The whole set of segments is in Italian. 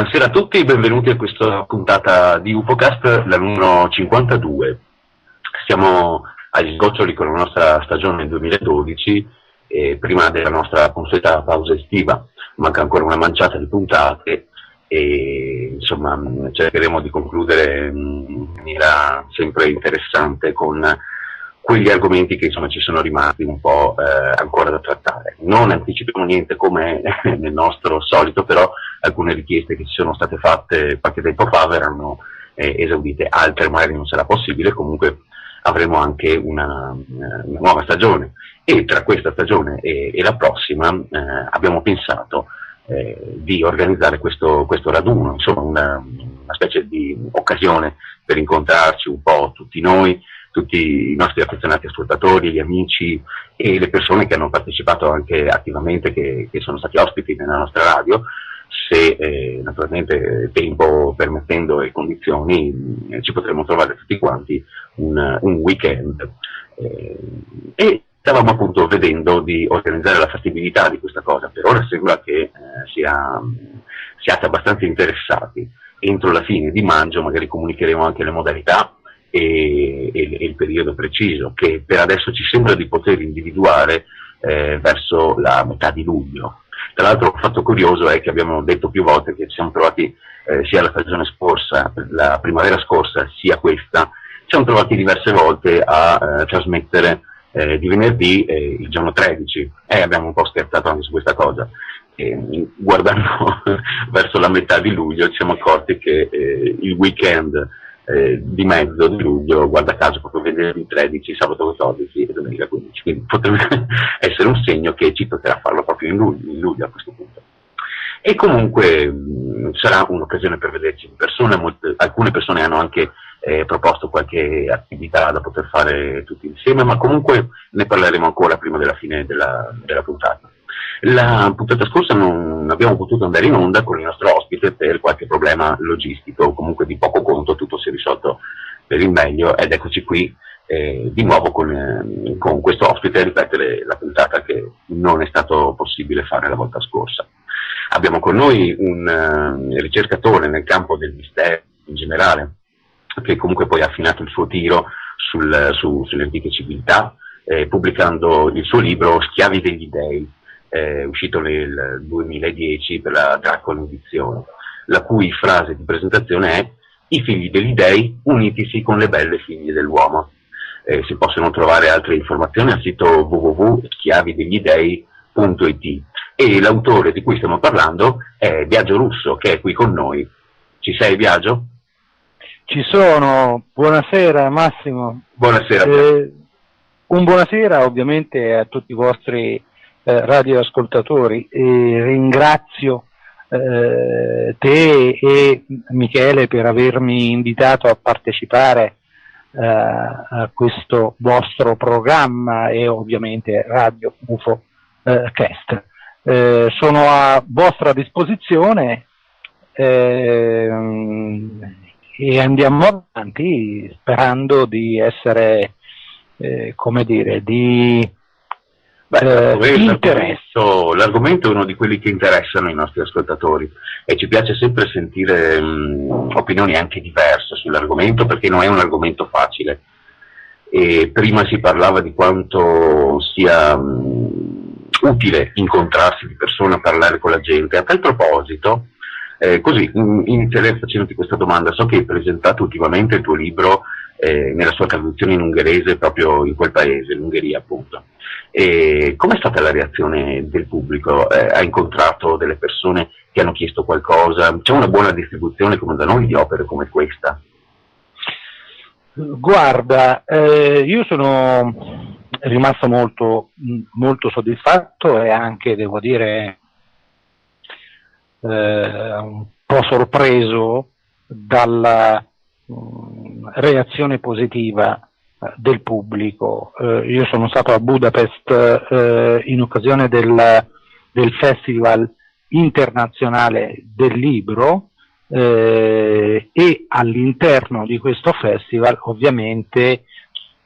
Buonasera a tutti, benvenuti a questa puntata di UFOcast, la numero 52. Siamo agli sgoccioli con la nostra stagione 2012 e prima della nostra consueta pausa estiva. Manca ancora una manciata di puntate e insomma cercheremo di concludere in maniera sempre interessante con quegli argomenti che insomma ci sono rimasti un po' ancora da trattare. Non anticipiamo niente come nel nostro solito, però alcune richieste che ci sono state fatte qualche tempo fa verranno esaudite, altre magari non sarà possibile. Comunque avremo anche una nuova stagione e tra questa stagione e la prossima abbiamo pensato di organizzare questo raduno, insomma una specie di occasione per incontrarci un po' tutti noi, tutti i nostri affezionati ascoltatori, gli amici e le persone che hanno partecipato anche attivamente, che sono stati ospiti nella nostra radio, se naturalmente tempo permettendo e condizioni ci potremo trovare tutti quanti un weekend. E stavamo appunto vedendo di organizzare la fattibilità di questa cosa. Per ora sembra che siate abbastanza interessati. Entro la fine di maggio magari comunicheremo anche le modalità e il periodo preciso, che per adesso ci sembra di poter individuare verso la metà di luglio. Tra l'altro un fatto curioso è che abbiamo detto più volte che ci siamo trovati sia la stagione scorsa, la primavera scorsa, sia questa, ci siamo trovati diverse volte a trasmettere di venerdì il giorno 13 e abbiamo un po' scherzato anche su questa cosa. Guardando verso la metà di luglio ci siamo accorti che il weekend di mezzo di luglio, guarda caso, proprio venerdì 13, sabato 14 e domenica 15, quindi potrebbe essere un segno che ci toccherà farlo proprio in luglio a questo punto. E comunque sarà un'occasione per vederci in persona. Alcune persone hanno anche proposto qualche attività da poter fare tutti insieme, ma comunque ne parleremo ancora prima della fine della puntata. La puntata scorsa non abbiamo potuto andare in onda con il nostro ospite per qualche problema logistico, comunque di poco conto, tutto si è risolto per il meglio ed eccoci qui di nuovo con questo ospite a ripetere la puntata che non è stato possibile fare la volta scorsa. Abbiamo con noi un ricercatore nel campo del mistero in generale, che comunque poi ha affinato il suo tiro sulle antiche civiltà, pubblicando il suo libro Schiavi degli Dei, uscito nel 2010 per la Dracon Edizione, la cui frase di presentazione è: i figli degli dei unitisi con le belle figlie dell'uomo. Si possono trovare altre informazioni al sito www.schiavideglidei.it e l'autore di cui stiamo parlando è Biagio Russo, che è qui con noi. Ci sei, Biagio? Ci sono, buonasera Massimo. Buonasera. Un buonasera ovviamente a tutti i vostri radioascoltatori, ringrazio te e Michele per avermi invitato a partecipare a questo vostro programma e ovviamente Radio UFO Cast. Sono a vostra disposizione e andiamo avanti sperando di essere l'argomento è uno di quelli che interessano i nostri ascoltatori e ci piace sempre sentire opinioni anche diverse sull'argomento, perché non è un argomento facile. E prima si parlava di quanto sia utile incontrarsi di persona, parlare con la gente. A tal proposito, così inizierei facendoti questa domanda. So che hai presentato ultimamente il tuo libro nella sua traduzione in ungherese proprio in quel paese, l'Ungheria appunto. E com'è stata la reazione del pubblico? Hai incontrato delle persone che hanno chiesto qualcosa? C'è una buona distribuzione come da noi di opere come questa? Guarda, io sono rimasto molto soddisfatto e anche, devo dire, un po' sorpreso dalla reazione positiva del pubblico. Io sono stato a Budapest in occasione del Festival internazionale del libro e all'interno di questo festival ovviamente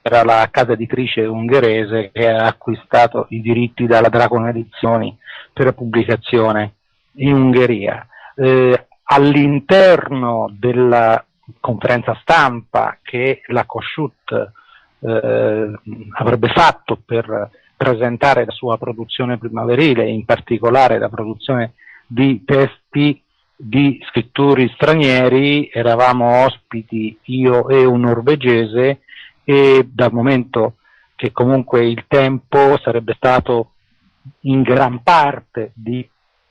era la casa editrice ungherese che ha acquistato i diritti dalla Dracon Edizioni per la pubblicazione in Ungheria. all'interno della conferenza stampa che la Kossuth avrebbe fatto per presentare la sua produzione primaverile, in particolare la produzione di testi di scrittori stranieri, eravamo ospiti io e un norvegese, e dal momento che comunque il tempo sarebbe stato in gran parte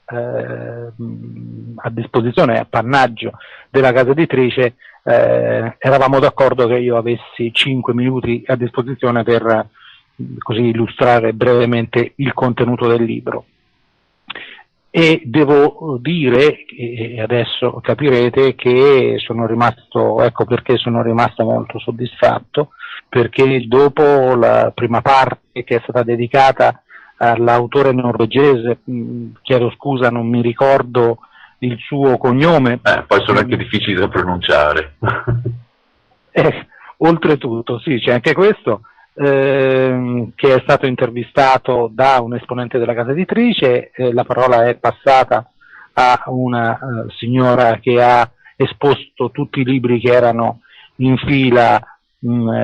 a disposizione e appannaggio della casa editrice, eravamo d'accordo che io avessi 5 minuti a disposizione per così illustrare brevemente il contenuto del libro. E devo dire, e adesso capirete, che sono rimasto, ecco perché sono rimasto molto soddisfatto, perché dopo la prima parte che è stata dedicata all'autore norvegese, chiedo scusa, non mi ricordo il suo cognome. Poi sono anche difficili da pronunciare. Oltretutto, sì, c'è anche questo, che è stato intervistato da un esponente della casa editrice, la parola è passata a una signora che ha esposto tutti i libri che erano in fila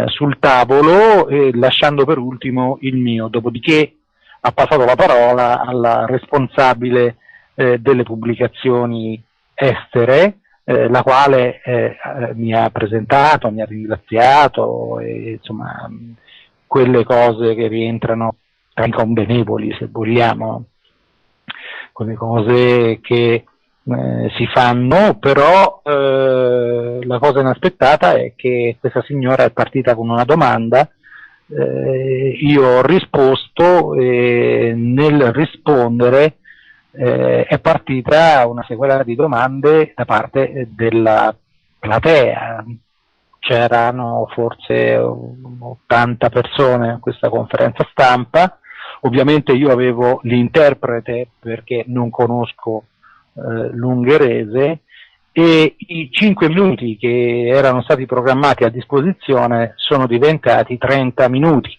sul tavolo, lasciando per ultimo il mio, dopodiché ha passato la parola alla responsabile delle pubblicazioni estere, la quale mi ha presentato, mi ha ringraziato, e insomma quelle cose che rientrano tra i convenevoli, se vogliamo, quelle cose che si fanno, però la cosa inaspettata è che questa signora è partita con una domanda, io ho risposto, e nel rispondere è partita una sequela di domande da parte della platea. C'erano forse 80 persone a questa conferenza stampa, ovviamente io avevo l'interprete perché non conosco l'ungherese, e i 5 minuti che erano stati programmati a disposizione sono diventati 30 minuti,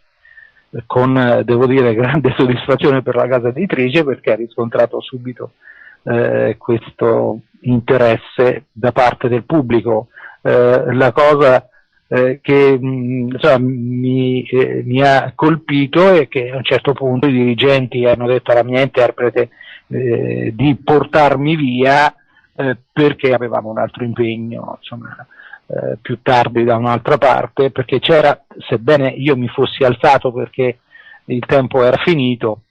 con, devo dire, grande soddisfazione per la casa editrice, perché ha riscontrato subito questo interesse da parte del pubblico. La cosa che insomma, mi ha colpito è che a un certo punto i dirigenti hanno detto alla mia interprete di portarmi via perché avevamo un altro impegno, insomma, più tardi da un'altra parte, perché c'era, sebbene io mi fossi alzato perché il tempo era finito,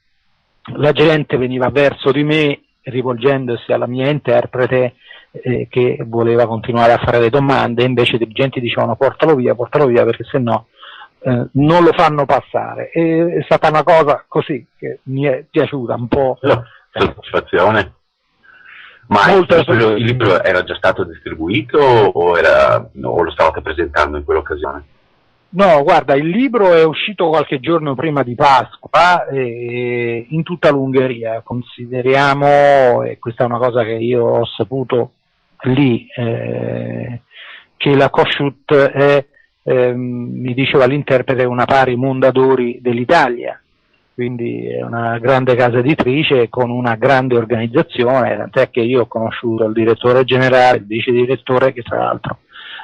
la gente veniva verso di me rivolgendosi alla mia interprete che voleva continuare a fare le domande, invece i dirigenti dicevano portalo via perché sennò non lo fanno passare. E è stata una cosa così che mi è piaciuta un po'. Soddisfazione. Ma il libro era già stato distribuito o lo stavate presentando in quell'occasione? No, guarda, il libro è uscito qualche giorno prima di Pasqua in tutta l'Ungheria. Consideriamo, e questa è una cosa che io ho saputo lì, che la Kossuth è, mi diceva l'interprete, una pari Mondadori dell'Italia, quindi è una grande casa editrice con una grande organizzazione, tant'è che io ho conosciuto il direttore generale, il vice direttore, che tra l'altro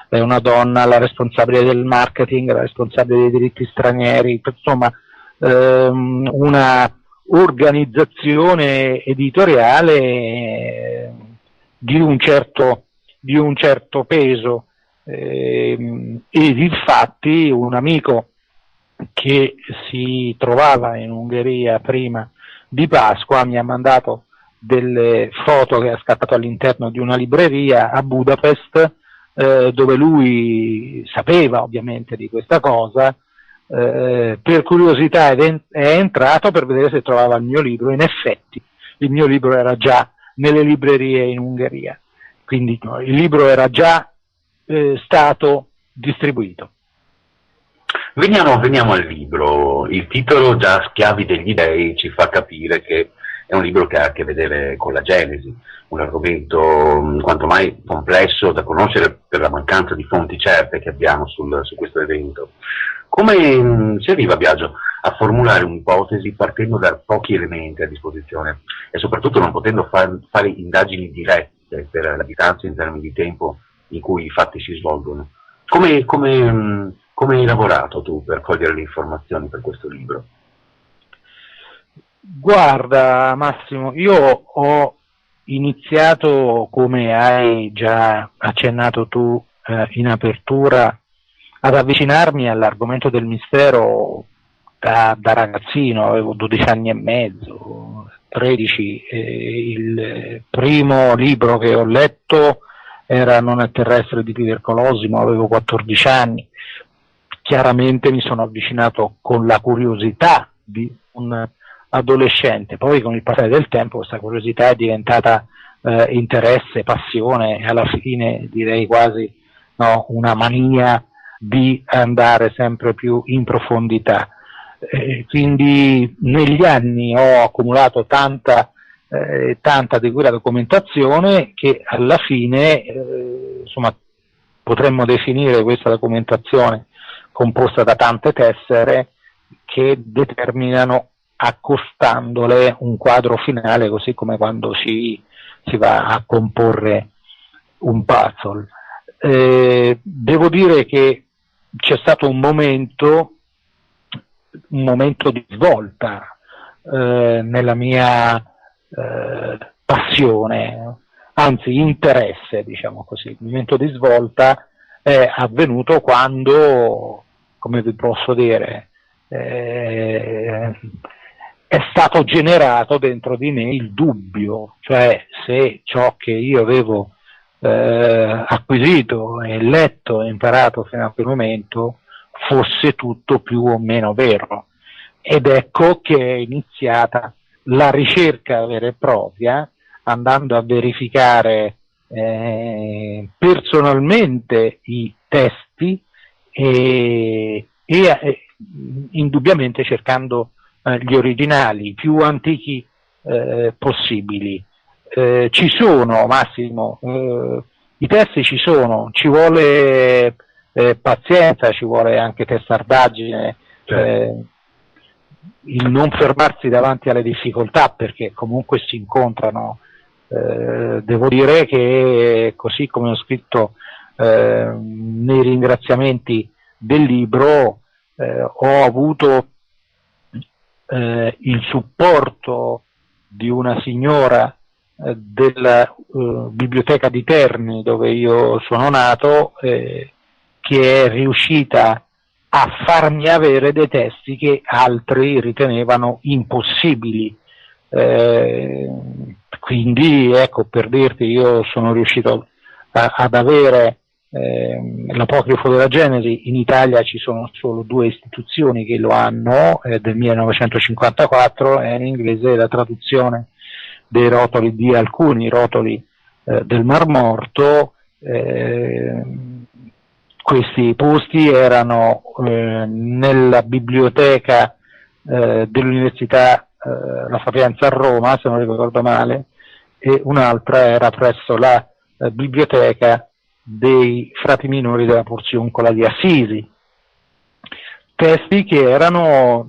è una donna, la responsabile del marketing, la responsabile dei diritti stranieri, insomma una organizzazione editoriale di un certo peso, ed infatti un amico che si trovava in Ungheria prima di Pasqua mi ha mandato delle foto che ha scattato all'interno di una libreria a Budapest, dove lui sapeva ovviamente di questa cosa, per curiosità è entrato per vedere se trovava il mio libro. In effetti il mio libro era già nelle librerie in Ungheria, quindi il libro era già stato distribuito. Veniamo al libro. Il titolo, già Schiavi degli Dei, ci fa capire che è un libro che ha a che vedere con la Genesi, un argomento quanto mai complesso da conoscere per la mancanza di fonti certe che abbiamo su questo evento. Come si arriva, Biagio, a formulare un'ipotesi partendo da pochi elementi a disposizione e soprattutto non potendo fare indagini dirette cioè per la distanza in termini di tempo in cui i fatti si svolgono. Come hai lavorato tu per cogliere le informazioni per questo libro? Guarda Massimo, io ho iniziato, come hai già accennato tu in apertura, ad avvicinarmi all'argomento del mistero da ragazzino. Avevo 12 anni e mezzo, 13. Il primo libro che ho letto era Non è terrestre di Peter Colosimo, avevo 14 anni. Chiaramente mi sono avvicinato con la curiosità di un adolescente, poi con il passare del tempo questa curiosità è diventata interesse, passione e alla fine direi quasi una mania di andare sempre più in profondità. Quindi negli anni ho accumulato tanta di quella documentazione che alla fine insomma potremmo definire questa documentazione composta da tante tessere che determinano, accostandole, un quadro finale, così come quando si va a comporre un puzzle. Devo dire che c'è stato un momento di svolta nella mia passione, anzi interesse, diciamo così. Il momento di svolta è avvenuto quando, come vi posso dire, è stato generato dentro di me il dubbio, cioè se ciò che io avevo acquisito e letto e imparato fino a quel momento fosse tutto più o meno vero. Ed ecco che è iniziata la ricerca vera e propria, andando a verificare personalmente i testi e indubbiamente cercando gli originali più antichi possibili. Ci sono, Massimo, i testi ci sono, ci vuole pazienza, ci vuole anche testardaggine, il non fermarsi davanti alle difficoltà, perché comunque si incontrano. Devo dire che, così come ho scritto nei ringraziamenti del libro, ho avuto il supporto di una signora della biblioteca di Terni, dove io sono nato, che è riuscita a farmi avere dei testi che altri ritenevano impossibili. Quindi ecco, per dirti, io sono riuscito ad avere l'apocrifo della Genesi. In Italia ci sono solo 2 istituzioni che lo hanno, del 1954, e in inglese la traduzione dei rotoli, di alcuni rotoli del Mar Morto. Questi posti erano nella biblioteca dell'Università La Sapienza a Roma, se non ricordo male, e un'altra era presso la biblioteca dei frati minori della Porziuncola di Assisi. Testi che erano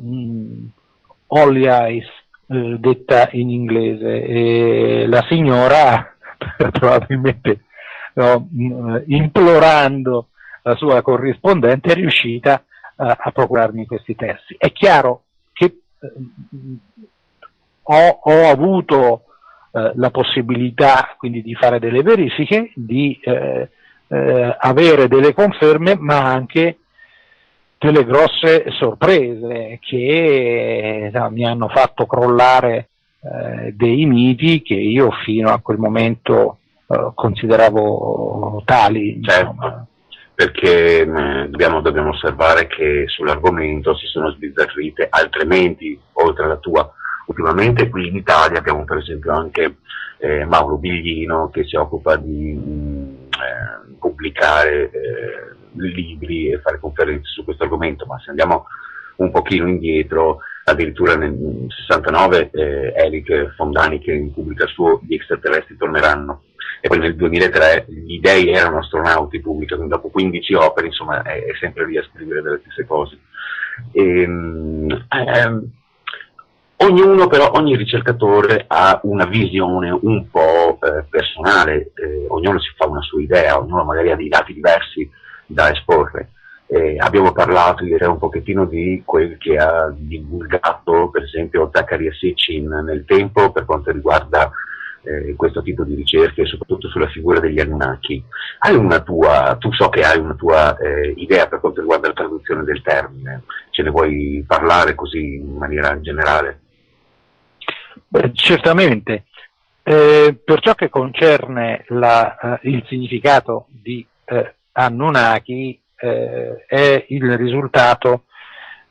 Holy Eyes, detta in inglese, e la signora probabilmente implorando la sua corrispondente è riuscita a procurarmi questi testi. È chiaro che ho avuto la possibilità quindi di fare delle verifiche, di avere delle conferme, ma anche delle grosse sorprese che mi hanno fatto crollare dei miti che io fino a quel momento consideravo tali. Certo, perché dobbiamo osservare che sull'argomento si sono sbizzarrite altre menti oltre alla tua. Ultimamente qui in Italia abbiamo per esempio anche Mauro Biglino, che si occupa di pubblicare libri e fare conferenze su questo argomento, ma se andiamo un pochino indietro, addirittura nel 69 Eric von Daniken pubblica il suo Gli extraterrestri torneranno, e poi nel 2003 Gli dei erano astronauti pubblica, quindi dopo 15 opere insomma è sempre lì a scrivere delle stesse cose. ognuno però, ogni ricercatore ha una visione un po' personale, ognuno si fa una sua idea, ognuno magari ha dei dati diversi da esporre. Abbiamo parlato ieri un pochettino di quel che ha divulgato per esempio Zaccaria Sitchin nel tempo per quanto riguarda questo tipo di ricerche, soprattutto sulla figura degli Anunnaki. Tu so che hai una tua idea per quanto riguarda la traduzione del termine, ce ne vuoi parlare così in maniera generale? Beh, certamente. Per ciò che concerne il significato di Anunnaki, è il risultato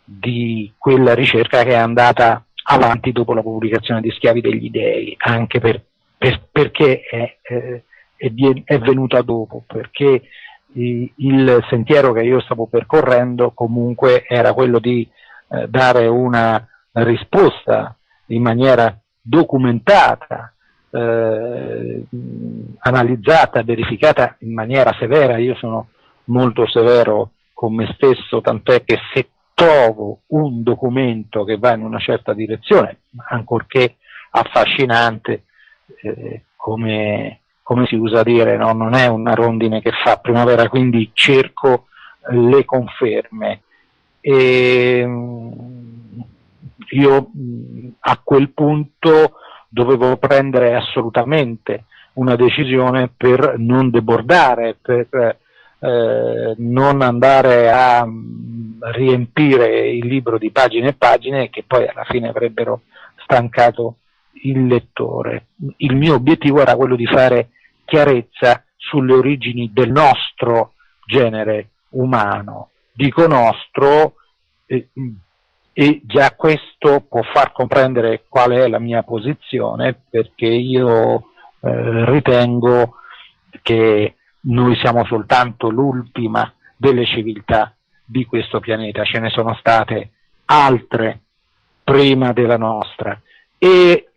di quella ricerca che è andata avanti dopo la pubblicazione di Schiavi degli Dei, anche perché è venuta dopo, perché il sentiero che io stavo percorrendo comunque era quello di dare una risposta in maniera documentata, analizzata, verificata in maniera severa. Io sono molto severo con me stesso, tant'è che se trovo un documento che va in una certa direzione, ancorché affascinante, come si usa dire, no? Non è una rondine che fa primavera, quindi cerco le conferme. E io a quel punto dovevo prendere assolutamente una decisione per non debordare, per non andare a riempire il libro di pagine e pagine che poi alla fine avrebbero stancato il lettore. Il mio obiettivo era quello di fare chiarezza sulle origini del nostro genere umano. Dico nostro, e già questo può far comprendere qual è la mia posizione, perché io ritengo che noi siamo soltanto l'ultima delle civiltà di questo pianeta, ce ne sono state altre prima della nostra, e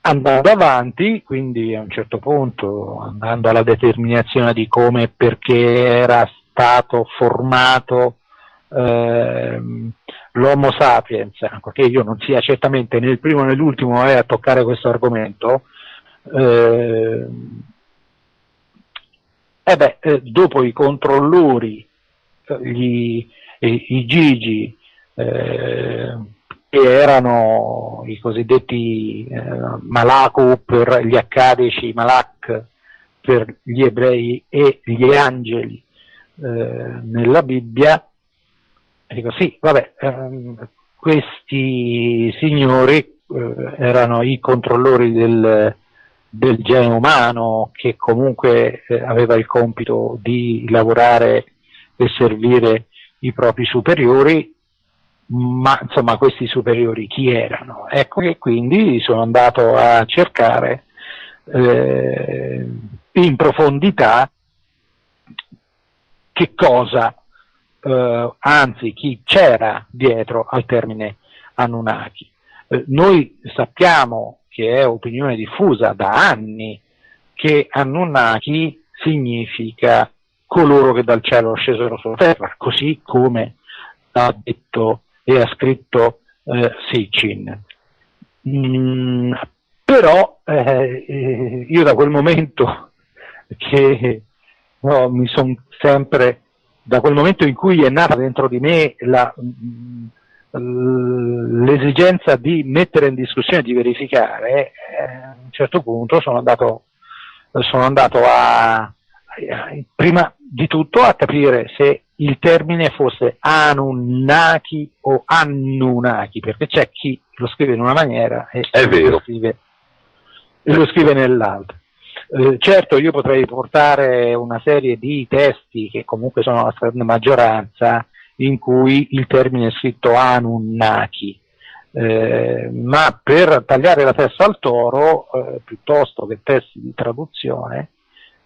andando avanti, quindi a un certo punto, andando alla determinazione di come e perché era stato formato l'Homo sapiens, anche io non sia certamente né il primo né l'ultimo a toccare questo argomento, dopo i controllori, i Gigi, che erano i cosiddetti Malaku per gli accadici, Malak per gli ebrei e gli angeli nella Bibbia, dico sì, questi signori erano i controllori del genere umano, che comunque aveva il compito di lavorare e servire i propri superiori, ma insomma questi superiori chi erano? Ecco che quindi sono andato a cercare in profondità che cosa, anzi chi c'era dietro al termine Anunnaki. Noi sappiamo, che è opinione diffusa da anni, che Anunnaki significa coloro che dal cielo scesero sulla terra, così come ha detto e ha scritto Sitchin. Però io da quel momento che mi sono sempre, da quel momento in cui è nata dentro di me l'esigenza di mettere in discussione, di verificare, a un certo punto sono andato a prima di tutto a capire se il termine fosse Anunnaki o Annunaki, perché c'è chi lo scrive in una maniera e lo scrive nell'altra. Certo, io potrei portare una serie di testi, che comunque sono la stragrande maggioranza, in cui il termine è scritto Anunnaki, ma per tagliare la testa al toro, piuttosto che testi di traduzione,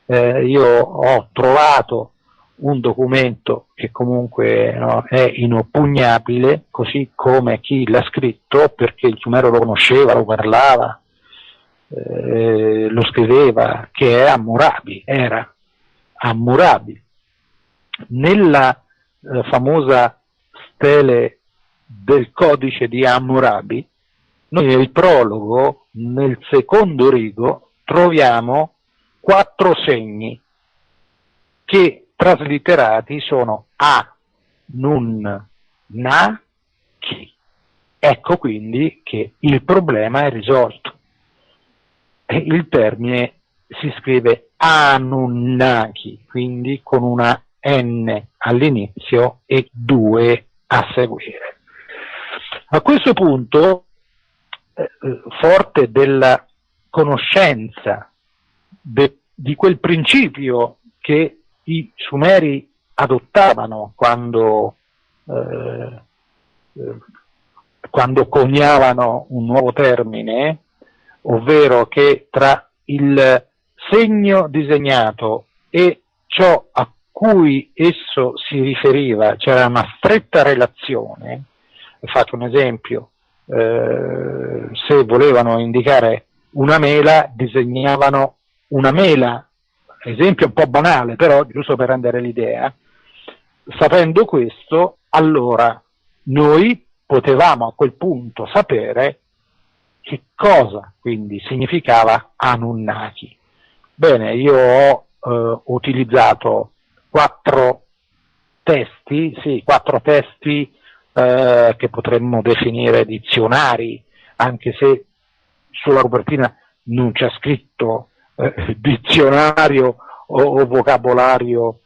io ho trovato un documento che comunque è inoppugnabile, così come chi l'ha scritto, perché il Sumero lo conosceva, lo parlava, lo scriveva, che è Hammurabi, era Hammurabi. Nella famosa stele del codice di Hammurabi Noi nel prologo, nel secondo rigo, troviamo 4 segni che traslitterati sono a, nun, na, chi. Ecco quindi che il problema è risolto. E il termine si scrive Anunnaki, quindi con una N all'inizio e 2 a seguire. A questo punto, forte della conoscenza di quel principio che i Sumeri adottavano quando coniavano un nuovo termine, ovvero che tra il segno disegnato e ciò a cui esso si riferiva c'era una stretta relazione. Faccio un esempio: se volevano indicare una mela, disegnavano una mela, esempio un po' banale, però giusto per rendere l'idea. Sapendo questo, allora noi potevamo a quel punto sapere che cosa quindi significava Anunnaki. Bene, io ho utilizzato 4 testi che potremmo definire dizionari, anche se sulla copertina non c'è scritto dizionario o vocabolario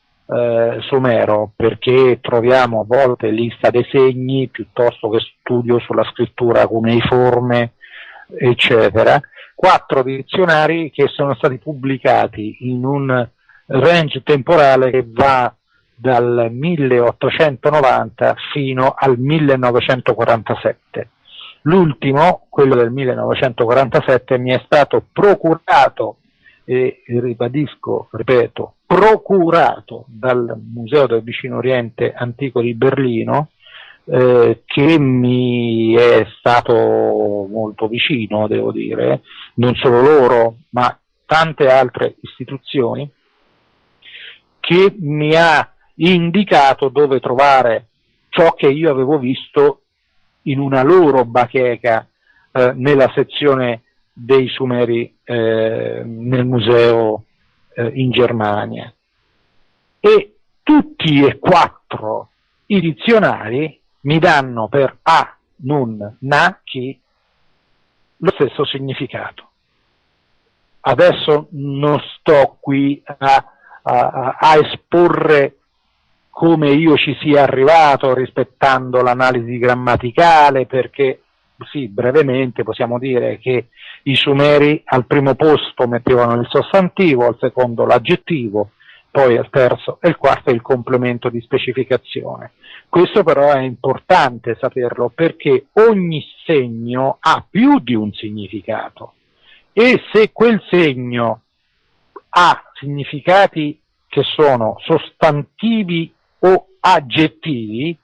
sumero, perché troviamo a volte lista dei segni piuttosto che studio sulla scrittura cuneiforme, eccetera. 4 dizionari che sono stati pubblicati in un range temporale che va dal 1890 fino al 1947. L'ultimo, quello del 1947, mi è stato procurato, e ripeto, procurato dal Museo del Vicino Oriente Antico di Berlino, che mi è stato molto vicino, devo dire, non solo loro, ma tante altre istituzioni, che mi ha indicato dove trovare ciò che io avevo visto in una loro bacheca nella sezione dei Sumeri nel museo in Germania. E tutti e 4 i dizionari mi danno per A, Nun, Na, Chi lo stesso significato. Adesso non sto qui a esporre come io ci sia arrivato rispettando l'analisi grammaticale, perché sì, brevemente possiamo dire che i Sumeri al primo posto mettevano il sostantivo, al secondo l'aggettivo, poi al terzo e il quarto il complemento di specificazione. Questo però è importante saperlo, perché ogni segno ha più di un significato, e se quel segno ha significati che sono sostantivi o aggettivi,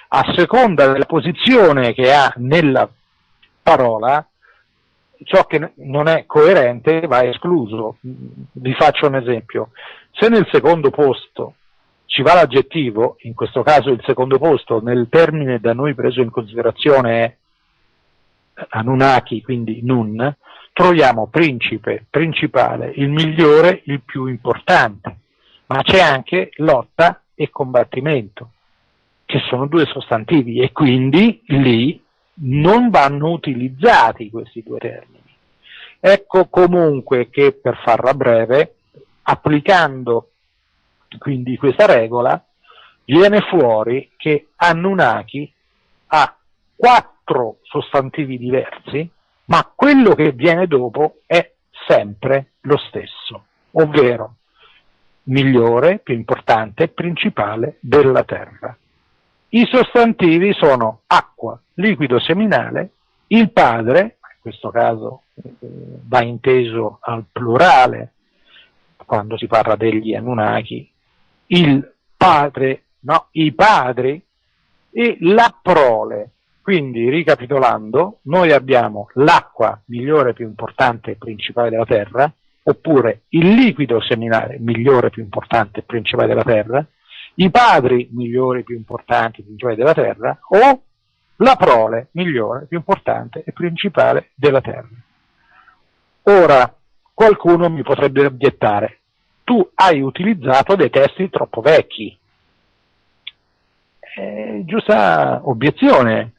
a seconda della posizione che ha nella parola, ciò che non è coerente va escluso. Vi faccio un esempio: se nel secondo posto ci va l'aggettivo, in questo caso il secondo posto nel termine da noi preso in considerazione è Anunnaki, quindi Nun, troviamo principe, principale, il migliore, il più importante, ma c'è anche lotta e combattimento, che sono 2 sostantivi, e quindi lì non vanno utilizzati questi 2 termini. Ecco comunque che, per farla breve, applicando quindi questa regola, viene fuori che Anunnaki ha 4 sostantivi diversi, ma quello che viene dopo è sempre lo stesso, ovvero migliore, più importante, principale della terra. I sostantivi sono acqua, liquido seminale, il padre, in questo caso va inteso al plurale quando si parla degli Anunnaki, il padre, no, i padri e la prole. Quindi, ricapitolando, noi abbiamo l'acqua, migliore, più importante e principale della terra, oppure il liquido seminale, migliore, più importante e principale della terra, i padri, migliori, più importanti e principali della terra, o la prole migliore, più importante e principale della terra. Ora, qualcuno mi potrebbe obiettare: tu hai utilizzato dei testi troppo vecchi. Giusta obiezione,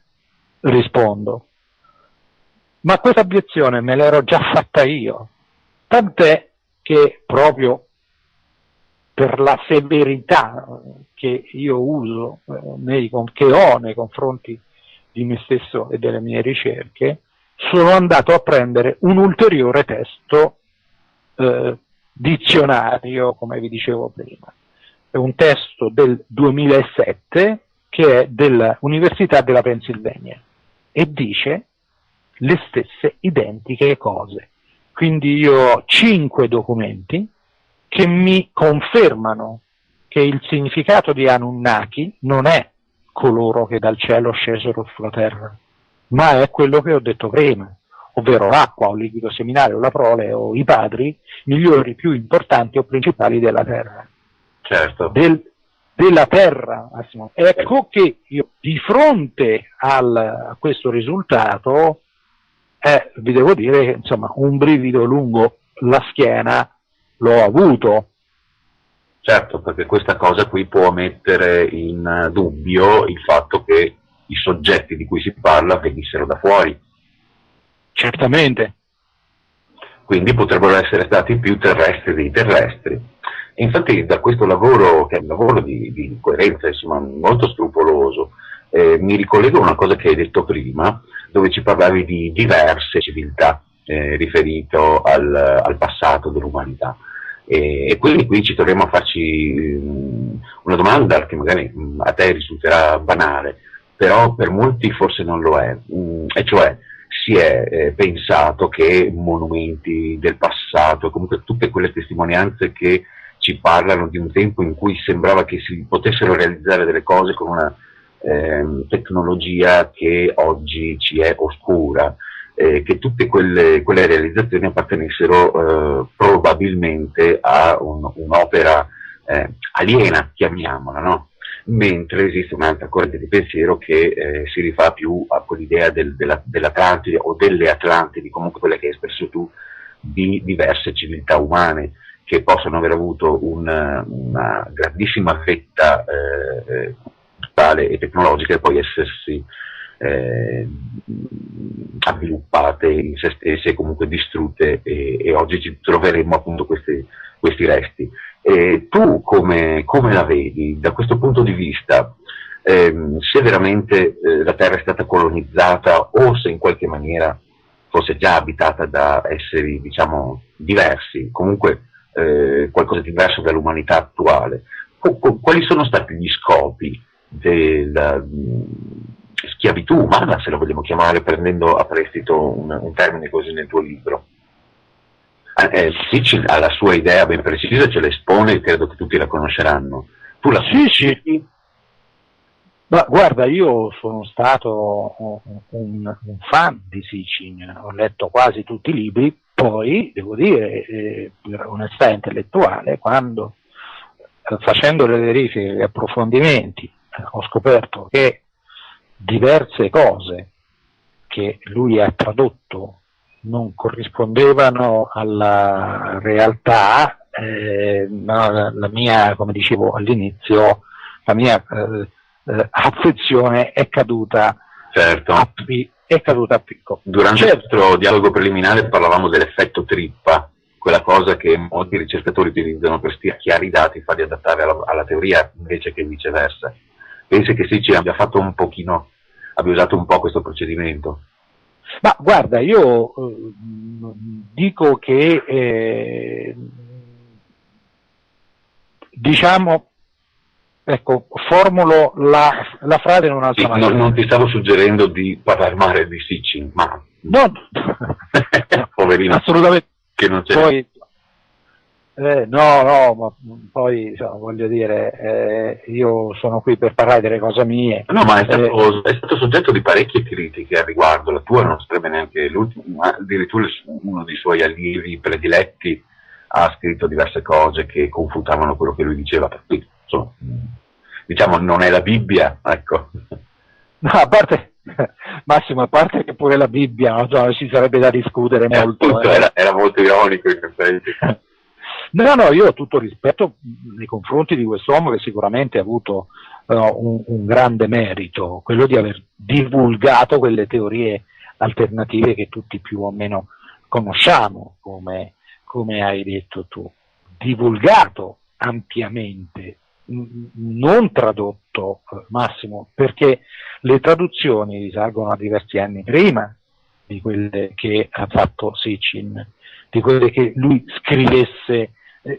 rispondo. Ma questa obiezione me l'ero già fatta io, tant'è che proprio per la severità che io uso, che ho nei confronti di me stesso e delle mie ricerche, sono andato a prendere un ulteriore testo dizionario, come vi dicevo prima. È un testo del 2007 che è dell'Università della Pennsylvania e dice le stesse identiche cose. Quindi io ho 5 documenti che mi confermano che il significato di Anunnaki non è coloro che dal cielo scesero sulla terra, ma è quello che ho detto prima, ovvero l'acqua o il liquido seminale o la prole o i padri migliori, più importanti o principali della terra. Certo. Della terra, Massimo. Ecco che io di fronte a questo risultato vi devo dire che insomma un brivido lungo la schiena l'ho avuto. Certo, perché questa cosa qui può mettere in dubbio il fatto che i soggetti di cui si parla venissero da fuori. Certamente. Quindi potrebbero essere stati più terrestri dei terrestri. E infatti da questo lavoro, che è un lavoro di coerenza, insomma, molto scrupoloso, mi ricollego a una cosa che hai detto prima, dove ci parlavi di diverse civiltà riferito al passato dell'umanità. E quindi qui ci troviamo a farci una domanda che magari a te risulterà banale, però per molti forse non lo è, e cioè si è pensato che monumenti del passato, comunque tutte quelle testimonianze che ci parlano di un tempo in cui sembrava che si potessero realizzare delle cose con una tecnologia che oggi ci è oscura, che tutte quelle realizzazioni appartenessero probabilmente a un'opera aliena, chiamiamola, no? Mentre esiste un'altra corrente di pensiero che si rifà più a quell'idea dell'Atlantide o delle Atlantidi, comunque quelle che hai espresso tu, di diverse civiltà umane che possono aver avuto una grandissima fetta culturale e tecnologica e poi essersi avviluppate in se stesse, comunque distrutte, e oggi ci troveremo appunto questi resti. Tu come la vedi da questo punto di vista? Se veramente la Terra è stata colonizzata o se in qualche maniera fosse già abitata da esseri, diciamo, diversi, comunque qualcosa di diverso dall'umanità attuale. Quali sono stati gli scopi della schiavitù umana, se lo vogliamo chiamare, prendendo a prestito un termine così nel tuo libro? Sì, ha la sua idea ben precisa, ce l'espone e credo che tutti la conosceranno. Tu la sì. Ma guarda, io sono stato un fan di Sitchin, ho letto quasi tutti i libri, poi devo dire, per onestà intellettuale, quando facendo le verifiche e gli approfondimenti ho scoperto che diverse cose che lui ha tradotto non corrispondevano alla realtà, la mia, come dicevo all'inizio, la mia affezione è caduta. Certo. È caduta a picco. Durante il nostro dialogo preliminare parlavamo dell'effetto trippa, quella cosa che molti ricercatori utilizzano per stiracchiare i dati e farli adattare alla teoria invece che viceversa. Pensi che sì, ci abbia fatto un pochino, abbia usato un po' questo procedimento? Ma guarda, io dico che diciamo, ecco, formulo la frase in un'altra maniera. Non ti stavo suggerendo di parlare male di Sitchin, ma no. Poverino, assolutamente. Che non c'è. Poi, no, ma poi voglio dire, io sono qui per parlare delle cose mie. No, ma è stato soggetto di parecchie critiche al riguardo. La tua non sarebbe neanche l'ultima, ma addirittura uno dei suoi allievi prediletti ha scritto diverse cose che confutavano quello che lui diceva, per cui insomma, diciamo, non è la Bibbia, ecco. No, a parte Massimo, a parte che pure la Bibbia, no, ci sarebbe da discutere molto. Appunto, era molto ironico in effetti. No, io ho tutto rispetto nei confronti di quest'uomo che sicuramente ha avuto un grande merito, quello di aver divulgato quelle teorie alternative che tutti più o meno conosciamo, come hai detto tu, divulgato ampiamente, non tradotto, Massimo, perché le traduzioni risalgono a diversi anni prima di quelle che ha fatto Sitchin, di quelle che lui scrivesse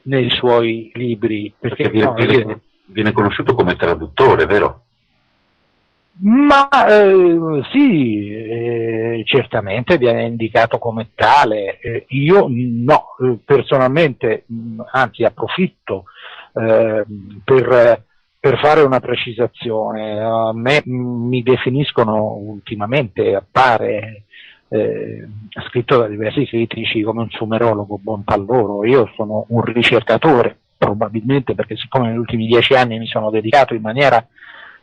nei suoi libri, perché viene conosciuto come traduttore, vero? Ma sì, certamente viene indicato come tale. Io no, personalmente, anzi approfitto per fare una precisazione. A me mi definiscono ultimamente, appare scritto da diversi critici, come un sumerologo, bontà loro. Io sono un ricercatore, probabilmente perché siccome negli ultimi 10 anni mi sono dedicato in maniera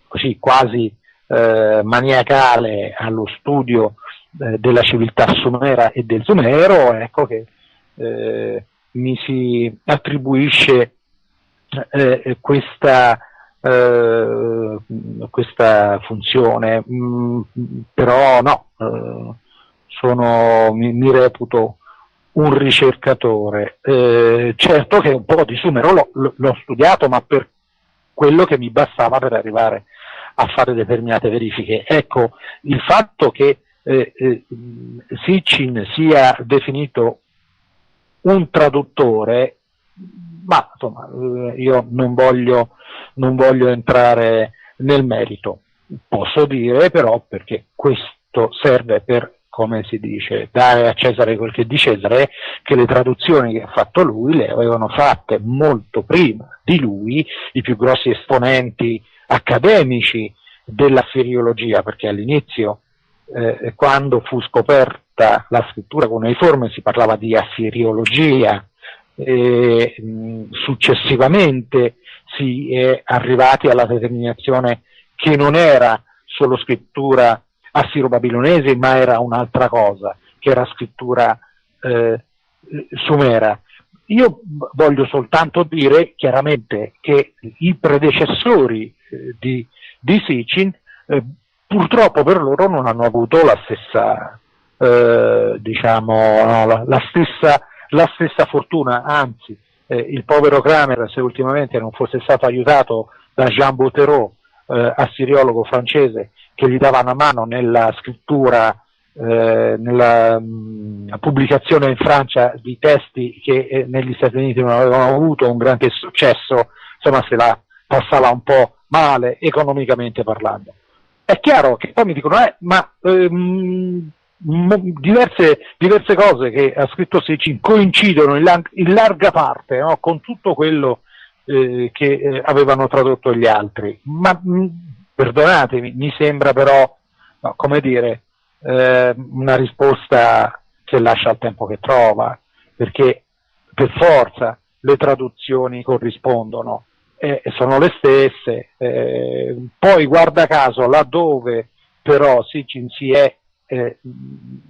così quasi maniacale allo studio della civiltà sumera e del Sumero, ecco che mi si attribuisce questa funzione, però no, mi reputo un ricercatore. Certo che un po' di Sumero l'ho studiato, ma per quello che mi bastava per arrivare a fare determinate verifiche. Ecco, il fatto che Sitchin sia definito un traduttore, ma insomma, io non voglio entrare nel merito. Posso dire però, perché questo serve per, come si dice, dare a Cesare quel che è di Cesare, che le traduzioni che ha fatto lui le avevano fatte molto prima di lui i più grossi esponenti accademici della fisiologia, perché all'inizio, quando fu scoperta la scrittura cuneiforme, si parlava di assiriologia, successivamente si è arrivati alla determinazione che non era solo scrittura assiro-babilonese, ma era un'altra cosa, che era scrittura sumera. Io voglio soltanto dire chiaramente che i predecessori di Sitchin purtroppo per loro non hanno avuto la stessa la stessa fortuna, anzi il povero Kramer, se ultimamente non fosse stato aiutato da Jean Bottero, assiriologo francese, che gli dava una mano nella scrittura, nella pubblicazione in Francia di testi che negli Stati Uniti non avevano avuto un granché successo, insomma se la passava un po' male economicamente parlando. È chiaro che poi mi dicono diverse cose che ha scritto Sitchin coincidono in larga parte, no, con tutto quello che avevano tradotto gli altri, ma perdonatemi, mi sembra però, no, come dire, una risposta che lascia il tempo che trova, perché per forza le traduzizioni corrispondono, sono le stesse, poi guarda caso laddove però Sitchin si è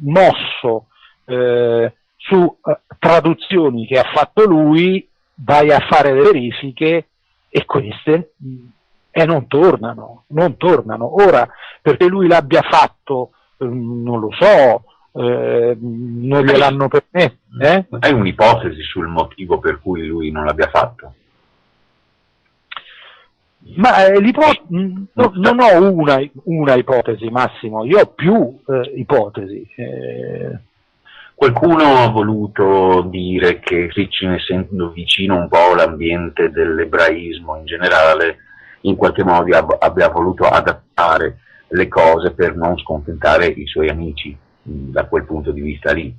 mosso su traduzioni che ha fatto lui, vai a fare le verifiche e queste non tornano. Ora, perché lui l'abbia fatto, non lo so, non gliel'hanno permesso. Hai un'ipotesi sul motivo per cui lui non l'abbia fatto? Ma non ho una ipotesi, Massimo, io ho più ipotesi. Qualcuno ha voluto dire che Sitchin, essendo vicino un po' all'ambiente dell'ebraismo in generale, in qualche modo abbia voluto adattare le cose per non scontentare i suoi amici, da quel punto di vista lì.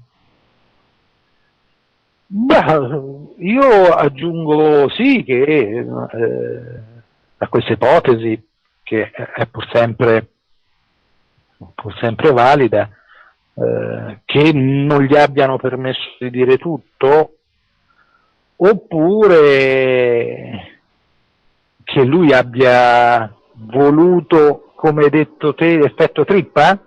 Io aggiungo sì che a questa ipotesi, che è pur sempre valida, che non gli abbiano permesso di dire tutto, oppure che lui abbia voluto come hai detto te, effetto trippa?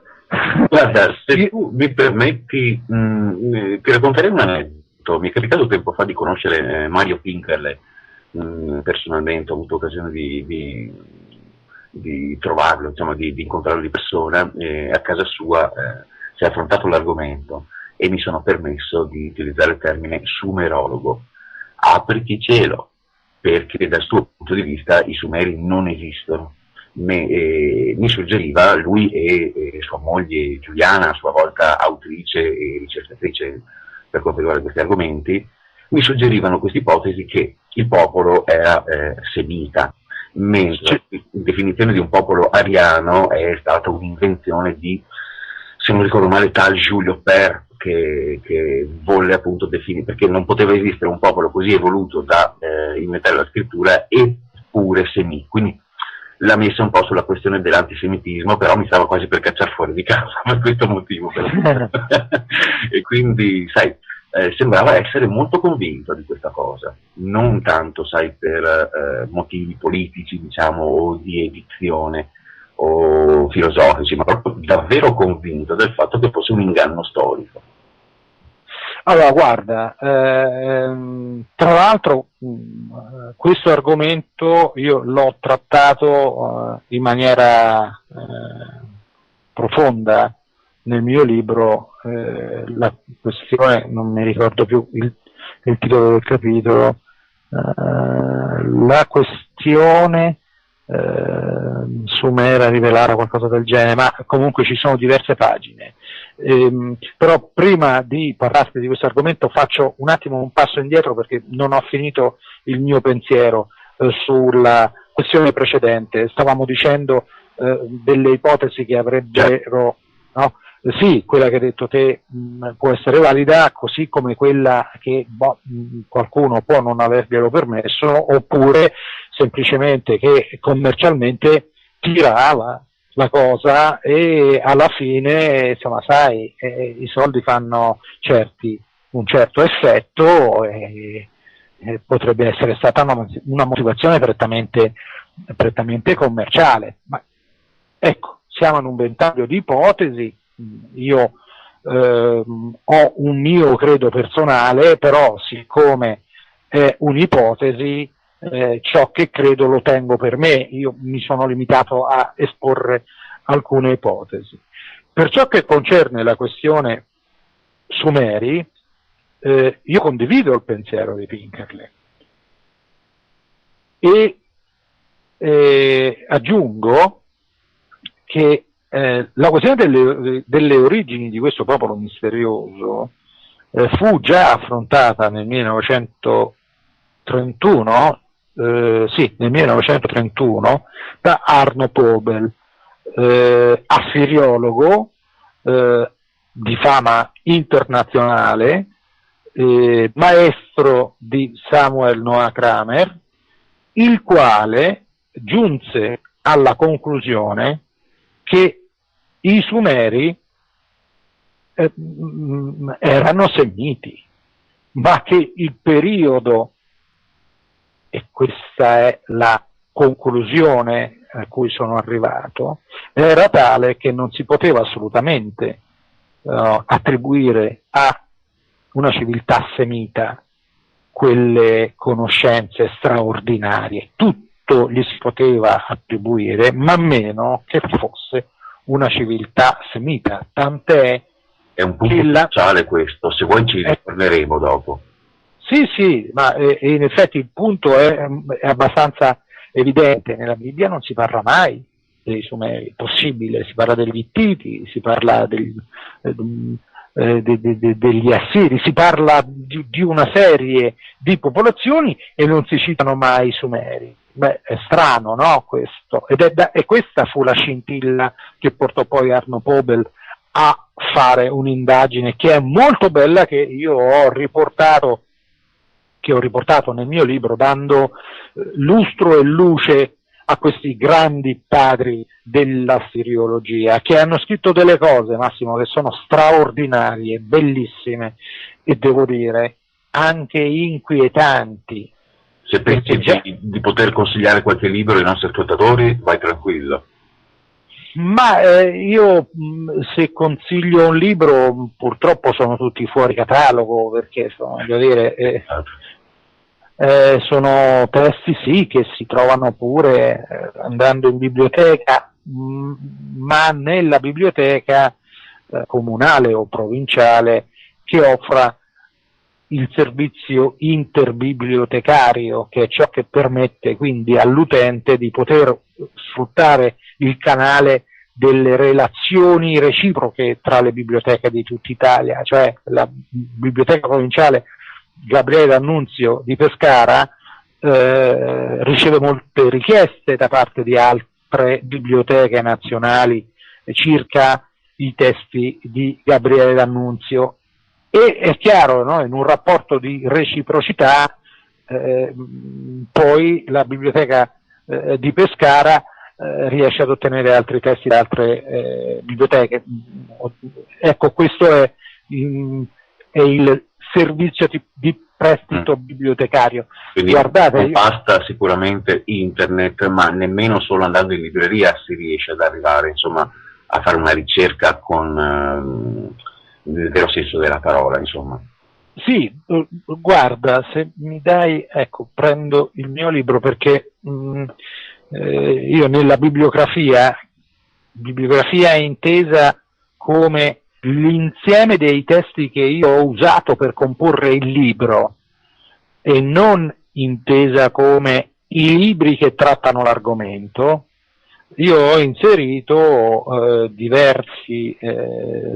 Guarda, se tu mi permetti, ti racconterei un aneddoto. Mi è capitato tempo fa di conoscere Mario Pinkerle, personalmente, ho avuto occasione di trovarlo, insomma, di incontrarlo di persona, e a casa sua si è affrontato l'argomento e mi sono permesso di utilizzare il termine sumerologo. Apriti cielo, perché dal suo punto di vista i sumeri non esistono. Mi suggeriva, lui e sua moglie Giuliana, a sua volta autrice e ricercatrice per quanto riguarda questi argomenti, mi suggerivano questa ipotesi che il popolo era semita, mentre la definizione di un popolo ariano è stata un'invenzione di, se non ricordo male, tal Giulio Per, che volle appunto definire, perché non poteva esistere un popolo così evoluto da inventare la scrittura eppure semì. Quindi l'ha messa un po' sulla questione dell'antisemitismo, però mi stava quasi per cacciare fuori di casa per questo motivo. E quindi, sai, sembrava essere molto convinto di questa cosa, non tanto, sai, per motivi politici, diciamo, o di edizione o filosofici, ma proprio davvero convinto del fatto che fosse un inganno storico. Allora, guarda, tra l'altro questo argomento io l'ho trattato in maniera profonda nel mio libro, la questione, non mi ricordo più il titolo del capitolo, la questione Sumera rivelara, qualcosa del genere, ma comunque ci sono diverse pagine. Però prima di parlarti di questo argomento faccio un attimo un passo indietro, perché non ho finito il mio pensiero sulla questione precedente. Stavamo dicendo delle ipotesi che avrebbero, no? Sì, quella che hai detto te può essere valida, così come quella che qualcuno può non averglielo permesso, oppure semplicemente che commercialmente tirava la cosa e alla fine, insomma, sai, i soldi fanno un certo effetto e potrebbe essere stata una motivazione prettamente commerciale. Ma ecco, siamo in un ventaglio di ipotesi. Io ho un mio credo personale, però siccome è un'ipotesi, ciò che credo lo tengo per me. Io mi sono limitato a esporre alcune ipotesi. Per ciò che concerne la questione Sumeri, io condivido il pensiero di Pinkerle e aggiungo che la questione delle origini di questo popolo misterioso fu già affrontata nel 1931, nel 1931 da Arno Pobel, assiriologo di fama internazionale, maestro di Samuel Noah Kramer, il quale giunse alla conclusione che i Sumeri erano semiti, ma che il periodo, e questa è la conclusione a cui sono arrivato, era tale che non si poteva assolutamente attribuire a una civiltà semita quelle conoscenze straordinarie. Tutto gli si poteva attribuire, ma meno che fosse una civiltà semita, tant'è. È un punto cruciale questo, se vuoi ci ritorneremo dopo. Sì, ma in effetti il punto è abbastanza evidente. Nella Bibbia non si parla mai dei Sumeri, possibile, si parla degli Ittiti, si parla degli Assiri, si parla di una serie di popolazioni e non si citano mai i Sumeri. Beh, è strano, no, questo? E questa fu la scintilla che portò poi Arno Pobel a fare un'indagine che è molto bella, che io ho riportato nel mio libro, dando lustro e luce a questi grandi padri dell'assiriologia, che hanno scritto delle cose, Massimo, che sono straordinarie, bellissime e devo dire anche inquietanti. Se pensi di poter consigliare qualche libro ai nostri ascoltatori, vai tranquillo. Ma io se consiglio un libro purtroppo sono tutti fuori catalogo, perché voglio dire, sono testi sì che si trovano pure andando in biblioteca, ma nella biblioteca comunale o provinciale che offra il servizio interbibliotecario, che è ciò che permette quindi all'utente di poter sfruttare il canale delle relazioni reciproche tra le biblioteche di tutta Italia, cioè la biblioteca provinciale Gabriele D'Annunzio di Pescara riceve molte richieste da parte di altre biblioteche nazionali circa i testi di Gabriele D'Annunzio, e è chiaro, no, in un rapporto di reciprocità poi la biblioteca di Pescara riesce ad ottenere altri testi da altre biblioteche. Ecco, questo è il servizio di prestito bibliotecario. Quindi guardate, non basta sicuramente internet, ma nemmeno solo andando in libreria si riesce ad arrivare, insomma, a fare una ricerca con nel vero senso della parola, insomma. Sì, guarda, se mi dai, ecco, prendo il mio libro, perché io nella bibliografia è intesa come l'insieme dei testi che io ho usato per comporre il libro, e non intesa come i libri che trattano l'argomento. Io ho inserito diversi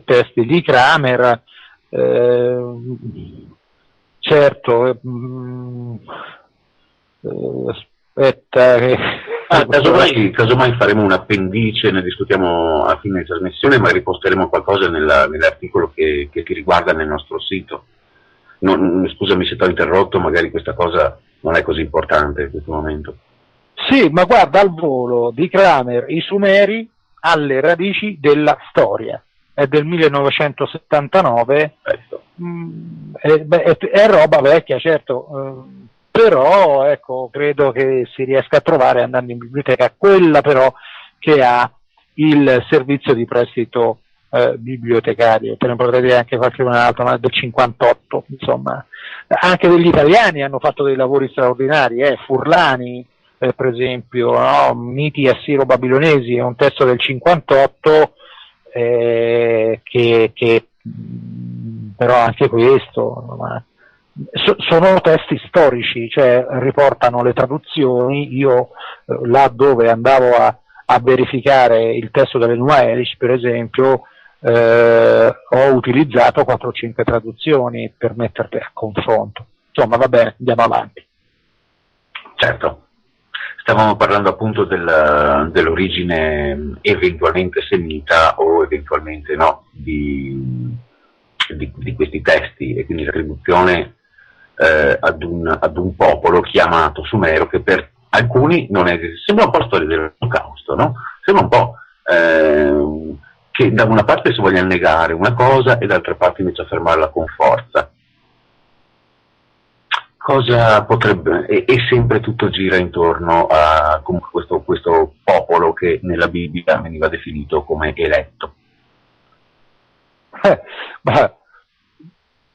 testi di Kramer, certo, aspetta che... casomai faremo un appendice, ne discutiamo a fine trasmissione, ma riposteremo qualcosa nell'articolo che ti riguarda nel nostro sito. Scusami se ti ho interrotto, magari questa cosa non è così importante in questo momento. Sì, ma guarda, al volo di Kramer, i Sumeri alle radici della storia, è del 1979, è roba vecchia, certo, però ecco, credo che si riesca a trovare andando in biblioteca, quella però che ha il servizio di prestito bibliotecario. Te ne potrei dire anche qualche un'altra, ma del 58, insomma. Anche degli italiani hanno fatto dei lavori straordinari, Furlani, per esempio, no? Miti assiro-babilonesi, è un testo del 58 che però anche questo, sono testi storici, cioè riportano le traduzioni. Io là dove andavo a verificare il testo delle Nuova Elish, per esempio, ho utilizzato 4 o 5 traduzioni per metterle a confronto. Insomma, va bene, andiamo avanti. Certo. Stavamo parlando appunto dell'origine eventualmente semita o eventualmente no di questi testi, e quindi l'attribuzione ad un popolo chiamato Sumero, che per alcuni non è, sembra un po' la storia dell'Olocausto, no? Sembra un po' che da una parte si voglia negare una cosa e dall'altra parte invece affermarla con forza. Cosa potrebbe, e sempre tutto gira intorno a comunque questo popolo che nella Bibbia veniva definito come eletto. Ma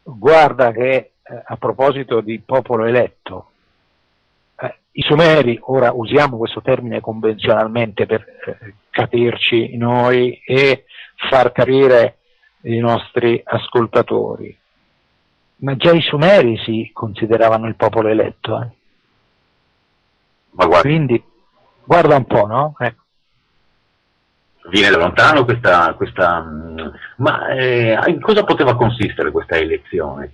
guarda che a proposito di popolo eletto, i Sumeri, ora usiamo questo termine convenzionalmente per capirci noi e far capire i nostri ascoltatori, ma già i Sumeri si consideravano il popolo eletto. Ma guarda, quindi guarda un po', no? Viene da lontano questa ma in cosa poteva consistere questa elezione?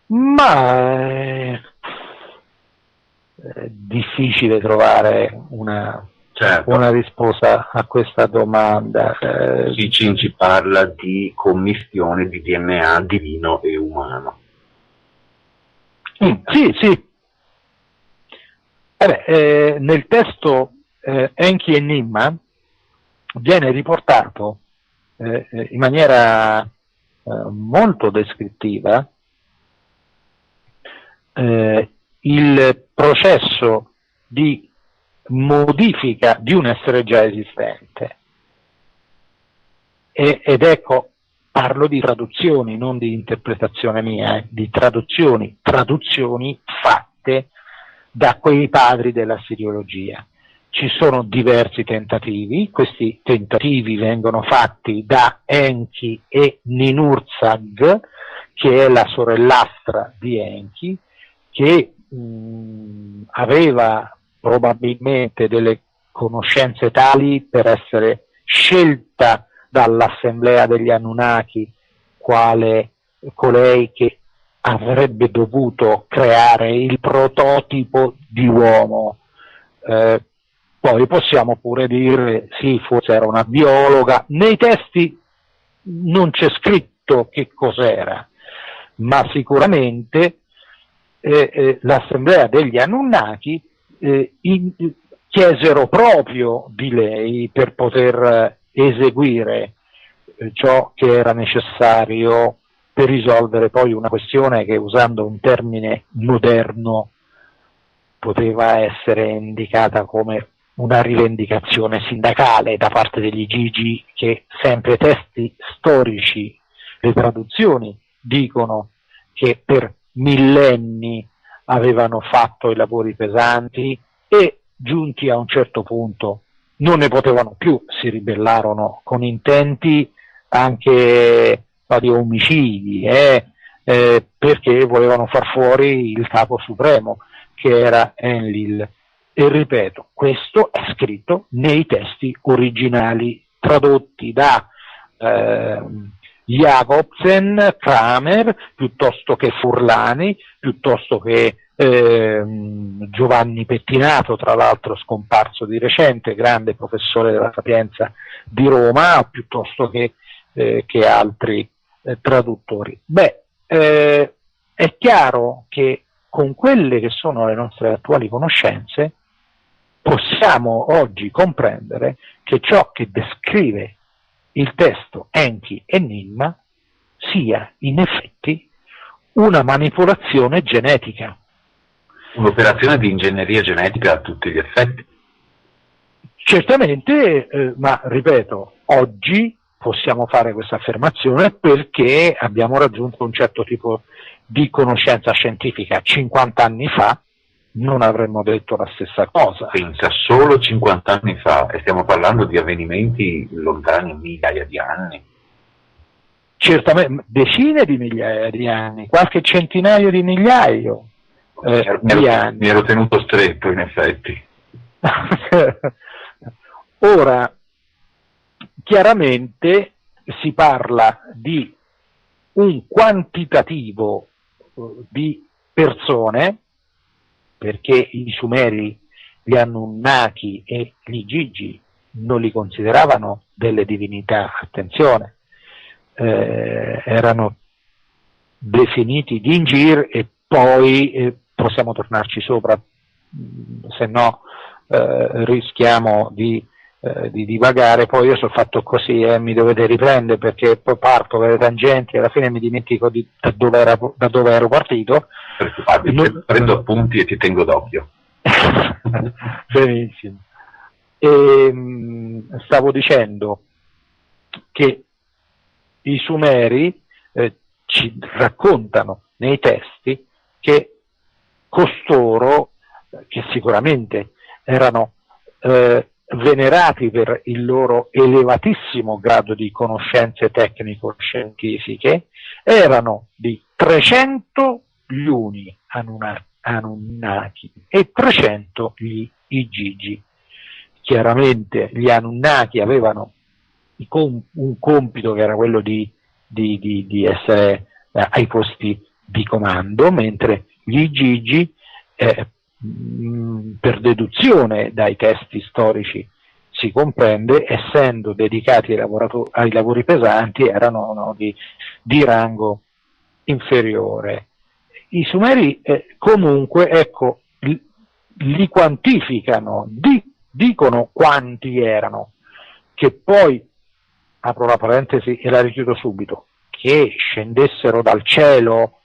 Ma è difficile trovare una risposta a questa domanda. Ci parla di commistione di DNA divino e umano. Sì. Nel testo Enki Enigma viene riportato in maniera molto descrittiva il processo di modifica di un essere già esistente. Ed ecco, parlo di traduzioni, non di interpretazione mia, di traduzioni fatte da quei padri della siriologia. Ci sono diversi tentativi, questi tentativi vengono fatti da Enki e Ninhursag, che è la sorellastra di Enki, che aveva probabilmente delle conoscenze tali per essere scelta dall'assemblea degli Anunnaki quale colei che avrebbe dovuto creare il prototipo di uomo. Poi possiamo pure dire sì, forse era una biologa. Nei testi non c'è scritto che cos'era, ma sicuramente l'assemblea degli Anunnaki chiesero proprio di lei per poter eseguire ciò che era necessario per risolvere poi una questione che, usando un termine moderno, poteva essere indicata come una rivendicazione sindacale da parte degli Gigi, che sempre testi storici, le traduzioni, dicono che per millenni avevano fatto i lavori pesanti e, giunti a un certo punto, non ne potevano più, si ribellarono con intenti anche di omicidi, perché volevano far fuori il capo supremo, che era Enlil. E ripeto, questo è scritto nei testi originali tradotti da Jacobsen, Kramer, piuttosto che Furlani, piuttosto che Giovanni Pettinato, tra l'altro scomparso di recente, grande professore della Sapienza di Roma, piuttosto che altri traduttori. È chiaro che con quelle che sono le nostre attuali conoscenze possiamo oggi comprendere che ciò che descrive il testo Enki Enigma sia in effetti una manipolazione genetica. Un'operazione di ingegneria genetica a tutti gli effetti. Certamente, ma ripeto, oggi possiamo fare questa affermazione perché abbiamo raggiunto un certo tipo di conoscenza scientifica. 50 anni fa non avremmo detto la stessa cosa. Pensa, solo 50 anni fa, e stiamo parlando di avvenimenti lontani migliaia di anni. Certamente, decine di migliaia di anni, qualche centinaio di migliaio di anni. Mi ero tenuto stretto, in effetti. Ora, chiaramente si parla di un quantitativo di persone, perché i Sumeri, gli Anunnaki e gli Gigi non li consideravano delle divinità, attenzione, erano definiti Dingir e poi possiamo tornarci sopra, se no rischiamo di divagare. Poi io sono fatto così, mi dovete riprendere perché poi parto per le tangenti e alla fine mi dimentico da dove ero partito. Prendo appunti e ti tengo d'occhio. Benissimo. Stavo dicendo che i Sumeri ci raccontano nei testi che costoro, che sicuramente erano venerati per il loro elevatissimo grado di conoscenze tecnico-scientifiche, erano di 300 gli Uni Anunnaki e 300 gli Igigi. Chiaramente gli Anunnaki avevano un compito che era quello di essere ai posti di comando, mentre gli Igigi, per deduzione dai testi storici si comprende, essendo dedicati ai lavori pesanti, erano di rango inferiore. I Sumeri comunque, ecco, li quantificano, dicono quanti erano, che poi, apro la parentesi e la richiudo subito, che scendessero dal cielo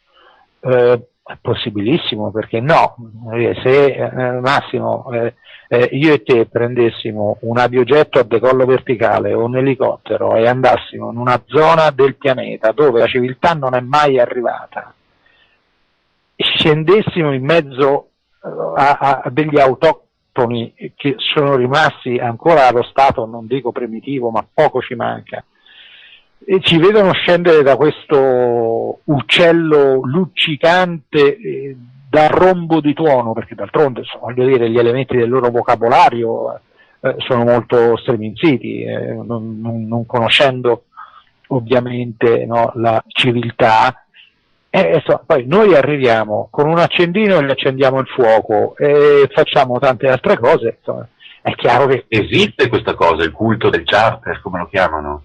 è possibilissimo, perché no? Se Massimo, io e te prendessimo un aviogetto a decollo verticale o un elicottero e andassimo in una zona del pianeta dove la civiltà non è mai arrivata, scendessimo in mezzo a degli autoctoni che sono rimasti ancora allo stato, non dico primitivo, ma poco ci manca, e ci vedono scendere da questo uccello luccicante da rombo di tuono, perché d'altronde, voglio dire, gli elementi del loro vocabolario sono molto striminziti, non conoscendo ovviamente, no, la civiltà. Poi noi arriviamo con un accendino e gli accendiamo il fuoco e facciamo tante altre cose, insomma, è chiaro che esiste questa cosa, il culto del charter, come lo chiamano?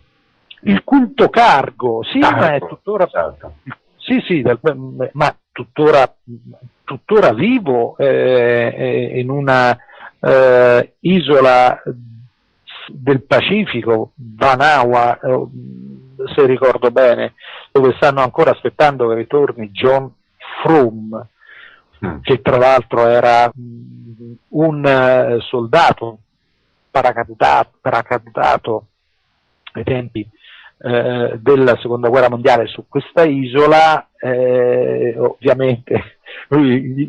il culto cargo, sì, Cargo, ma è tuttora, esatto. sì, ma tuttora vivo in una isola del Pacifico, Vanawa, se ricordo bene, dove stanno ancora aspettando che ritorni John Frum, che tra l'altro era un soldato paracadutato ai tempi della seconda guerra mondiale su questa isola. Ovviamente lui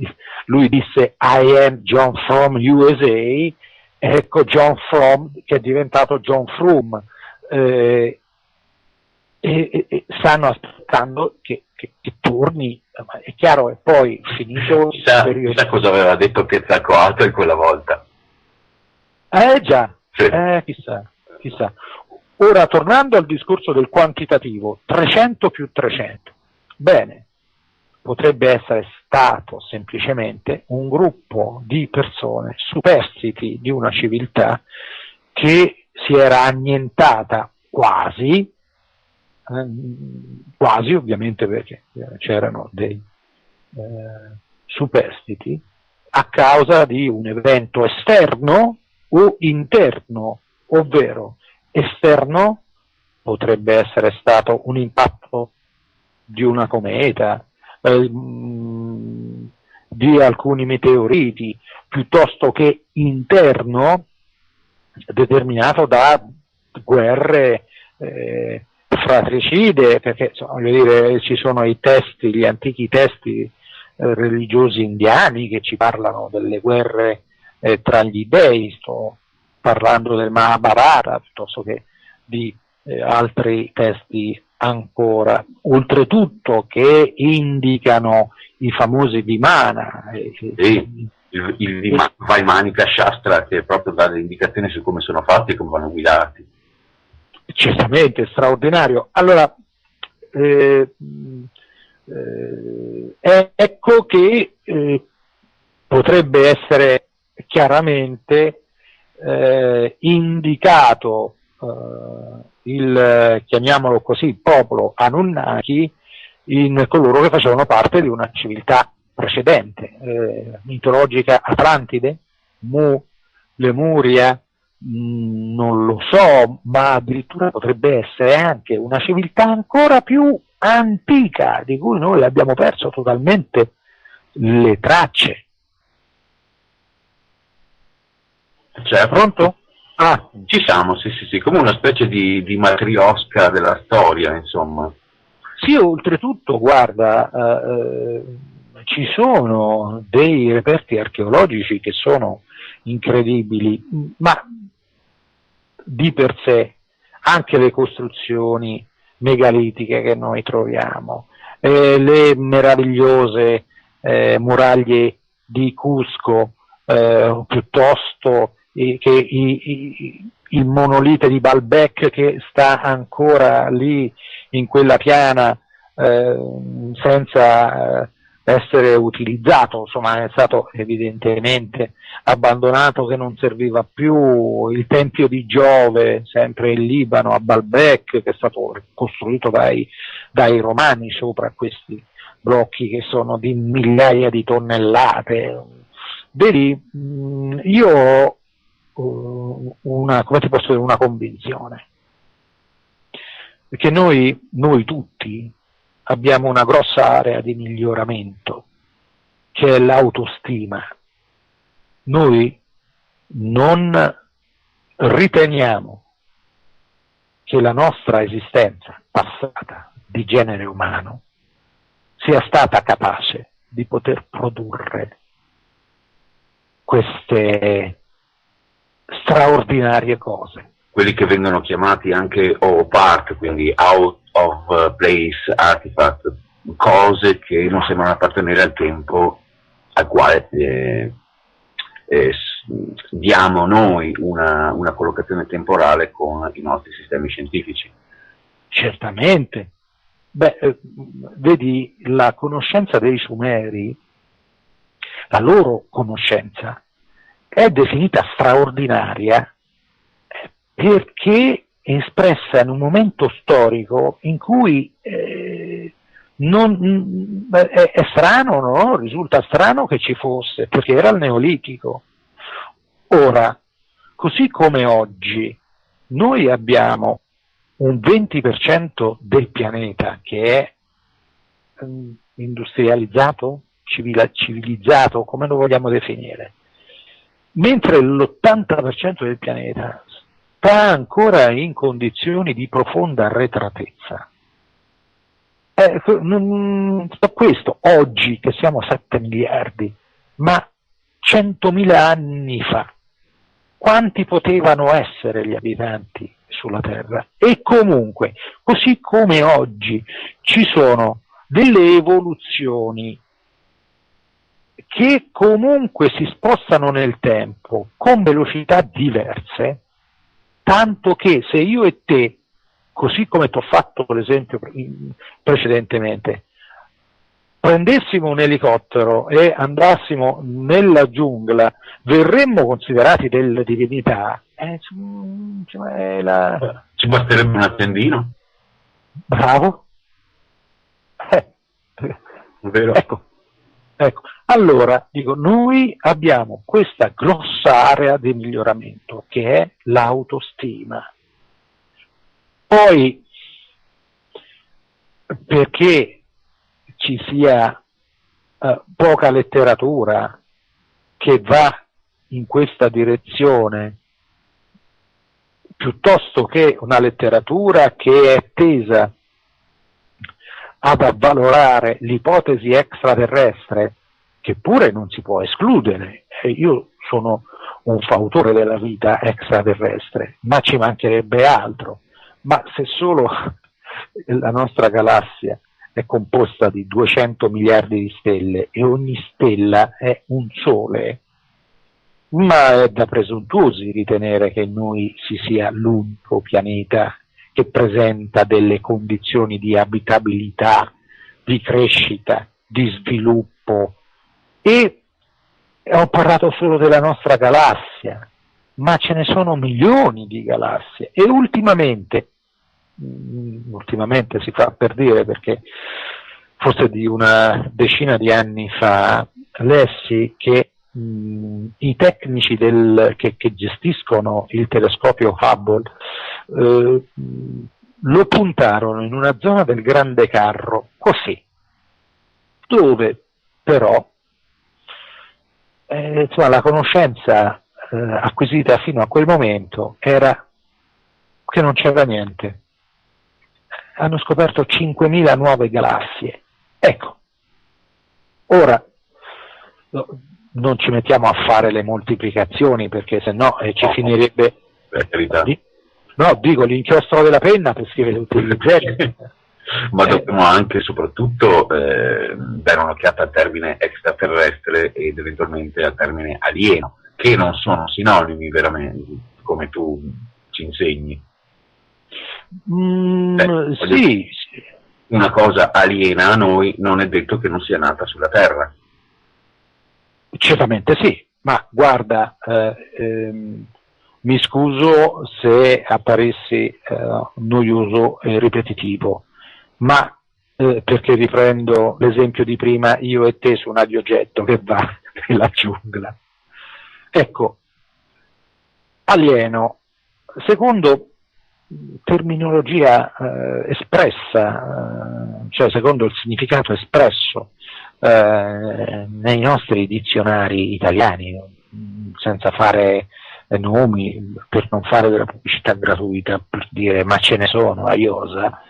disse I am John Frum USA, ecco John Frum che è diventato John Frum, e stanno aspettando che torni. È chiaro, e poi finito chissà cosa aveva detto Quetzalcoatl quella volta. Già, sì. Chissà. Ora, tornando al discorso del quantitativo, 300 più 300, bene, potrebbe essere stato semplicemente un gruppo di persone superstiti di una civiltà che si era annientata quasi ovviamente, perché c'erano dei superstiti a causa di un evento esterno o interno, ovvero esterno potrebbe essere stato un impatto di una cometa, di alcuni meteoriti, piuttosto che interno determinato da guerre fratricide, perché voglio dire, ci sono i testi, gli antichi testi religiosi indiani che ci parlano delle guerre tra gli dei. Sto parlando del Mahabharata piuttosto che di altri testi ancora, oltretutto che indicano i famosi Vimana. Il Vaimanika Shastra, che proprio dà le indicazioni su come sono fatti e come vanno guidati. Certamente, straordinario. Allora, ecco che potrebbe essere chiaramente indicato il, chiamiamolo così, popolo Anunnaki in coloro che facevano parte di una civiltà precedente, mitologica Atlantide, Lemuria, non lo so, ma addirittura potrebbe essere anche una civiltà ancora più antica, di cui noi abbiamo perso totalmente le tracce. Cioè, pronto? Ci siamo, sì, come una specie di matriosca della storia, insomma. Sì, oltretutto, guarda, ci sono dei reperti archeologici che sono incredibili, ma di per sé anche le costruzioni megalitiche che noi troviamo, le meravigliose muraglie di Cusco, piuttosto che il monolite di Baalbek che sta ancora lì in quella piana senza essere utilizzato, insomma è stato evidentemente abbandonato, che non serviva più. Il tempio di Giove, sempre in Libano, a Baalbek, che è stato costruito dai romani sopra questi blocchi che sono di migliaia di tonnellate. Vedi, io ho una convinzione, perché noi tutti abbiamo una grossa area di miglioramento che è l'autostima. Noi non riteniamo che la nostra esistenza passata di genere umano sia stata capace di poter produrre queste straordinarie cose. Quelli che vengono chiamati anche OPART, quindi out of place artifact, cose che non sembrano appartenere al tempo al quale diamo noi una collocazione temporale con i nostri sistemi scientifici. Certamente. Vedi, la conoscenza dei Sumeri, la loro conoscenza, è definita straordinaria perché è espressa in un momento storico in cui è strano, no? Risulta strano che ci fosse, perché era il Neolitico. Ora, così come oggi noi abbiamo un 20% del pianeta che è industrializzato, civilizzato, come lo vogliamo definire, mentre l'80% del pianeta sta ancora in condizioni di profonda arretratezza. Questo oggi che siamo 7 miliardi, ma 100.000 anni fa, quanti potevano essere gli abitanti sulla Terra? E comunque, così come oggi ci sono delle evoluzioni che comunque si spostano nel tempo con velocità diverse, tanto che se io e te, così come ti ho fatto l'esempio precedentemente, prendessimo un elicottero e andassimo nella giungla, verremmo considerati delle divinità. Ci basterebbe un accendino. Bravo. Vero. Ecco. Allora, dico, noi abbiamo questa grossa area di miglioramento che è l'autostima. Poi, perché ci sia poca letteratura che va in questa direzione, piuttosto che una letteratura che è tesa ad avvalorare l'ipotesi extraterrestre, che pure non si può escludere. Io sono un fautore della vita extraterrestre, ma ci mancherebbe altro. Ma se solo la nostra galassia è composta di 200 miliardi di stelle e ogni stella è un sole, ma è da presuntuosi ritenere che noi si sia l'unico pianeta che presenta delle condizioni di abitabilità, di crescita, di sviluppo. E ho parlato solo della nostra galassia, ma ce ne sono milioni di galassie. E ultimamente si fa per dire, perché forse di una decina di anni fa lessi che i tecnici che gestiscono il telescopio Hubble lo puntarono in una zona del Grande Carro, così, dove però la conoscenza acquisita fino a quel momento era che non c'era niente. Hanno scoperto 5.000 nuove galassie. Ecco, ora non ci mettiamo a fare le moltiplicazioni, perché sennò ci finirebbe. Per carità. No, dico l'inchiostro della penna per scrivere tutti i progetti. Ma dobbiamo anche e soprattutto dare un'occhiata al termine extraterrestre ed eventualmente al termine alieno, che non sono sinonimi veramente, come tu ci insegni. Sì. Una cosa aliena a noi non è detto che non sia nata sulla Terra. Certamente sì, ma guarda, mi scuso se apparessi noioso e ripetitivo, ma perché riprendo l'esempio di prima, io e te su un aviogetto che va nella giungla. Ecco, alieno, secondo terminologia espressa, cioè secondo il significato espresso nei nostri dizionari italiani, senza fare nomi, per non fare della pubblicità gratuita, per dire ma ce ne sono a iosa,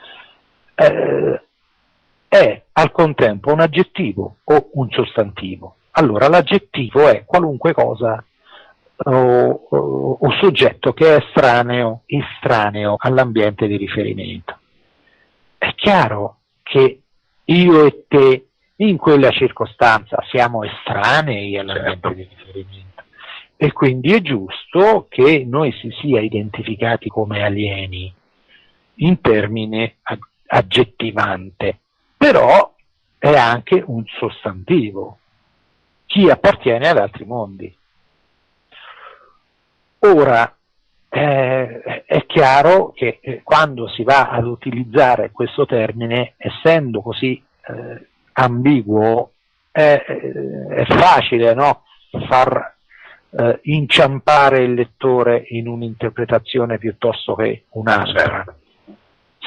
è al contempo un aggettivo o un sostantivo. Allora l'aggettivo è qualunque cosa o soggetto che è estraneo all'ambiente di riferimento. È chiaro che io e te in quella circostanza siamo estranei all'ambiente di riferimento, e quindi è giusto che noi si sia identificati come alieni in termine aggettivante, però è anche un sostantivo. Chi appartiene ad altri mondi. Ora, è chiaro che quando si va ad utilizzare questo termine, essendo così ambiguo, è facile, no? Far inciampare il lettore in un'interpretazione piuttosto che un'altra,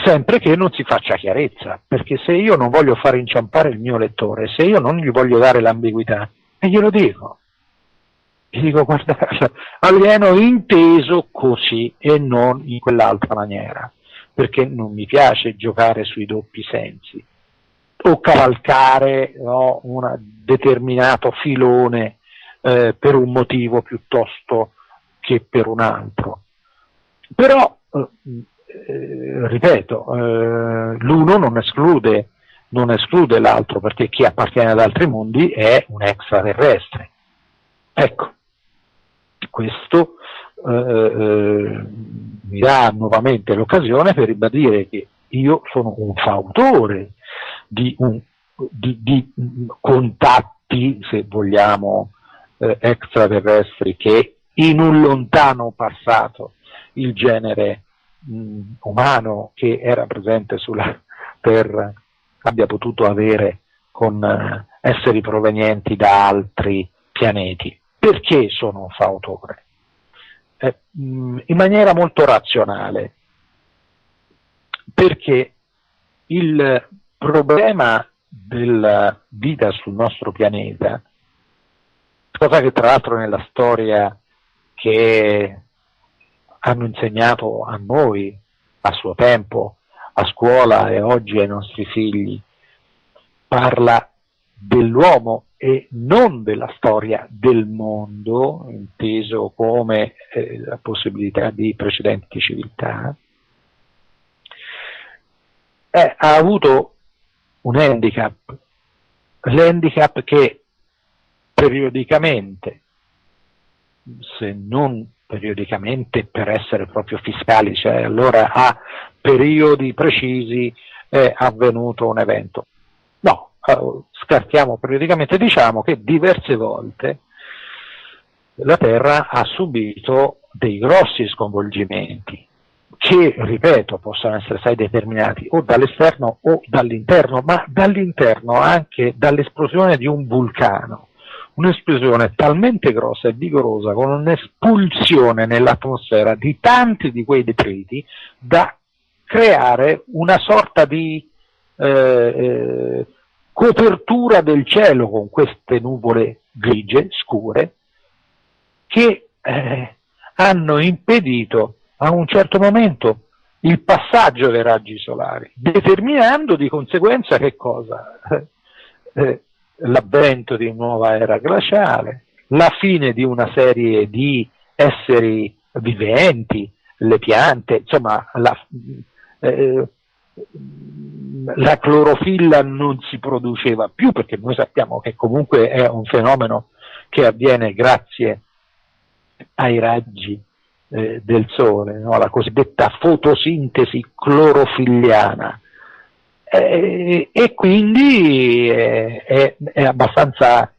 sempre che non si faccia chiarezza, perché se io non voglio far inciampare il mio lettore, se io non gli voglio dare l'ambiguità, e glielo dico. Gli dico, guarda, alieno inteso così e non in quell'altra maniera, perché non mi piace giocare sui doppi sensi o cavalcare, no, un determinato filone per un motivo piuttosto che per un altro. Però, ripeto, l'uno non esclude l'altro, perché chi appartiene ad altri mondi è un extraterrestre. Ecco. Questo mi dà nuovamente l'occasione per ribadire che io sono un fautore di contatti, se vogliamo, extraterrestri, che in un lontano passato il genere umano che era presente sulla Terra abbia potuto avere con esseri provenienti da altri pianeti. Perché sono un fautore? In maniera molto razionale, perché il problema della vita sul nostro pianeta, cosa che tra l'altro nella storia che hanno insegnato a noi a suo tempo, a scuola e oggi ai nostri figli, parla dell'uomo e non della storia del mondo, inteso come la possibilità di precedenti civiltà, ha avuto un handicap, l'handicap che periodicamente, se non periodicamente per essere proprio fiscali, cioè allora a periodi precisi è avvenuto un evento. No, scartiamo periodicamente, diciamo che diverse volte la Terra ha subito dei grossi sconvolgimenti che, ripeto, possono essere stati determinati o dall'esterno o dall'interno, ma dall'interno anche dall'esplosione di un vulcano, un'esplosione talmente grossa e vigorosa, con un'espulsione nell'atmosfera di tanti di quei detriti, da creare una sorta di copertura del cielo con queste nuvole grigie, scure, che hanno impedito a un certo momento il passaggio dei raggi solari, determinando di conseguenza che cosa? L'avvento di nuova era glaciale, la fine di una serie di esseri viventi, le piante, insomma la clorofilla non si produceva più, perché noi sappiamo che comunque è un fenomeno che avviene grazie ai raggi del sole, no? La cosiddetta fotosintesi clorofilliana, e quindi è abbastanza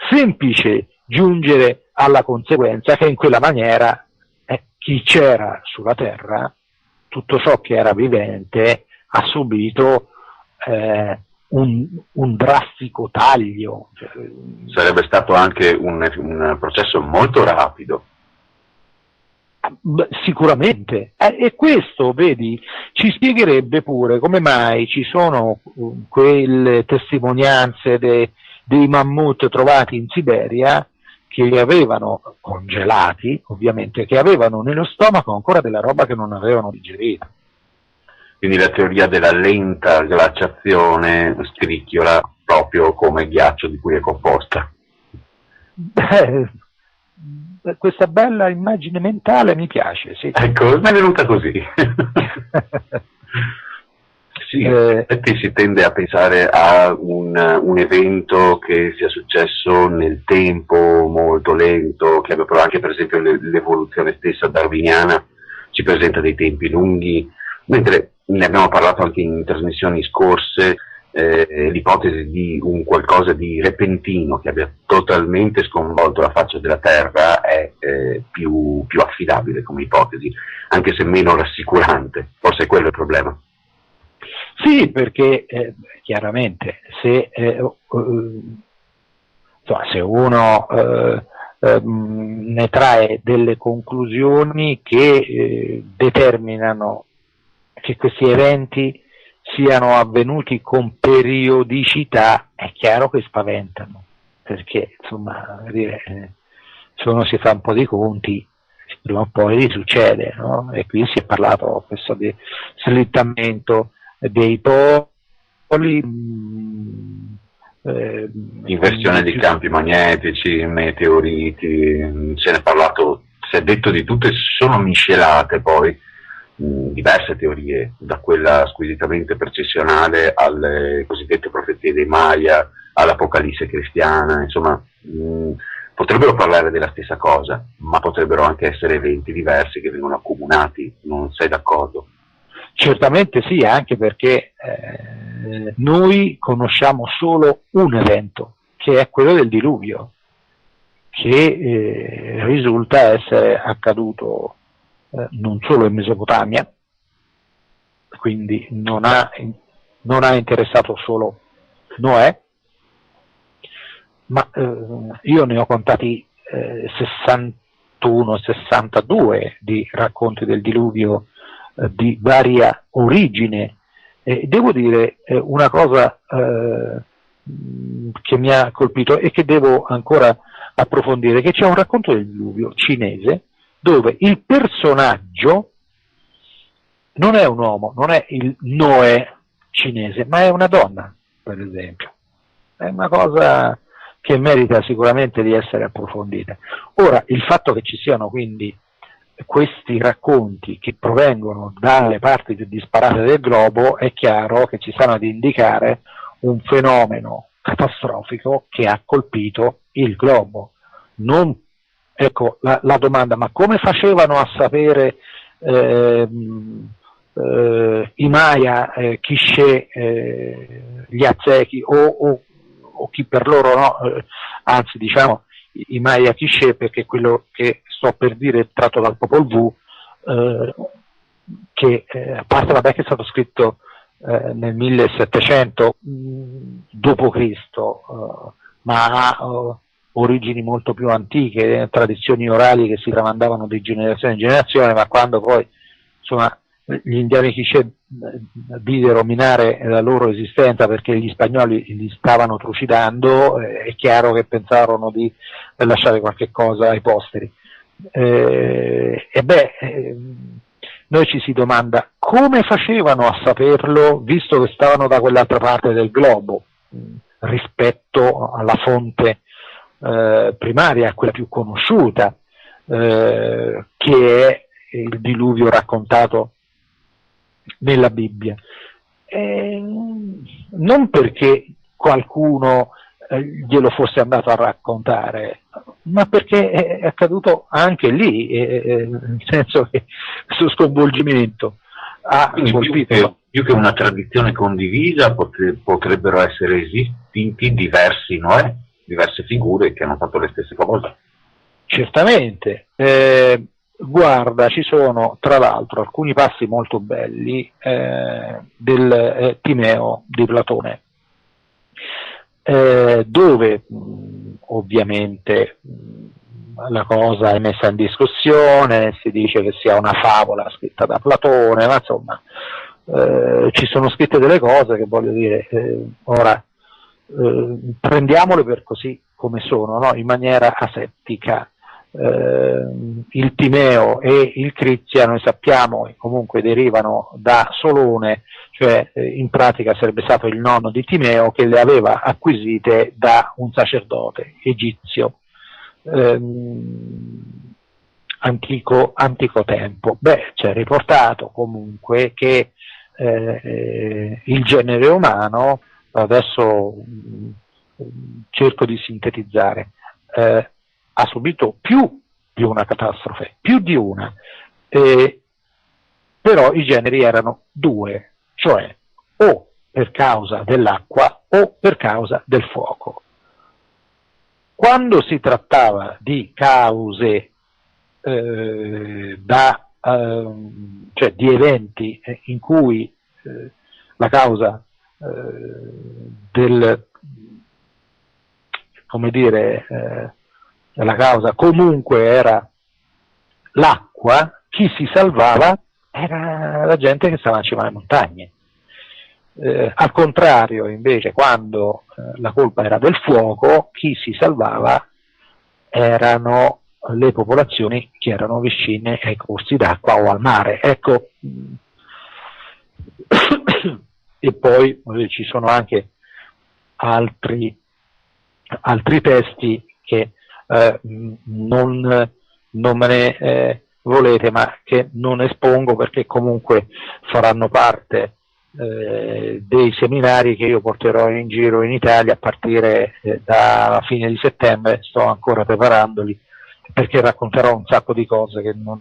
semplice giungere alla conseguenza che in quella maniera chi c'era sulla Terra, tutto ciò che era vivente, ha subito un drastico taglio. Sarebbe stato anche un processo molto rapido. Sicuramente, e questo, vedi, ci spiegherebbe pure come mai ci sono quelle testimonianze dei mammut trovati in Siberia che avevano, congelati ovviamente, che avevano nello stomaco ancora della roba che non avevano digerito. Quindi la teoria della lenta glaciazione scricchiola proprio come il ghiaccio di cui è composta. Questa bella immagine mentale mi piace, sì. Ecco, mi è venuta così. Sì, infatti si tende a pensare a un evento che sia successo nel tempo molto lento, che abbia però anche per esempio l'evoluzione stessa darwiniana ci presenta dei tempi lunghi, mentre ne abbiamo parlato anche in trasmissioni scorse. L'ipotesi di un qualcosa di repentino che abbia totalmente sconvolto la faccia della Terra è più affidabile come ipotesi, anche se meno rassicurante. Forse è quello il problema. Sì, perché chiaramente se uno ne trae delle conclusioni che determinano che questi eventi siano avvenuti con periodicità, è chiaro che spaventano, perché insomma se uno si fa un po' di conti prima o poi succede, no? E qui si è parlato questo di slittamento dei poli, inversione di campi magnetici, meteoriti, se ne è parlato, si è detto di tutte, sono miscelate poi diverse teorie, da quella squisitamente precessionale alle cosiddette profezie dei Maya, all'Apocalisse cristiana, insomma potrebbero parlare della stessa cosa, ma potrebbero anche essere eventi diversi che vengono accomunati, non sei d'accordo? Certamente sì, anche perché noi conosciamo solo un evento, che è quello del diluvio, che risulta essere accaduto non solo in Mesopotamia, quindi non ha interessato solo Noè, ma io ne ho contati 61-62 di racconti del diluvio di varia origine. Devo dire una cosa che mi ha colpito e che devo ancora approfondire, che c'è un racconto del diluvio cinese dove il personaggio non è un uomo, non è il Noè cinese, ma è una donna, per esempio. È una cosa che merita sicuramente di essere approfondita. Ora, il fatto che ci siano quindi questi racconti che provengono dalle parti più disparate del globo, è chiaro che ci stanno ad indicare un fenomeno catastrofico che ha colpito il globo. Non, ecco la domanda, ma come facevano a sapere i Maya, Quiché, gli Aztechi o chi per loro no, anzi diciamo i Maya Quiché, perché quello che sto per dire è tratto dal Popol Vuh, che a parte vabbè che è stato scritto nel 1700 d.C., ma ha origini molto più antiche, tradizioni orali che si tramandavano di generazione in generazione, ma quando poi insomma gli indiani Quiché videro minare la loro esistenza perché gli spagnoli li stavano trucidando, è chiaro che pensarono di lasciare qualche cosa ai posteri. Noi ci si domanda come facevano a saperlo, visto che stavano da quell'altra parte del globo, rispetto alla fonte primaria, quella più conosciuta, che è il diluvio raccontato nella Bibbia. Non perché qualcuno glielo fosse andato a raccontare, ma perché è accaduto anche lì, nel senso che questo sconvolgimento ha colpito. Più che una tradizione condivisa potrebbero essere esistiti diversi Noè, diverse figure che hanno fatto le stesse cose. Certamente. Guarda, ci sono tra l'altro alcuni passi molto belli del Timeo di Platone, dove ovviamente la cosa è messa in discussione, si dice che sia una favola scritta da Platone, ma insomma ci sono scritte delle cose che, voglio dire, ora prendiamole per così come sono, no? In maniera asettica. Il Timeo e il Crizia, noi sappiamo che comunque derivano da Solone, cioè in pratica sarebbe stato il nonno di Timeo, che le aveva acquisite da un sacerdote egizio antico tempo. Beh, c'è riportato comunque che il genere umano, adesso cerco di sintetizzare, ha subito più di una catastrofe, più di una, però i generi erano due, cioè o per causa dell'acqua o per causa del fuoco. Quando si trattava di cause cioè di eventi in cui la causa la causa comunque era l'acqua, chi si salvava era la gente che stava in cima alle montagne. Al contrario, invece, quando la colpa era del fuoco, chi si salvava erano le popolazioni che erano vicine ai corsi d'acqua o al mare. Ecco. E poi ci sono anche altri testi che non me ne volete, ma che non espongo perché comunque faranno parte dei seminari che io porterò in giro in Italia a partire dalla fine di settembre. Sto ancora preparandoli, perché racconterò un sacco di cose che non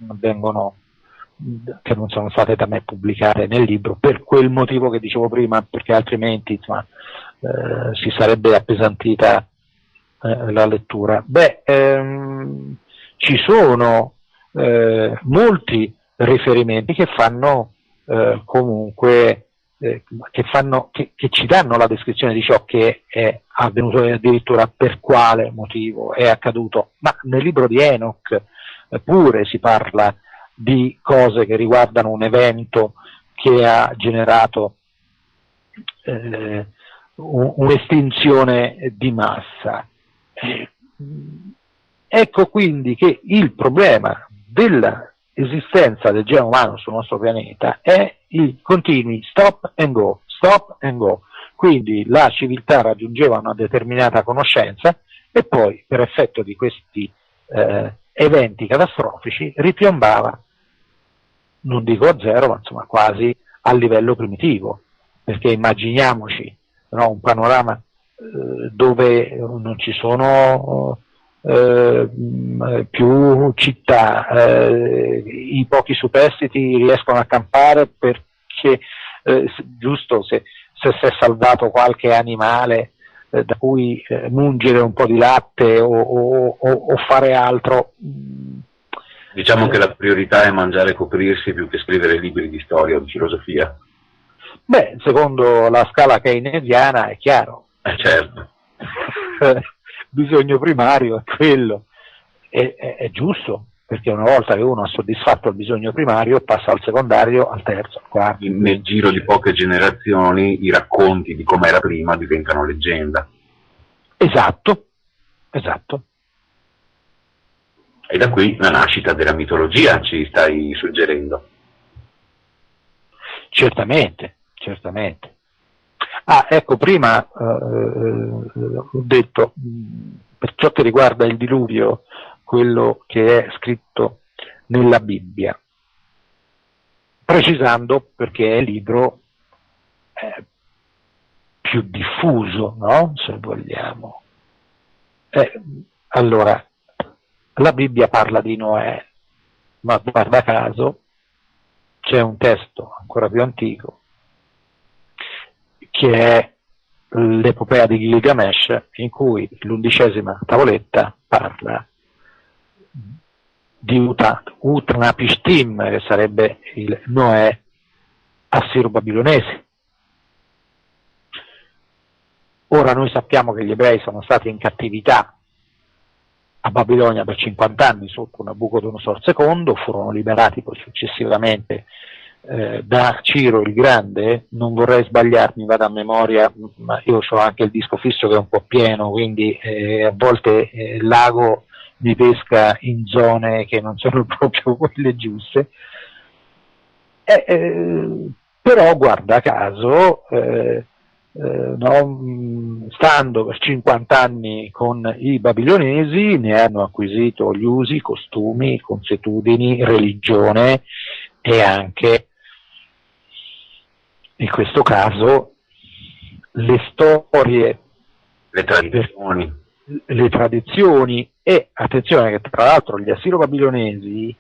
sono state da me pubblicate nel libro, per quel motivo che dicevo prima, perché altrimenti insomma, si sarebbe appesantita la lettura. Ci sono molti riferimenti che fanno comunque che ci danno la descrizione di ciò che è avvenuto e addirittura per quale motivo è accaduto, ma nel libro di Enoch pure si parla di cose che riguardano un evento che ha generato un'estinzione di massa. Ecco quindi che il problema dell'esistenza del genere umano sul nostro pianeta è i continui stop and go. Quindi la civiltà raggiungeva una determinata conoscenza e poi, per effetto di questi eventi catastrofici, ripiombava, non dico a zero, ma insomma quasi a livello primitivo, perché immaginiamoci, no, un panorama dove non ci sono più città, i pochi superstiti riescono a campare perché giusto se si è salvato qualche animale da cui mungere un po' di latte o fare altro. Diciamo che la priorità è mangiare e coprirsi più che scrivere libri di storia o di filosofia. Beh, secondo la scala keynesiana è chiaro. Certo. Bisogno primario è quello. È giusto, perché una volta che uno ha soddisfatto il bisogno primario passa al secondario, al terzo, al quarto. Nel giro di poche generazioni i racconti di com'era prima diventano leggenda. Esatto. E da qui la nascita della mitologia, ci stai suggerendo. Certamente. Ecco, prima ho detto, per ciò che riguarda il diluvio, quello che è scritto nella Bibbia, precisando perché è il libro più diffuso, no? Se vogliamo. Allora, la Bibbia parla di Noè, ma guarda caso c'è un testo ancora più antico che è l'epopea di Gilgamesh, in cui l'11ª tavoletta parla di Utnapishtim, che sarebbe il Noè assiro-babilonese. Ora noi sappiamo che gli ebrei sono stati in cattività a Babilonia per 50 anni sotto Nabucodonosor II, furono liberati poi successivamente da Ciro il Grande. Non vorrei sbagliarmi, vado a memoria, ma io ho anche il disco fisso che è un po' pieno, quindi a volte l'ago mi pesca in zone che non sono proprio quelle giuste. Però guarda caso, no, stando per 50 anni con i babilonesi, ne hanno acquisito gli usi, costumi, consuetudini, religione e anche, in questo caso, le storie, le tradizioni e, attenzione, che tra l'altro gli assiro-babilonesi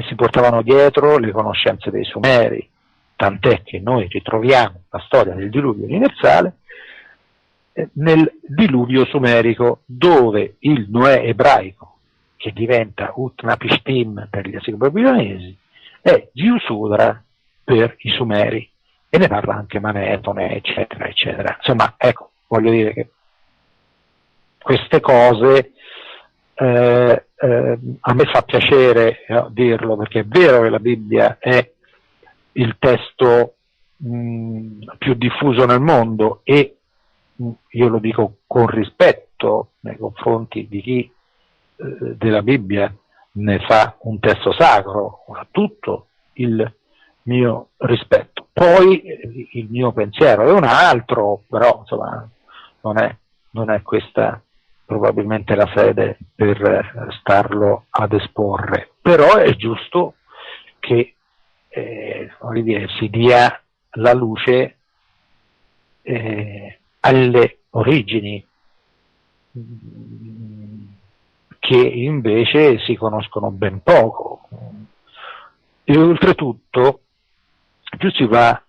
si portavano dietro le conoscenze dei Sumeri, tant'è che noi ritroviamo la storia del diluvio universale nel diluvio sumerico, dove il Noè ebraico, che diventa Utnapishtim per gli assiro-babilonesi, è Giusudra per i Sumeri, e ne parla anche Manetone, eccetera, eccetera. Insomma, ecco, voglio dire che queste cose a me fa piacere dirlo, perché è vero che la Bibbia è il testo più diffuso nel mondo, e io lo dico con rispetto nei confronti di chi della Bibbia ne fa un testo sacro, ha tutto il mio rispetto. Poi il mio pensiero è un altro, però insomma non è questa probabilmente la sede per starlo ad esporre, però è giusto che si dia la luce alle origini, che invece si conoscono ben poco, e oltretutto più si va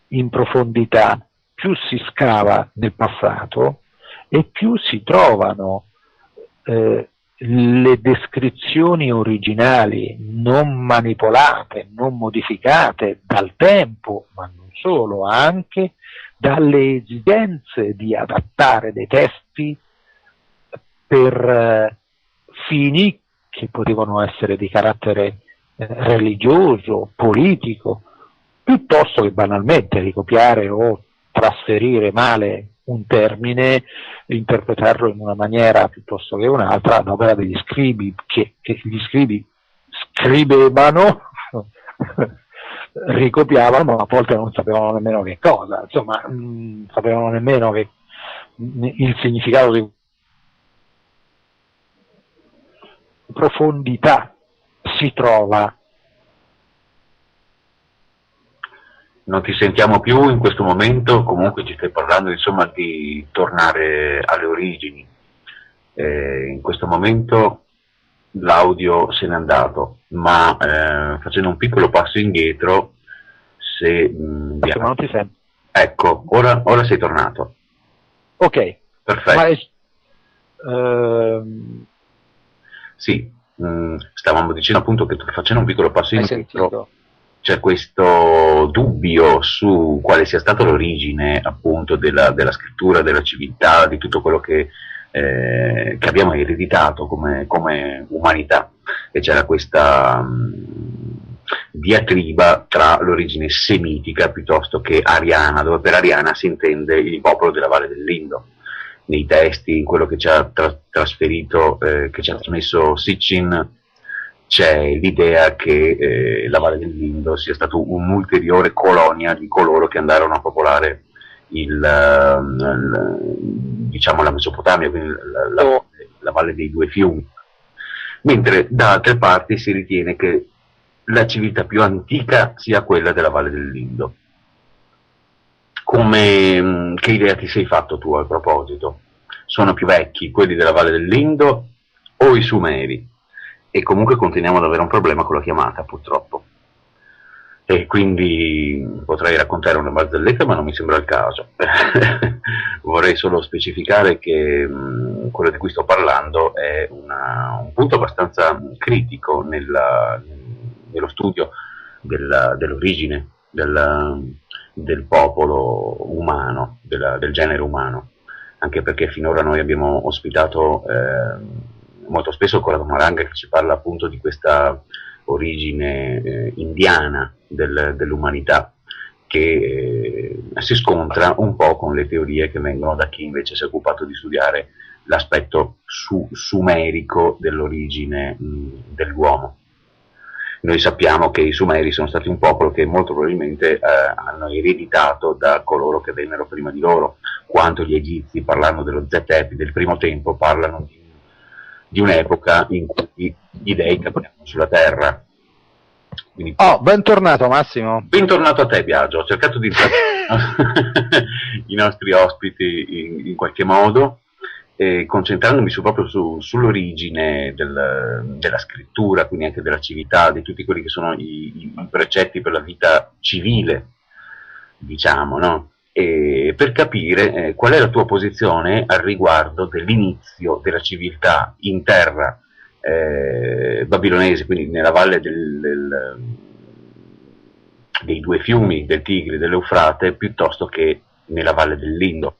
in profondità, più si scava nel passato e più si trovano le descrizioni originali, non manipolate, non modificate dal tempo, ma non solo, anche dalle esigenze di adattare dei testi per fini che potevano essere di carattere religioso, politico, piuttosto che banalmente ricopiare o trasferire male un termine, interpretarlo in una maniera piuttosto che un'altra, ad opera degli scribi, che gli scribi scrivevano, ricopiavano, ma a volte non sapevano nemmeno che cosa, insomma, sapevano nemmeno che il significato di profondità si trova. Non ti sentiamo più in questo momento, comunque ci stai parlando insomma di tornare alle origini. In questo momento l'audio se n'è andato, ma facendo un piccolo passo indietro, se non ti sento. Ecco, ora sei tornato. Ok, perfetto. Sì, stavamo dicendo appunto che facendo un piccolo passo indietro c'è questo dubbio su quale sia stata l'origine appunto della scrittura, della civiltà, di tutto quello che abbiamo ereditato come umanità, e c'era questa diatriba tra l'origine semitica piuttosto che ariana, dove per ariana si intende il popolo della Valle dell'Indo. Nei testi, in quello che ci ha trasferito, che ci ha trasmesso Sitchin, c'è l'idea che la Valle dell'Indo sia stata un'ulteriore colonia di coloro che andarono a popolare diciamo la Mesopotamia, quindi la Valle dei Due Fiumi, mentre da altre parti si ritiene che la civiltà più antica sia quella della Valle dell'Indo. Che idea ti sei fatto tu al proposito? Sono più vecchi quelli della Valle dell'Indo o i Sumeri? E comunque continuiamo ad avere un problema con la chiamata, purtroppo. E quindi potrei raccontare una barzelletta, ma non mi sembra il caso. Vorrei solo specificare che quello di cui sto parlando è un punto abbastanza critico nello studio dell'origine, del popolo umano, del genere umano, anche perché finora noi abbiamo ospitato molto spesso Corrado Maranga, che ci parla appunto di questa origine indiana dell'umanità, che si scontra un po' con le teorie che vengono da chi invece si è occupato di studiare l'aspetto sumerico dell'origine dell'uomo. Noi sappiamo che i Sumeri sono stati un popolo che molto probabilmente hanno ereditato da coloro che vennero prima di loro, quanto gli egizi, parlando dello Zetepi del primo tempo, parlano di un'epoca in cui gli dei camminavano sulla terra. Quindi, bentornato Massimo. Bentornato a te, Biagio. Ho cercato di intrattenere i nostri ospiti in qualche modo, concentrandomi proprio sull'origine della scrittura, quindi anche della civiltà, di tutti quelli che sono i precetti per la vita civile, diciamo, no? E per capire qual è la tua posizione al riguardo dell'inizio della civiltà in terra babilonese, quindi nella valle dei due fiumi, del Tigri e dell'Eufrate, piuttosto che nella valle dell'Indo.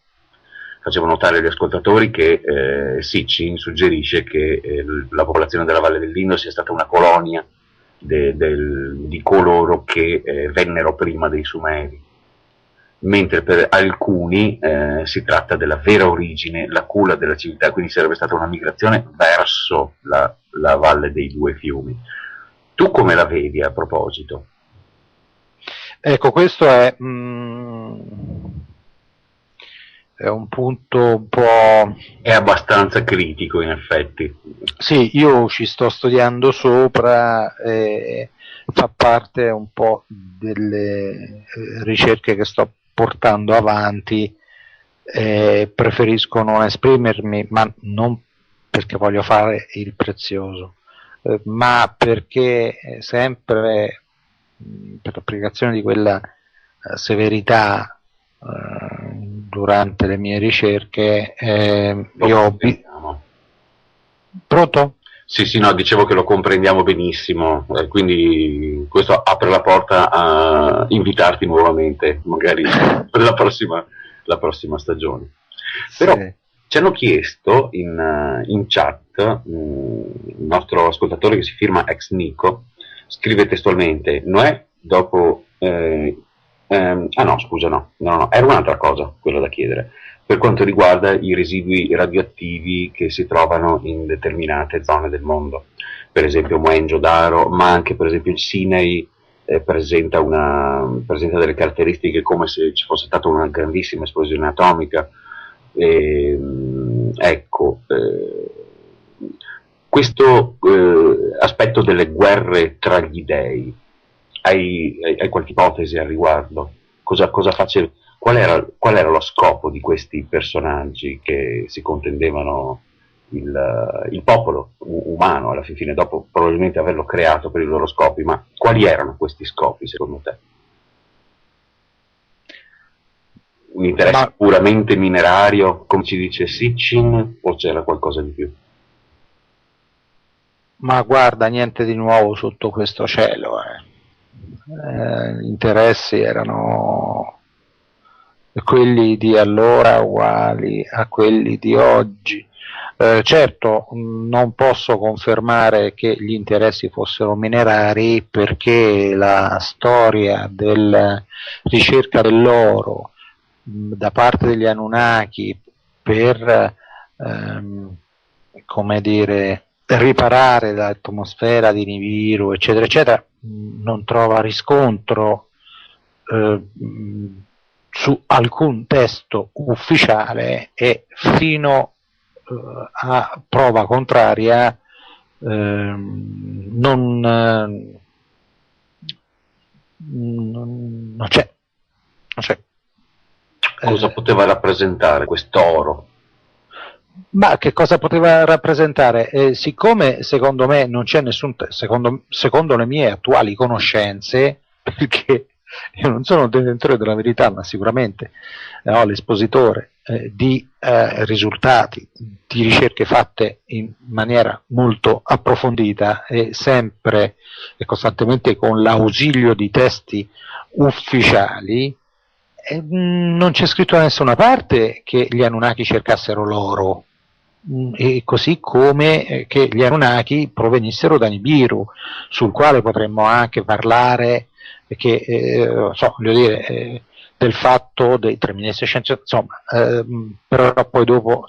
Facevo notare agli ascoltatori che Sitchin suggerisce che la popolazione della Valle dell'Indo sia stata una colonia di coloro che vennero prima dei Sumeri, mentre per alcuni si tratta della vera origine, la culla della civiltà, quindi sarebbe stata una migrazione verso la Valle dei due fiumi. Tu come la vedi a proposito? Ecco, questo è un punto un po'... È abbastanza critico, in effetti. Sì, io ci sto studiando sopra, fa parte un po' delle ricerche che sto portando avanti. Preferisco non esprimermi, ma non perché voglio fare il prezioso, ma perché sempre per l'applicazione di quella severità durante le mie ricerche Pronto? Sì, no, dicevo che lo comprendiamo benissimo, quindi questo apre la porta a invitarti nuovamente, magari per la prossima stagione. Però sì, ci hanno chiesto in chat, il nostro ascoltatore che si firma Ex Nico, scrive testualmente: Noè dopo... no, scusa, no, era un'altra cosa quella da chiedere, per quanto riguarda i residui radioattivi che si trovano in determinate zone del mondo, per esempio Mohenjo-Daro, ma anche per esempio il Sinai presenta delle caratteristiche come se ci fosse stata una grandissima esplosione atomica. Questo aspetto delle guerre tra gli dei, hai qualche ipotesi al riguardo? Cosa face? Qual era lo scopo di questi personaggi che si contendevano il popolo umano alla fine, dopo probabilmente averlo creato per i loro scopi? Ma quali erano questi scopi secondo te? Un interesse puramente minerario, come ci dice Sitchin, o c'era qualcosa di più? Ma guarda, niente di nuovo sotto questo cielo. Gli interessi erano quelli di allora uguali a quelli di oggi. Certo, non posso confermare che gli interessi fossero minerari, perché la storia della ricerca dell'oro da parte degli Anunnaki per come dire, riparare l'atmosfera di Nibiru, eccetera eccetera, non trova riscontro su alcun testo ufficiale, e fino a prova contraria non c'è. Cosa poteva rappresentare quest'oro? Ma che cosa poteva rappresentare? Siccome secondo me non c'è nessun secondo le mie attuali conoscenze, perché io non sono detentore della verità, ma sicuramente ho l'espositore di risultati di ricerche fatte in maniera molto approfondita e sempre e costantemente con l'ausilio di testi ufficiali, Non c'è scritto da nessuna parte che gli Anunnaki cercassero l'oro, e così come che gli Anunnaki provenissero da Nibiru, sul quale potremmo anche parlare, che voglio dire, del fatto dei 3600, insomma, però poi dopo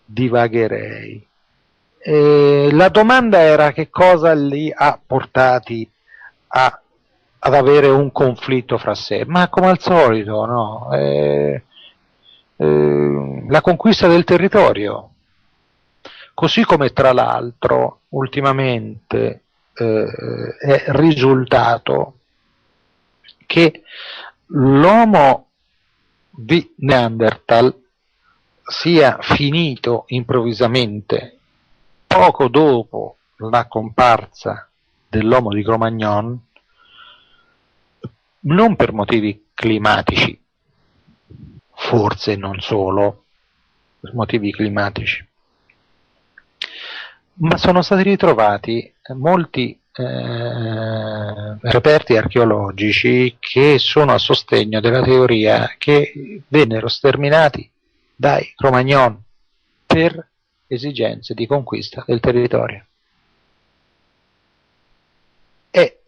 divagherei. La domanda era che cosa li ha portati ad avere un conflitto fra sé, ma come al solito, no? La conquista del territorio, così come tra l'altro ultimamente è risultato che l'Homo di Neanderthal sia finito improvvisamente poco dopo la comparsa dell'Homo di Cro-Magnon, non per motivi climatici, forse non solo per motivi climatici, ma sono stati ritrovati molti reperti archeologici che sono a sostegno della teoria che vennero sterminati dai Cro-Magnon per esigenze di conquista del territorio. E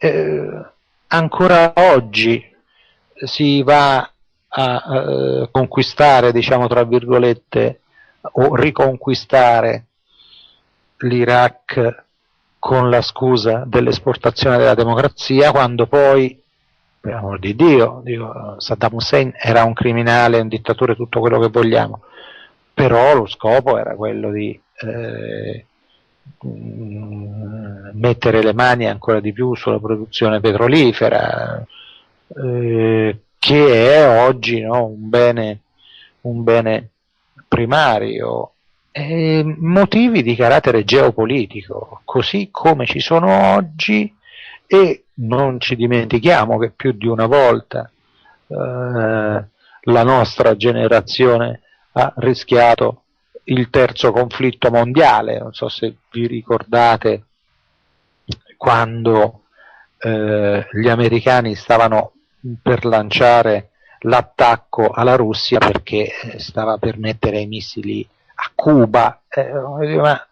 ancora oggi si va a conquistare, diciamo tra virgolette, o riconquistare l'Iraq con la scusa dell'esportazione della democrazia, quando poi, per amor di Dio, Saddam Hussein era un criminale, un dittatore, tutto quello che vogliamo, però lo scopo era quello di mettere le mani ancora di più sulla produzione petrolifera, che è oggi, no, un bene primario. Motivi di carattere geopolitico, così come ci sono oggi, e non ci dimentichiamo che più di una volta la nostra generazione ha rischiato il terzo conflitto mondiale. Non so se vi ricordate quando gli americani stavano per lanciare l'attacco alla Russia perché stava per mettere i missili a Cuba, ma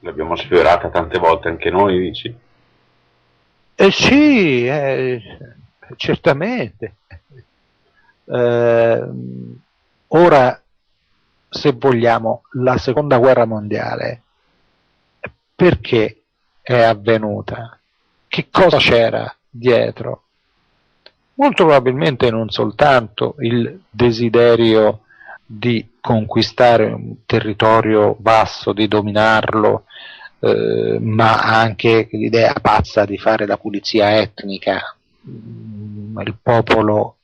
l'abbiamo sfiorata tante volte anche noi, dici? Sì, certamente. Ora, se vogliamo, la seconda guerra mondiale perché è avvenuta? Che cosa c'era dietro? Molto probabilmente non soltanto il desiderio di conquistare un territorio vasto, di dominarlo, ma anche l'idea pazza di fare la pulizia etnica. Il popolo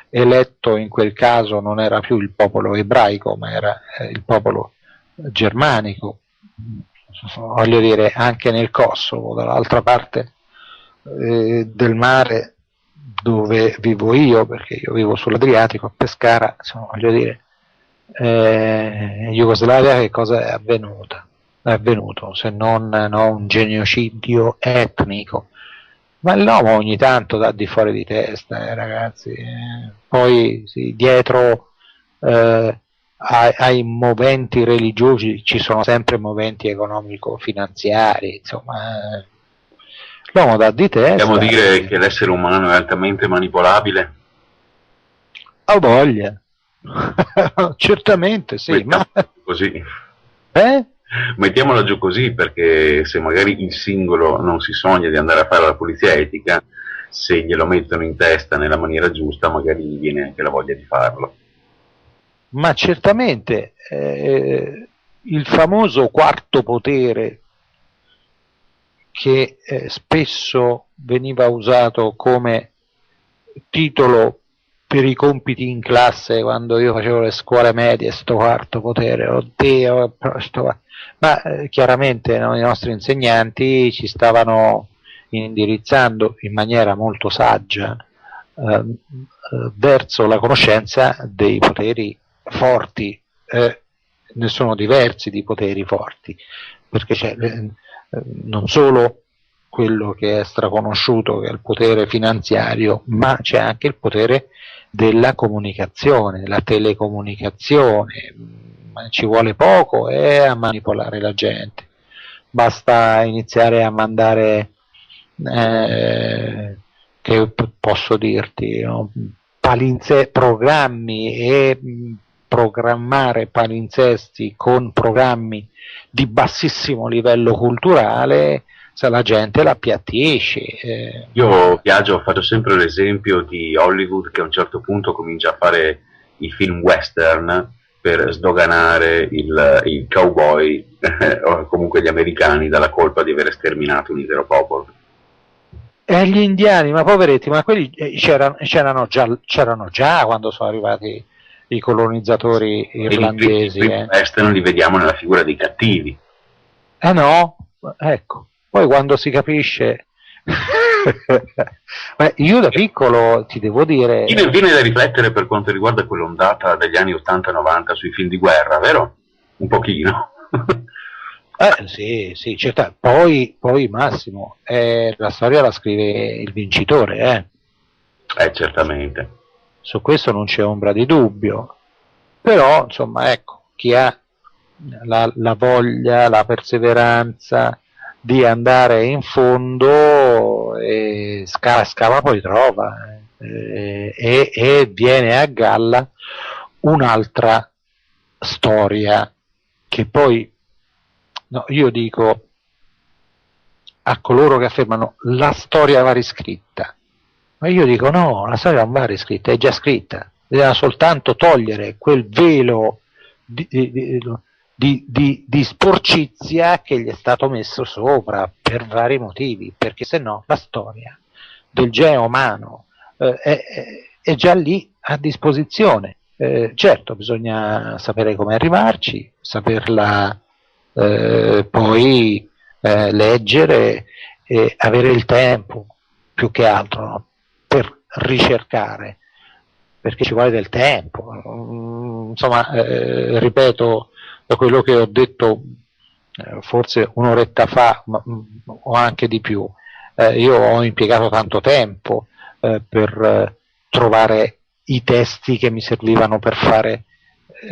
eletto in quel caso non era più il popolo ebraico, ma era il popolo germanico. Voglio dire, anche nel Kosovo, dall'altra parte del mare dove vivo io, perché io vivo sull'Adriatico, a Pescara, insomma, voglio dire, in Jugoslavia che cosa è avvenuto? È avvenuto, se non un genocidio etnico. Ma l'uomo ogni tanto dà di fuori di testa, ragazzi. Poi sì, dietro ai moventi religiosi ci sono sempre moventi economico-finanziari, insomma. L'uomo dà di testa. Possiamo dire che l'essere umano è altamente manipolabile? Ha voglia. Certamente sì. Ma così. Eh? Mettiamola giù così, perché se magari il singolo non si sogna di andare a fare la pulizia etica, se glielo mettono in testa nella maniera giusta, magari gli viene anche la voglia di farlo. Ma certamente il famoso quarto potere, che spesso veniva usato come titolo per i compiti in classe quando io facevo le scuole medie, sto quarto potere, oddio, ma chiaramente no, i nostri insegnanti ci stavano indirizzando in maniera molto saggia verso la conoscenza dei poteri forti. Ne sono diversi di poteri forti, perché c'è non solo quello che è straconosciuto, che è il potere finanziario, ma c'è anche il potere della comunicazione, la telecomunicazione. Ci vuole poco a manipolare la gente, basta iniziare a mandare, che posso dirti, no? Programmi e programmare palinsesti con programmi di bassissimo livello culturale, se la gente la appiattisce. Io faccio sempre l'esempio di Hollywood che a un certo punto comincia a fare i film western per sdoganare i cowboy o comunque gli americani dalla colpa di aver sterminato un intero popolo. E gli indiani, ma poveretti, ma quelli c'erano già quando sono arrivati i colonizzatori irlandesi. I western li vediamo nella figura dei cattivi. No, ecco. Poi quando si capisce, io da piccolo ti devo dire... Viene da riflettere per quanto riguarda quell'ondata degli anni 80-90 sui film di guerra, vero? Un pochino. Sì, certo. Poi Massimo, la storia la scrive il vincitore, certamente. Su questo non c'è ombra di dubbio. Però, insomma, ecco, chi ha la voglia, la perseveranza di andare in fondo scava poi trova e viene a galla un'altra storia che poi io dico a coloro che affermano la storia va riscritta, ma io dico no, la storia non va riscritta, è già scritta, bisogna soltanto togliere quel velo di sporcizia che gli è stato messo sopra per vari motivi, perché se no la storia del genere umano è già lì a disposizione. Certo, bisogna sapere come arrivarci, saperla poi leggere e avere il tempo più che altro, no? Per ricercare, perché ci vuole del tempo. Insomma, ripeto quello che ho detto forse un'oretta fa, o anche di più. Io ho impiegato tanto tempo per trovare i testi che mi servivano per fare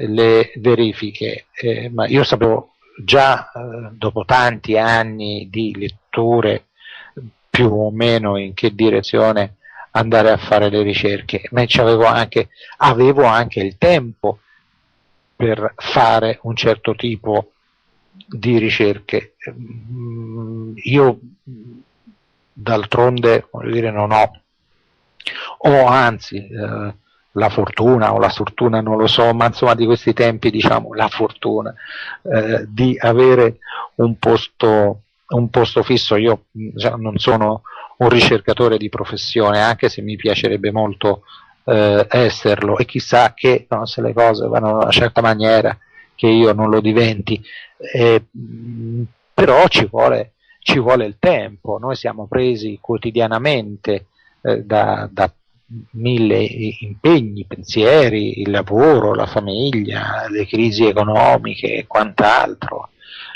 le verifiche, ma io sapevo già dopo tanti anni di letture più o meno in che direzione andare a fare le ricerche, ma avevo anche il tempo per fare un certo tipo di ricerche. Io d'altronde, voglio dire, non ho anzi la fortuna o la sfortuna, non lo so, ma insomma di questi tempi diciamo la fortuna di avere un posto fisso. Io non sono un ricercatore di professione, anche se mi piacerebbe molto esserlo, e chissà che se le cose vanno in una certa maniera che io non lo diventi, però ci vuole il tempo. Noi siamo presi quotidianamente da mille impegni, pensieri, il lavoro, la famiglia, le crisi economiche e quant'altro.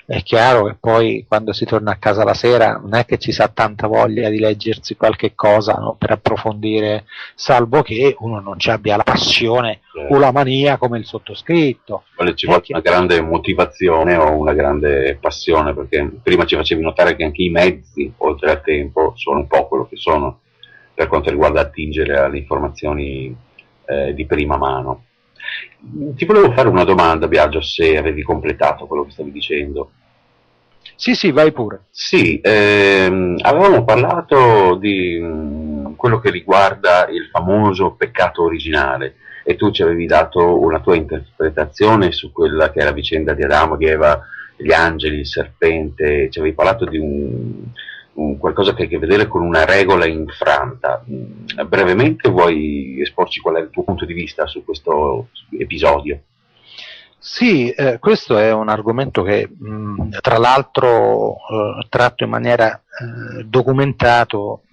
È chiaro che poi quando si torna a casa la sera non è che ci sa tanta voglia di leggersi qualche cosa, no, per approfondire, salvo che uno non ci abbia la passione o la mania come il sottoscritto. Ci vuole una grande motivazione o una grande passione, perché prima ci facevi notare che anche i mezzi, oltre al tempo, sono un po' quello che sono per quanto riguarda attingere alle informazioni di prima mano. Ti volevo fare una domanda, Biagio, se avevi completato quello che stavi dicendo. Sì, vai pure. Sì, avevamo parlato di quello che riguarda il famoso peccato originale, e tu ci avevi dato una tua interpretazione su quella che è la vicenda di Adamo, di Eva, gli angeli, il serpente. Ci avevi parlato di un qualcosa che ha a che vedere con una regola infranta. Brevemente vuoi esporci qual è il tuo punto di vista su questo episodio? Sì, questo è un argomento che tra l'altro tratto in maniera documentato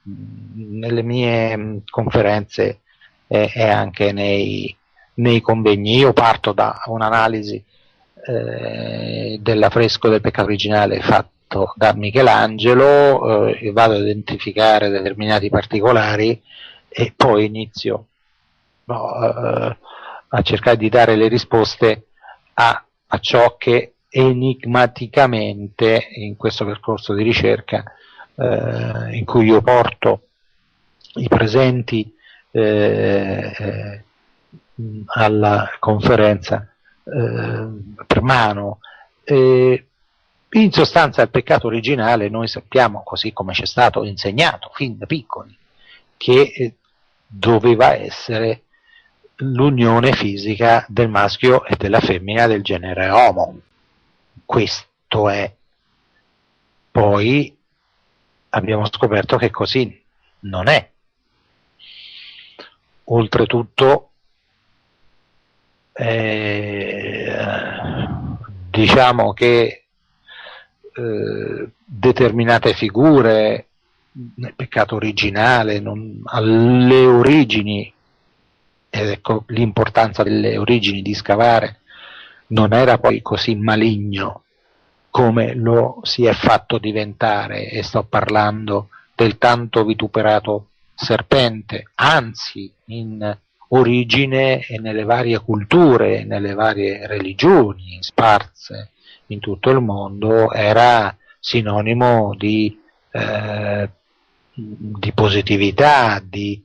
nelle mie conferenze e anche nei convegni. Io parto da un'analisi dell'affresco del peccato originale descritto da Michelangelo, vado ad identificare determinati particolari e poi inizio a cercare di dare le risposte a ciò che enigmaticamente in questo percorso di ricerca in cui io porto i presenti alla conferenza per mano. In sostanza il peccato originale noi sappiamo, così come ci è stato insegnato fin da piccoli, che doveva essere l'unione fisica del maschio e della femmina del genere Homo. Questo è. Poi abbiamo scoperto che così non è. Oltretutto, diciamo che determinate figure nel peccato originale, alle origini, ed ecco l'importanza delle origini di scavare, non era poi così maligno come lo si è fatto diventare, e sto parlando del tanto vituperato serpente. Anzi, in origine e nelle varie culture, nelle varie religioni sparse in tutto il mondo, era sinonimo di positività, di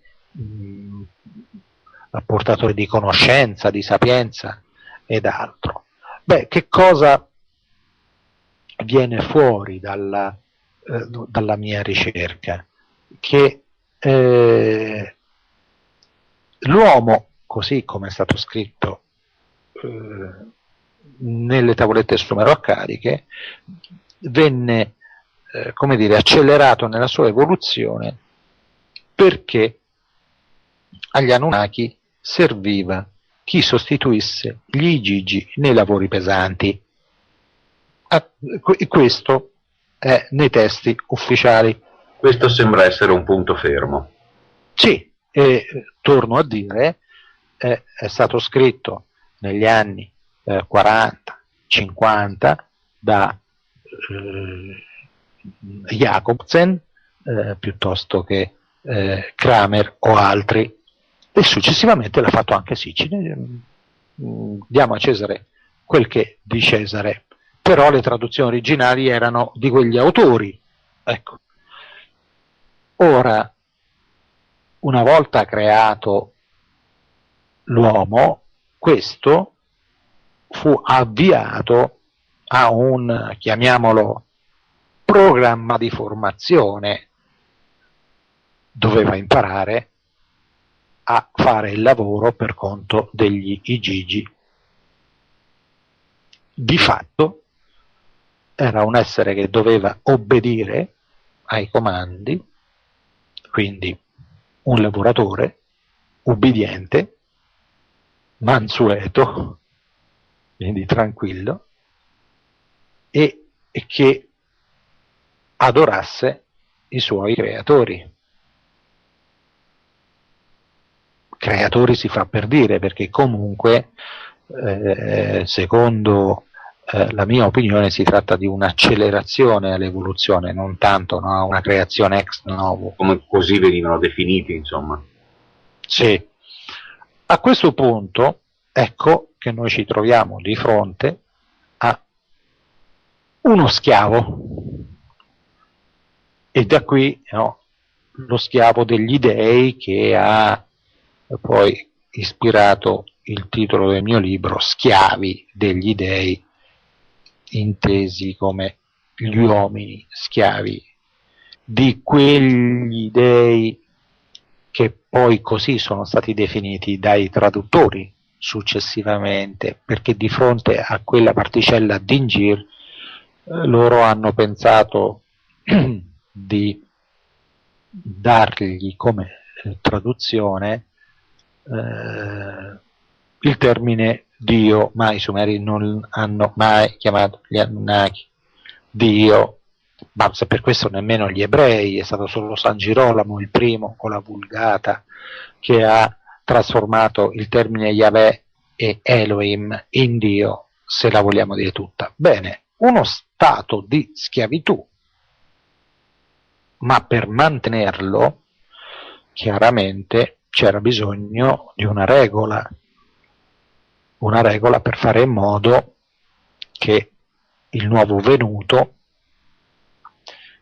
portatore di conoscenza, di sapienza ed altro. Beh, che cosa viene fuori dalla mia ricerca? Che l'uomo, così come è stato scritto nelle tavolette sumero-accadiche, venne come dire, accelerato nella sua evoluzione perché agli Anunnaki serviva chi sostituisse gli Igigi nei lavori pesanti. Questo è nei testi ufficiali. Questo sembra essere un punto fermo. Sì, e torno a dire, è stato scritto negli anni 40, 50 da Jacobsen piuttosto che Kramer o altri, e successivamente l'ha fatto anche Sicile. Diamo a Cesare quel che di Cesare, però le traduzioni originali erano di quegli autori. Ecco. Ora, una volta creato l'uomo, questo fu avviato a un, chiamiamolo, programma di formazione. Doveva imparare a fare il lavoro per conto degli Igigi. Di fatto era un essere che doveva obbedire ai comandi, quindi un lavoratore ubbidiente, mansueto, quindi tranquillo, e che adorasse i suoi creatori. Creatori si fa per dire, perché comunque secondo la mia opinione si tratta di un'accelerazione all'evoluzione, non tanto una creazione ex novo. Come così venivano definiti, insomma. Sì. A questo punto ecco che noi ci troviamo di fronte a uno schiavo, e da qui lo schiavo degli dei, che ha poi ispirato il titolo del mio libro, Schiavi degli dei, intesi come gli uomini schiavi di quegli dei che poi così sono stati definiti dai traduttori successivamente, perché di fronte a quella particella Dingir loro hanno pensato di dargli come traduzione il termine Dio, ma i Sumeri non hanno mai chiamato gli Anunnaki Dio, ma per questo nemmeno gli ebrei. È stato solo San Girolamo il primo con la Vulgata che ha trasformato il termine Yahweh e Elohim in Dio, se la vogliamo dire tutta. Bene, uno stato di schiavitù, ma per mantenerlo chiaramente c'era bisogno di una regola per fare in modo che il nuovo venuto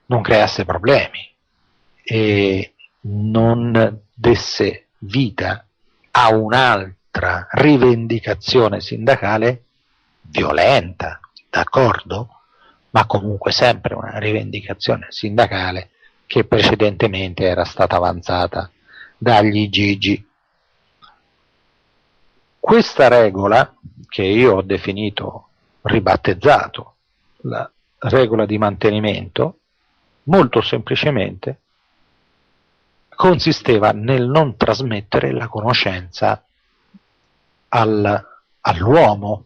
non creasse problemi e non desse vita a un'altra rivendicazione sindacale violenta, d'accordo? Ma comunque sempre una rivendicazione sindacale che precedentemente era stata avanzata dagli Gigi. Questa regola, che io ho definito, ribattezzato, la regola di mantenimento, molto semplicemente consisteva nel non trasmettere la conoscenza all'uomo,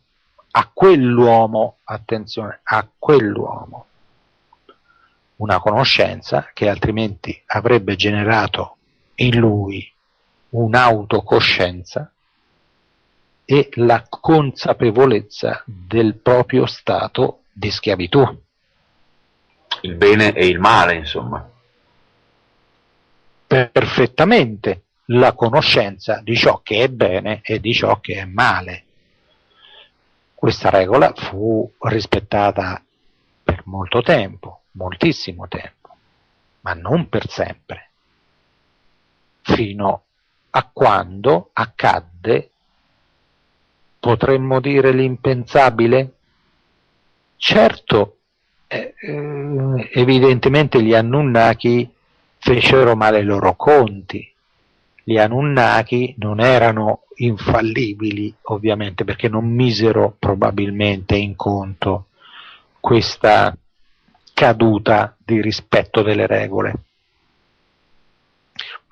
a quell'uomo, attenzione, a quell'uomo, una conoscenza che altrimenti avrebbe generato in lui un'autocoscienza e la consapevolezza del proprio stato di schiavitù. Il bene e il male, insomma. Perfettamente la conoscenza di ciò che è bene e di ciò che è male. Questa regola fu rispettata per molto tempo, moltissimo tempo, ma non per sempre, fino a quando accadde, potremmo dire, l'impensabile? Certo, evidentemente gli Anunnaki fecero male i loro conti. Gli Anunnaki non erano infallibili, ovviamente, perché non misero probabilmente in conto questa caduta di rispetto delle regole.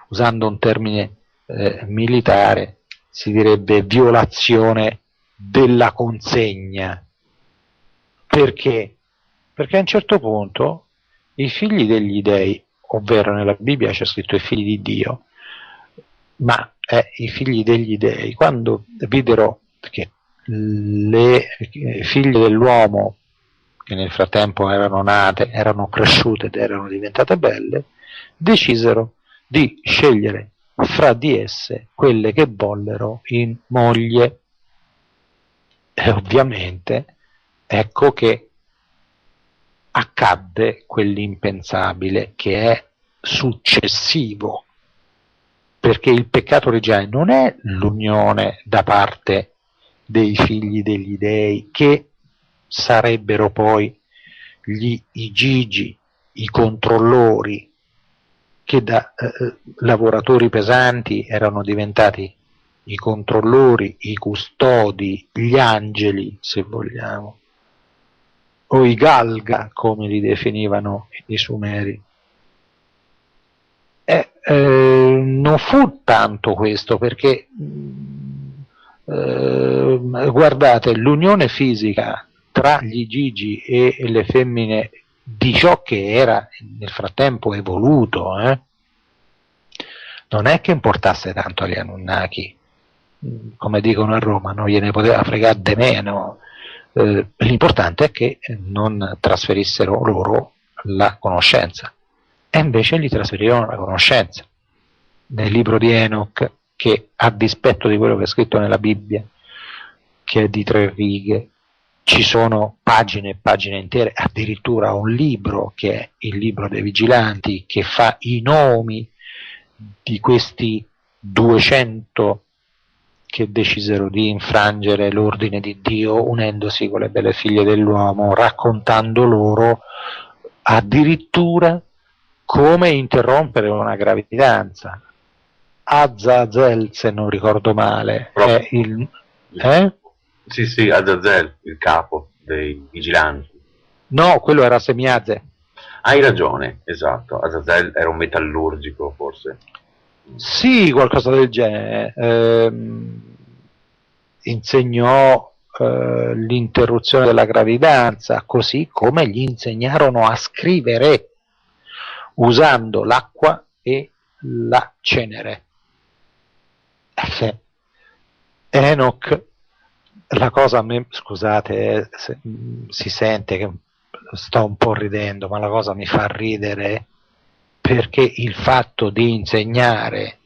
Usando un termine militare, si direbbe violazione della consegna. Perché? Perché a un certo punto i figli degli dei, ovvero nella Bibbia c'è scritto i figli di Dio, ma i figli degli dei, quando videro che le figlie dell'uomo, che nel frattempo erano nate, erano cresciute ed erano diventate belle, decisero di scegliere fra di esse quelle che vollero in moglie. E ovviamente ecco che accadde quell'impensabile che è successivo, perché il peccato originale non è l'unione da parte dei figli degli dei, che sarebbero poi i Gigi, i controllori, che da lavoratori pesanti erano diventati i controllori, i custodi, gli angeli, se vogliamo, o i Galga, come li definivano i Sumeri. Non fu tanto questo, perché guardate, l'unione fisica tra gli Gigi e le femmine di ciò che era nel frattempo evoluto, non è che importasse tanto agli Anunnaki, come dicono a Roma, non gliene poteva fregare de meno. L'importante è che non trasferissero loro la conoscenza, e invece gli trasferirono la conoscenza. Nel libro di Enoch, che a dispetto di quello che è scritto nella Bibbia, che è di 3 righe, ci sono pagine e pagine intere, addirittura un libro che è il libro dei vigilanti, che fa i nomi di questi 200 che decisero di infrangere l'ordine di Dio unendosi con le belle figlie dell'uomo, raccontando loro addirittura come interrompere una gravidanza. Azazel, se non ricordo male, è il... Sì, Azazel, il capo dei vigilanti. No, quello era Semiaze. Hai ragione, esatto, Azazel era un metallurgico, forse. Sì, qualcosa del genere. Insegnò l'interruzione della gravidanza, così come gli insegnarono a scrivere usando l'acqua e la cenere. Enoch la cosa a me, scusate, si sente che sto un po' ridendo, ma la cosa mi fa ridere perché il fatto di insegnare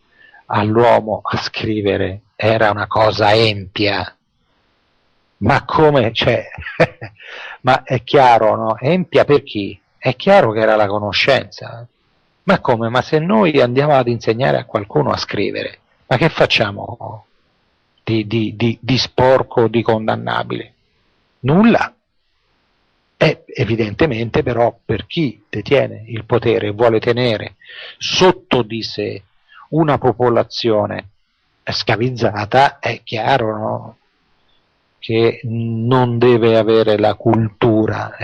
all'uomo a scrivere era una cosa empia. Ma come, cioè, ma è chiaro, no? Empia per chi? È chiaro che era la conoscenza. Ma come? Ma se noi andiamo ad insegnare a qualcuno a scrivere, ma che facciamo di sporco, di condannabile? Nulla. E evidentemente però per chi detiene il potere e vuole tenere sotto di sé una popolazione scavizzata, è chiaro, no? Che non deve avere la cultura.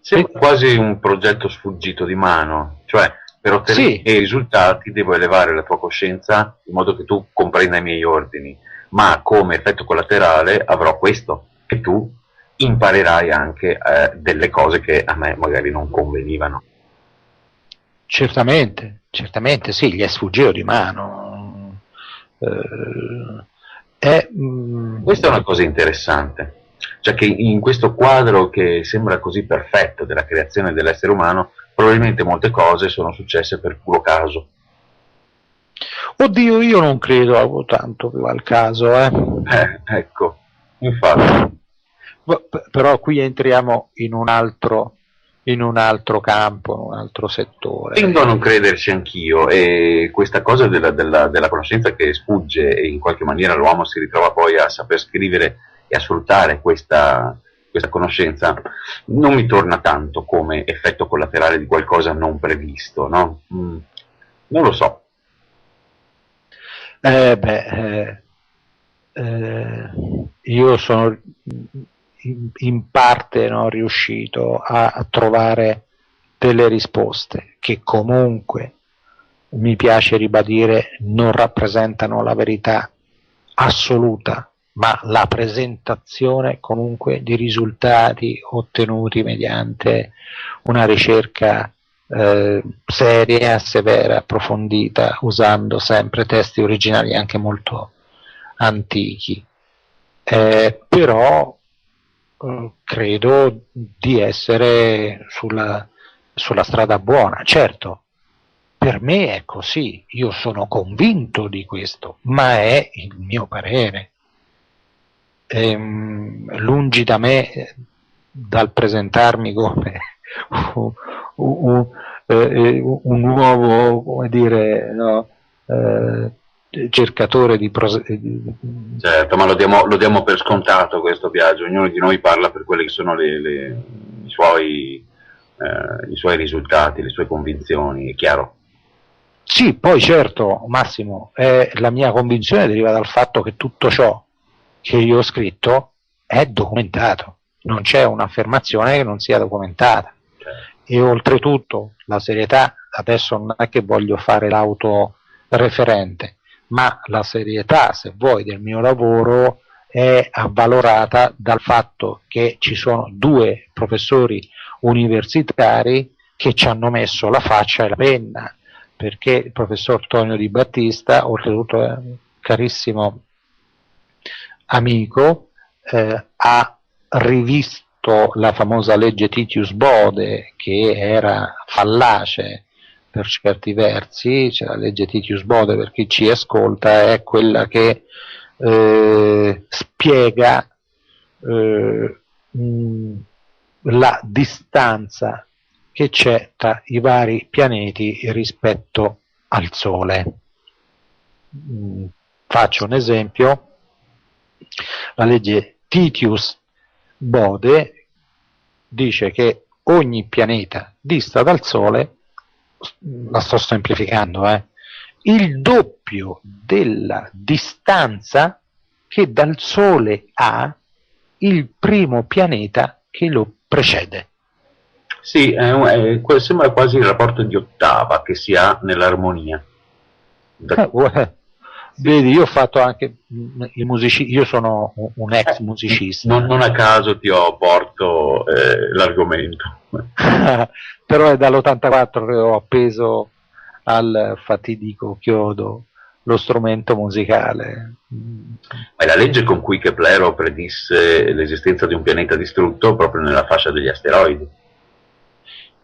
Sembra quasi un progetto sfuggito di mano, cioè per ottenere Sì, i risultati devo elevare la tua coscienza in modo che tu comprenda i miei ordini, ma come effetto collaterale avrò questo, che tu imparerai anche delle cose che a me magari non convenivano. certamente, certamente sì, gli è sfuggito di mano. Questa è una cosa interessante, cioè che in questo quadro che sembra così perfetto della creazione dell'essere umano, probabilmente molte cose sono successe per puro caso. Oddio, io non credo tanto più al caso, Ecco, infatti. Però qui entriamo in un altro campo, in un altro Tendo a settore. non crederci anch'io, e questa cosa della conoscenza che sfugge e in qualche maniera l'uomo si ritrova poi a saper scrivere e a sfruttare questa conoscenza non mi torna tanto come effetto collaterale di qualcosa non previsto, no? Non lo so. Io sono in parte, no, riuscito a trovare delle risposte che comunque, mi piace ribadire, non rappresentano la verità assoluta, ma la presentazione comunque di risultati ottenuti mediante una ricerca seria, severa, approfondita, usando sempre testi originali anche molto antichi. Però credo di essere sulla strada buona. Certo, per me è così, io sono convinto di questo, ma è il mio parere. Lungi da me dal presentarmi come un, un, un nuovo, come dire, no, cercatore di Certo, ma lo diamo per scontato questo viaggio, ognuno di noi parla per quelli che sono i suoi risultati, le sue convinzioni, è chiaro. Sì, poi certo, Massimo, la mia convinzione deriva dal fatto che tutto ciò che io ho scritto è documentato, non c'è un'affermazione che non sia documentata. E oltretutto la serietà, adesso non è che voglio fare l'autoreferente, ma la serietà, se vuoi, del mio lavoro è avvalorata dal fatto che ci sono due professori universitari che ci hanno messo la faccia e la penna, perché il professor Tonio Di Battista, oltretutto è un carissimo amico, ha rivisto la famosa legge Titius Bode, che era fallace per certi versi. Cioè, la legge Titius Bode, per chi ci ascolta, è quella che spiega la distanza che c'è tra i vari pianeti rispetto al Sole. Faccio un esempio: la legge Titius Bode dice che ogni pianeta dista dal Sole, la sto semplificando, il doppio della distanza che dal Sole ha il primo pianeta che lo precede. Sì, sembra quasi il rapporto di ottava che si ha nell'armonia. Vedi, io ho fatto anche il musicista, io sono un ex musicista. Non a caso ti ho porto l'argomento. Però è dall'84 che ho appeso al fatidico chiodo lo strumento musicale. Ma è la legge con cui Keplero predisse l'esistenza di un pianeta distrutto proprio nella fascia degli asteroidi.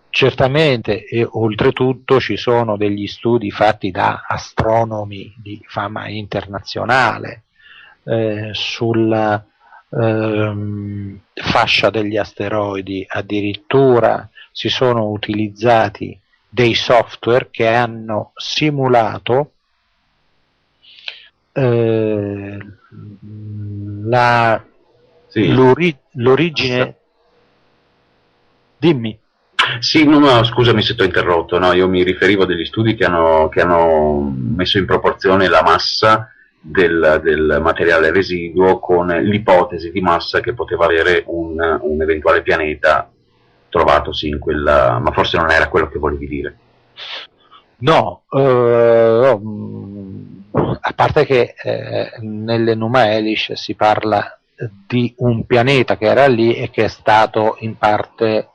Certamente, e oltretutto ci sono degli studi fatti da astronomi di fama internazionale sulla fascia degli asteroidi. Addirittura si sono utilizzati dei software che hanno simulato l'origine. Dimmi. Sì, no, scusami se ti ho interrotto, no, io mi riferivo a degli studi che hanno messo in proporzione la massa del materiale residuo con l'ipotesi di massa che poteva avere un eventuale pianeta trovatosi in quella, ma forse non era quello che volevi dire. No, a parte che nell'Enuma Elish si parla di un pianeta che era lì e che è stato in parte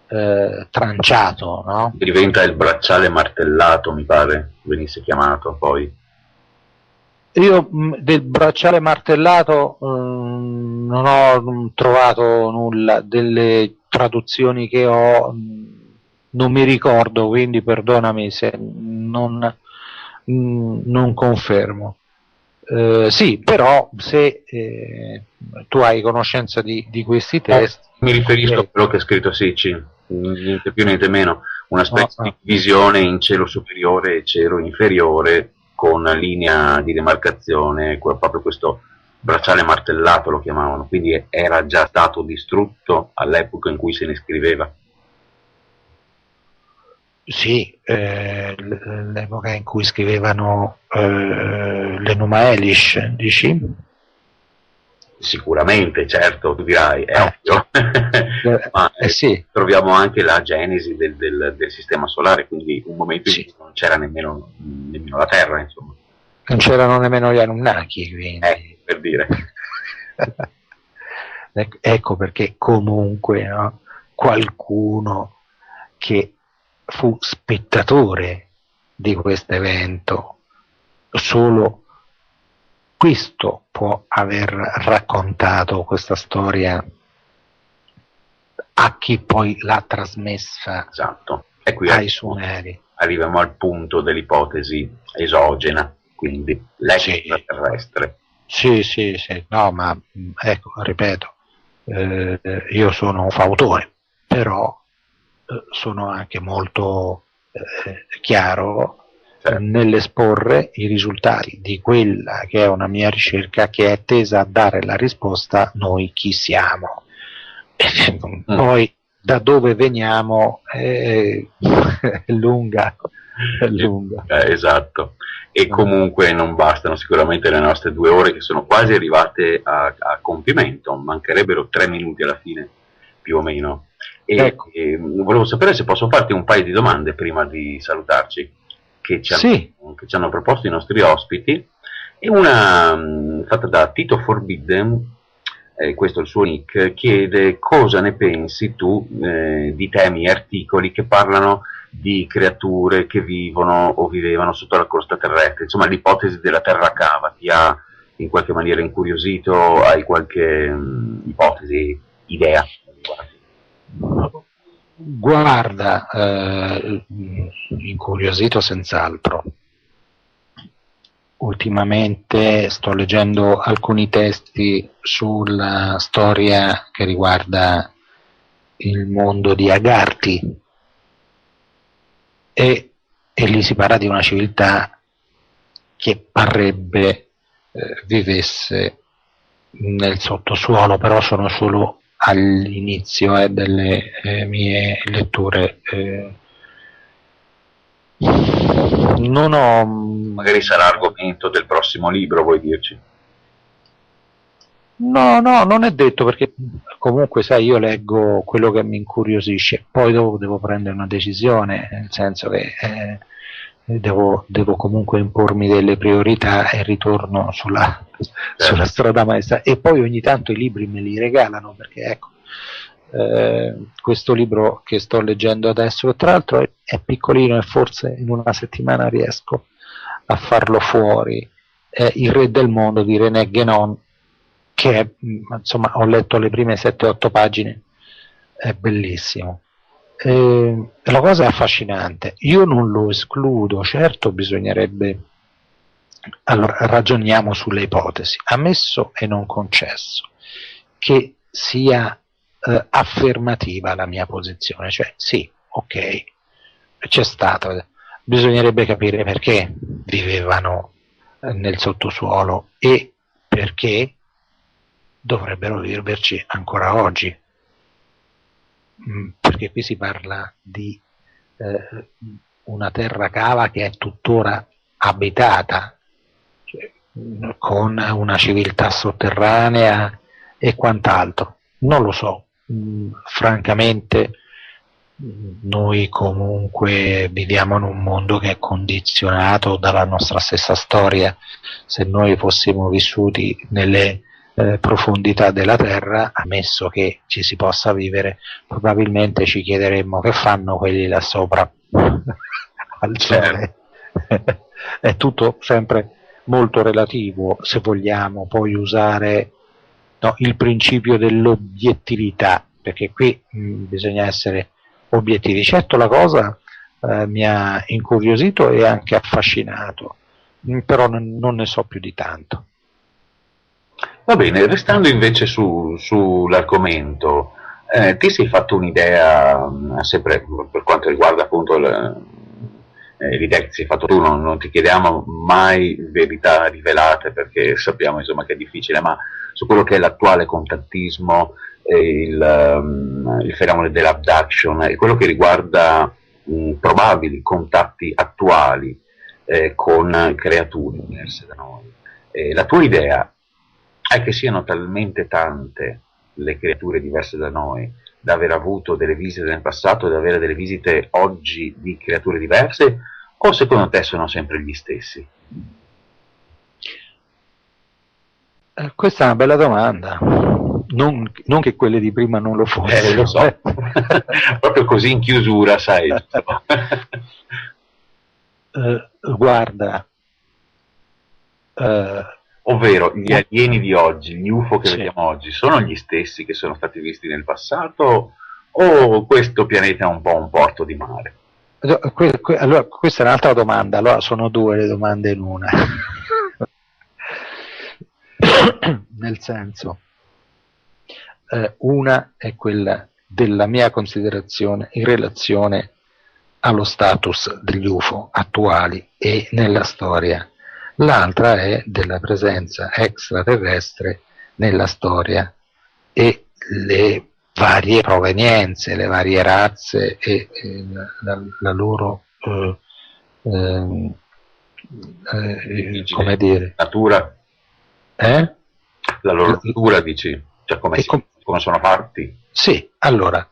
tranciato, no? Diventa il bracciale martellato, mi pare venisse chiamato poi. Io del bracciale martellato non ho trovato nulla, delle traduzioni che ho non mi ricordo, quindi perdonami se non confermo. Sì, però se tu hai conoscenza di questi testi. Mi riferisco a quello che è scritto Sicci, niente più niente meno, una specie di visione in cielo superiore e cielo inferiore con linea di demarcazione, proprio questo bracciale martellato lo chiamavano, quindi era già stato distrutto all'epoca in cui se ne scriveva. Sì, l'epoca in cui scrivevano l'Enuma Elish, dici? Sicuramente, certo, tu dirai, è ovvio, ma sì. Troviamo anche la genesi del sistema solare, quindi un momento in cui non c'era nemmeno la Terra, insomma. Non c'erano nemmeno gli Anunnaki, quindi. Per dire. Ecco perché comunque, no, qualcuno che fu spettatore di questo evento, solo questo può aver raccontato questa storia a chi poi l'ha trasmessa. Esatto. E qui ai Sumeri. Arriviamo al punto dell'ipotesi esogena, quindi l'extraterrestre. Sì, no, ma ecco, ripeto, io sono un fautore, però sono anche molto chiaro nell'esporre i risultati di quella che è una mia ricerca che è tesa a dare la risposta noi chi siamo. Poi da dove veniamo è lunga. Esatto. E comunque non bastano sicuramente le nostre 2 ore che sono quasi arrivate a compimento, mancherebbero 3 minuti alla fine più o meno. E volevo sapere se posso farti un paio di domande prima di salutarci che ci hanno proposto i nostri ospiti, e una fatta da Tito Forbidden, questo è il suo nick, chiede cosa ne pensi tu di temi e articoli che parlano di creature che vivono o vivevano sotto la crosta terrestre, insomma l'ipotesi della terra cava. Ti ha in qualche maniera incuriosito? Hai qualche ipotesi, idea? Guarda, incuriosito senz'altro. Ultimamente sto leggendo alcuni testi sulla storia che riguarda il mondo di Agarthi e lì si parla di una civiltà che parrebbe vivesse nel sottosuolo, però sono solo all'inizio delle mie letture. Non ho. Magari sarà argomento del prossimo libro, vuoi dirci? No, non è detto, perché comunque sai, io leggo quello che mi incuriosisce, poi dopo devo prendere una decisione, nel senso che devo comunque impormi delle priorità e ritorno sulla strada maestra. E poi ogni tanto i libri me li regalano, perché ecco, questo libro che sto leggendo adesso, tra l'altro è piccolino e forse in una settimana riesco a farlo fuori è Il re del mondo di René Guénon, che è, insomma, ho letto le prime 7-8 pagine, è bellissimo. La cosa è affascinante, io non lo escludo, certo bisognerebbe, allora ragioniamo sulle ipotesi, ammesso e non concesso che sia affermativa la mia posizione, cioè sì, ok, c'è stata, bisognerebbe capire perché vivevano nel sottosuolo e perché dovrebbero viverci ancora oggi, perché qui si parla di una terra cava che è tuttora abitata, cioè, con una civiltà sotterranea e quant'altro. Non lo so, francamente noi comunque viviamo in un mondo che è condizionato dalla nostra stessa storia. Se noi fossimo vissuti nelle profondità della terra, ammesso che ci si possa vivere, probabilmente ci chiederemmo che fanno quelli là sopra al sole. È tutto sempre molto relativo, se vogliamo poi usare il principio dell'obiettività, perché qui bisogna essere obiettivi. Certo, la cosa mi ha incuriosito e anche affascinato, però non ne so più di tanto. Va bene, restando invece sull'argomento, ti sei fatto un'idea, sempre per quanto riguarda appunto l'idea che ti sei fatto tu, non ti chiediamo mai verità rivelate perché sappiamo insomma che è difficile, ma su quello che è l'attuale contattismo, il fenomeno dell'abduction e quello che riguarda probabili contatti attuali con creature diverse da noi. La tua idea è che siano talmente tante le creature diverse da noi, da aver avuto delle visite nel passato e da avere delle visite oggi di creature diverse, o secondo te sono sempre gli stessi? Questa è una bella domanda, non che quelle di prima non lo fossero. Lo so, proprio così in chiusura, sai. Guarda, ovvero gli alieni di oggi, gli UFO che vediamo oggi, sono gli stessi che sono stati visti nel passato o questo pianeta è un po' un porto di mare? Allora, questa è un'altra domanda, allora sono due le domande in una. Nel senso, una è quella della mia considerazione in relazione allo status degli UFO attuali e nella storia. L'altra è della presenza extraterrestre nella storia e le varie provenienze, le varie razze e la loro come dire, natura, la loro natura, dici, cioè come sono fatti? Sì, allora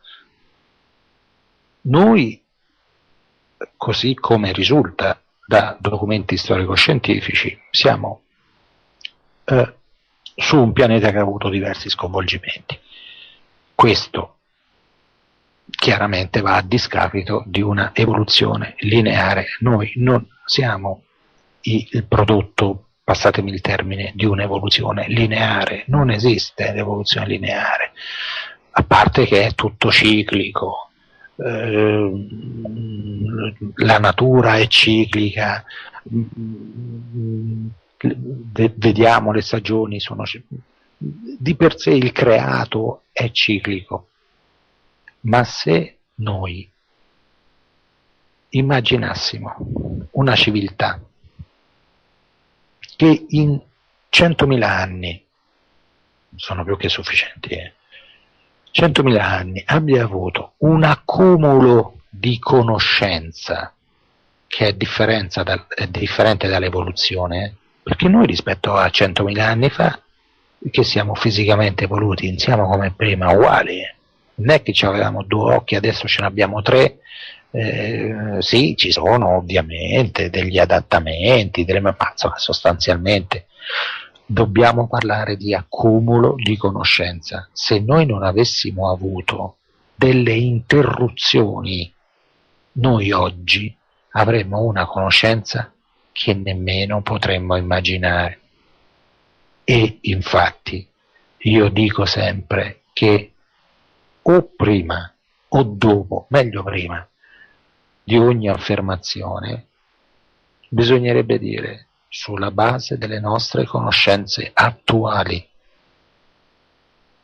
noi, così come risulta da documenti storico-scientifici, siamo su un pianeta che ha avuto diversi sconvolgimenti. Questo chiaramente va a discapito di una evoluzione lineare. Noi non siamo il prodotto, passatemi il termine, di un'evoluzione lineare. Non esiste l'evoluzione lineare, a parte che è tutto ciclico. La natura è ciclica, vediamo le stagioni sono di per sé, il creato è ciclico, ma se noi immaginassimo una civiltà che in 100.000 anni, sono più che sufficienti, 100.000 anni abbia avuto un accumulo di conoscenza che è differente dall'evoluzione, perché noi rispetto a 100.000 anni fa, che siamo fisicamente evoluti, siamo come prima, uguali, non è che avevamo 2 occhi, adesso ce ne abbiamo 3, sì, ci sono ovviamente degli adattamenti, ma sostanzialmente dobbiamo parlare di accumulo di conoscenza. Se noi non avessimo avuto delle interruzioni, noi oggi avremmo una conoscenza che nemmeno potremmo immaginare. E infatti io dico sempre che o prima o dopo, meglio prima, di ogni affermazione bisognerebbe dire sulla base delle nostre conoscenze attuali.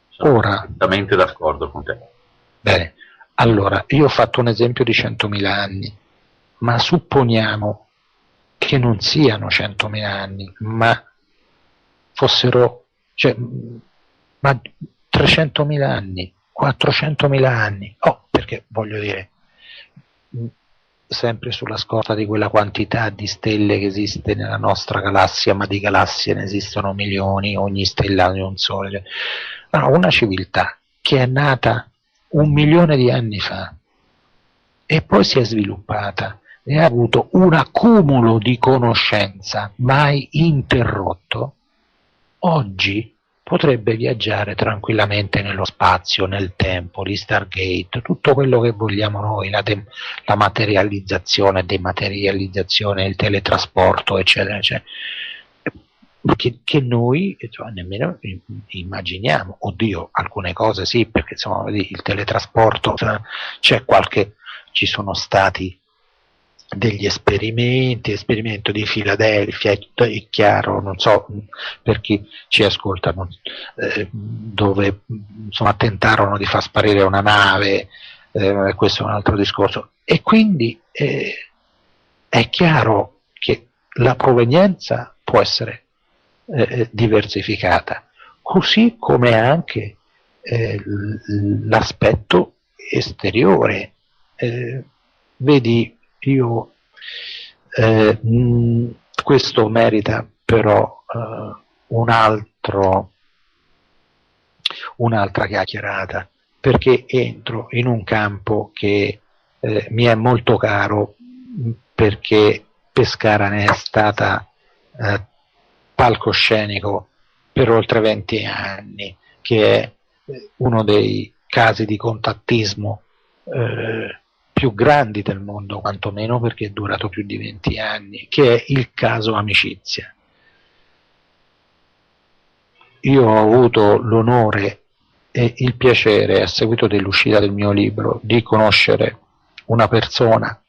Sono Ora, perfettamente d'accordo con te. Bene, allora io ho fatto un esempio di 100.000 anni, ma supponiamo che non siano 100.000 anni, ma fossero, ma 300.000 anni, 400.000 anni, perché voglio dire, sempre sulla scorta di quella quantità di stelle che esiste nella nostra galassia, ma di galassie ne esistono milioni, ogni stella ha un sole, una civiltà che è nata 1.000.000 di anni fa e poi si è sviluppata e ha avuto un accumulo di conoscenza mai interrotto, oggi potrebbe viaggiare tranquillamente nello spazio, nel tempo, gli Stargate, tutto quello che vogliamo noi, la materializzazione, dematerializzazione, il teletrasporto, eccetera, eccetera. Che noi nemmeno immaginiamo. Oddio, alcune cose sì, perché insomma il teletrasporto ci sono stati degli esperimento di Filadelfia, è chiaro, non so per chi ci ascolta, dove insomma tentarono di far sparire una nave, questo è un altro discorso, e quindi è chiaro che la provenienza può essere diversificata, così come anche l'aspetto esteriore. Vedi, questo merita però un'altra chiacchierata, perché entro in un campo che mi è molto caro, perché Pescara ne è stata palcoscenico per oltre 20 anni, che è uno dei casi di contattismo più grandi del mondo, quantomeno perché è durato più di 20 anni, che è il caso Amicizia. Io ho avuto l'onore e il piacere, a seguito dell'uscita del mio libro, di conoscere una persona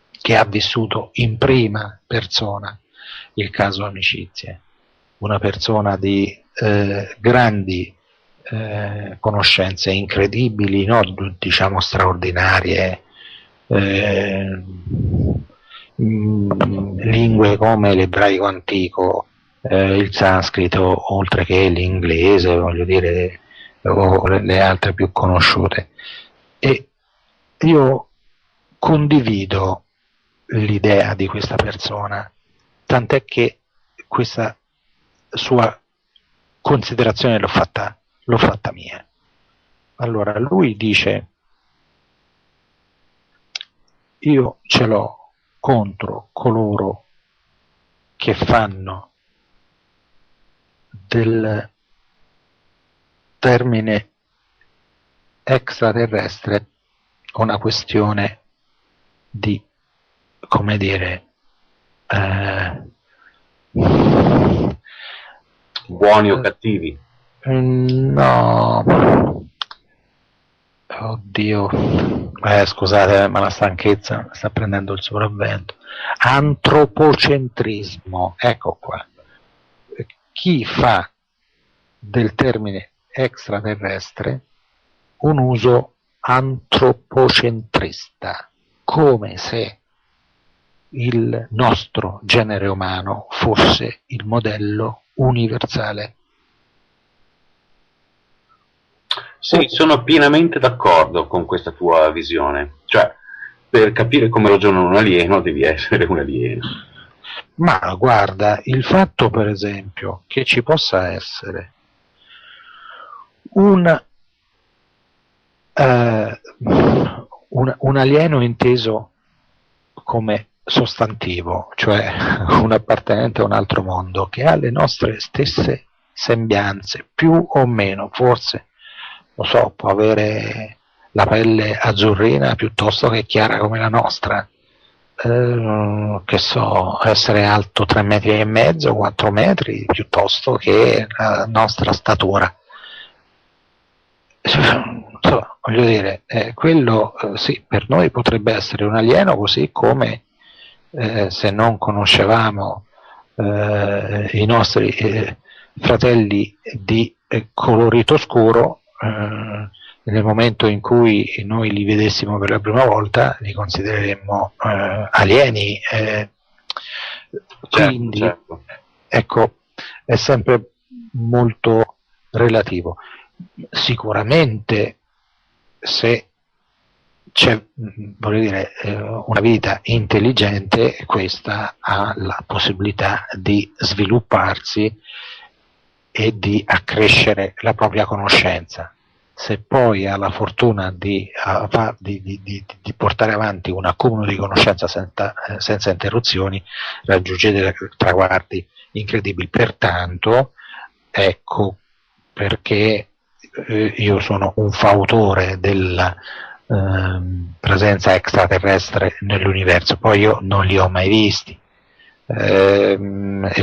che ha vissuto in prima persona il caso Amicizia, una persona di grandi conoscenze incredibili, no? Diciamo straordinarie, lingue come l'ebraico antico, il sanscrito, oltre che l'inglese, voglio dire, o le altre più conosciute. E io condivido l'idea di questa persona, tant'è che questa sua considerazione l'ho fatta mia. Allora, lui dice: io ce l'ho contro coloro che fanno del termine extraterrestre una questione di, come dire, buoni o cattivi? No, oddio, scusate, ma la stanchezza sta prendendo il sopravvento. Antropocentrismo, ecco qua. Chi fa del termine extraterrestre un uso antropocentrista, come se il nostro genere umano fosse il modello universale. Sì, sono pienamente d'accordo con questa tua visione. Cioè, per capire come ragiona un alieno devi essere un alieno. Ma guarda, il fatto per esempio che ci possa essere un alieno inteso come sostantivo, cioè un appartenente a un altro mondo, che ha le nostre stesse sembianze, più o meno, forse, lo so, può avere la pelle azzurrina piuttosto che chiara come la nostra, che so, essere alto 3 metri e mezzo, 4 metri, piuttosto che la nostra statura. Insomma, voglio dire, quello sì, per noi potrebbe essere un alieno, così come se non conoscevamo i nostri fratelli di colorito scuro, nel momento in cui noi li vedessimo per la prima volta li considereremmo alieni. Quindi, certo. Ecco, è sempre molto relativo. Sicuramente se c'è, voglio dire, una vita intelligente, questa ha la possibilità di svilupparsi e di accrescere la propria conoscenza. Se poi ha la fortuna di portare avanti un accumulo di conoscenza senza interruzioni, raggiunge dei traguardi incredibili. Pertanto, ecco perché io sono un fautore della presenza extraterrestre nell'universo. Poi io non li ho mai visti, e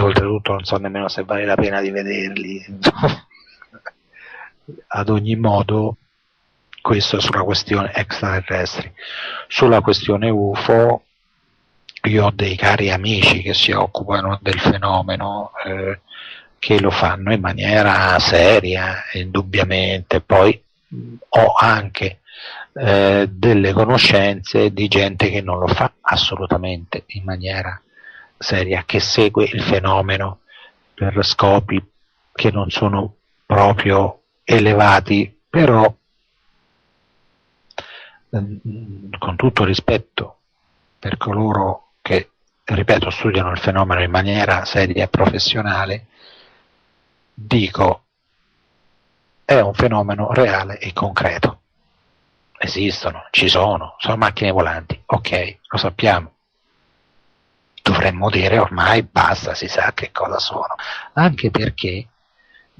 oltretutto non so nemmeno se vale la pena di vederli. Ad ogni modo, questo sulla questione extraterrestri. Sulla questione UFO, io ho dei cari amici che si occupano del fenomeno, che lo fanno in maniera seria, indubbiamente. Poi ho anche delle conoscenze di gente che non lo fa assolutamente in maniera seria, che segue il fenomeno per scopi che non sono proprio elevati, però con tutto rispetto per coloro che, ripeto, studiano il fenomeno in maniera seria e professionale, dico, è un fenomeno reale e concreto. Esistono, ci sono macchine volanti, ok, lo sappiamo. Dovremmo dire ormai basta, si sa che cosa sono, anche perché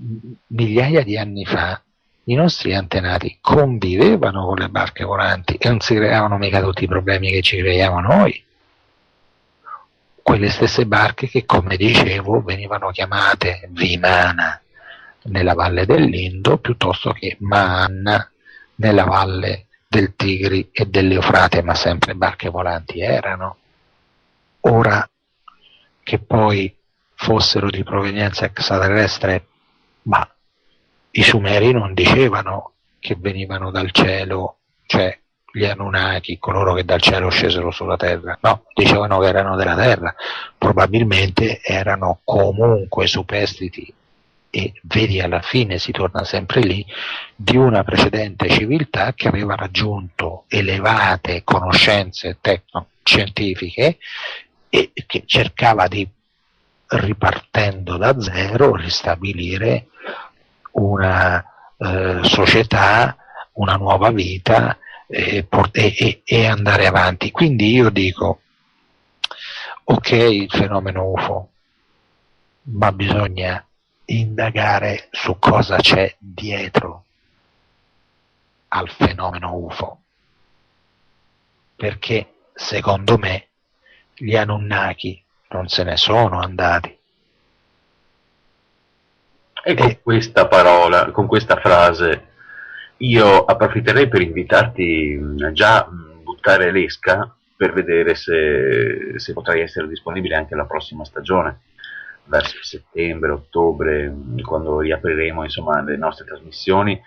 migliaia di anni fa i nostri antenati convivevano con le barche volanti e non si creavano mica tutti i problemi che ci creiamo noi. Quelle stesse barche che, come dicevo, venivano chiamate Vimana nella valle dell'Indo piuttosto che Manna nella valle del Tigri e dell'Eufrate, ma sempre barche volanti erano. Ora, che poi fossero di provenienza extraterrestre, ma i Sumeri non dicevano che venivano dal cielo, cioè gli Anunnaki, coloro che dal cielo scesero sulla terra, no, dicevano che erano della terra, probabilmente erano comunque superstiti, e vedi, alla fine si torna sempre lì, di una precedente civiltà che aveva raggiunto elevate conoscenze tecno-scientifiche e che cercava di, ripartendo da zero, ristabilire una società, una nuova vita e andare avanti. Quindi io dico, ok, il fenomeno UFO, ma bisogna indagare su cosa c'è dietro al fenomeno UFO, perché secondo me gli Anunnaki non se ne sono andati. E con questa parola, con questa frase, io approfitterei per invitarti già a buttare l'esca per vedere se potrai essere disponibile anche la prossima stagione, verso settembre, ottobre, quando riapriremo insomma le nostre trasmissioni.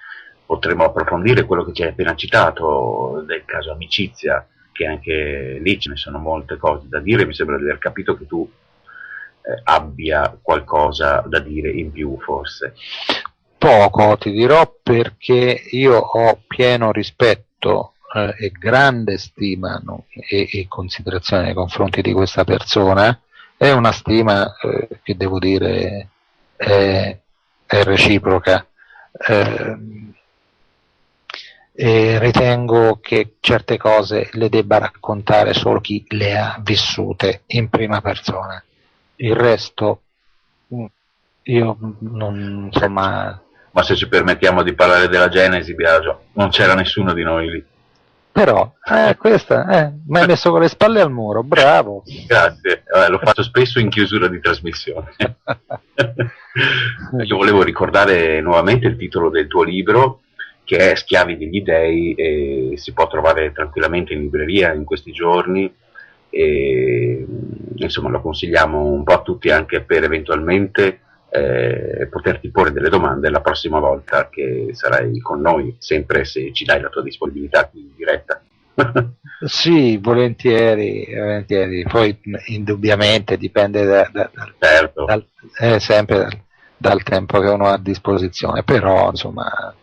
Potremo approfondire quello che ci hai appena citato del caso Amicizia, che anche lì ce ne sono molte cose da dire. Mi sembra di aver capito che tu abbia qualcosa da dire in più, forse. Poco, ti dirò, perché io ho pieno rispetto e grande stima, no, e considerazione nei confronti di questa persona. È una stima che devo dire è reciproca, e ritengo che certe cose le debba raccontare solo chi le ha vissute in prima persona. Il resto io non, insomma. Ma se ci permettiamo di parlare della Genesi, Biagio, non c'era nessuno di noi lì. Però, questa, mi hai messo con le spalle al muro, bravo. Grazie, lo faccio spesso in chiusura di trasmissione. Io volevo ricordare nuovamente il titolo del tuo libro, che è Schiavi degli Dei, e si può trovare tranquillamente in libreria in questi giorni, e insomma lo consigliamo un po' a tutti anche per eventualmente poterti porre delle domande la prossima volta che sarai con noi, sempre se ci dai la tua disponibilità in diretta. Sì, volentieri, volentieri. Poi indubbiamente dipende Certo. sempre dal tempo che uno ha a disposizione, però insomma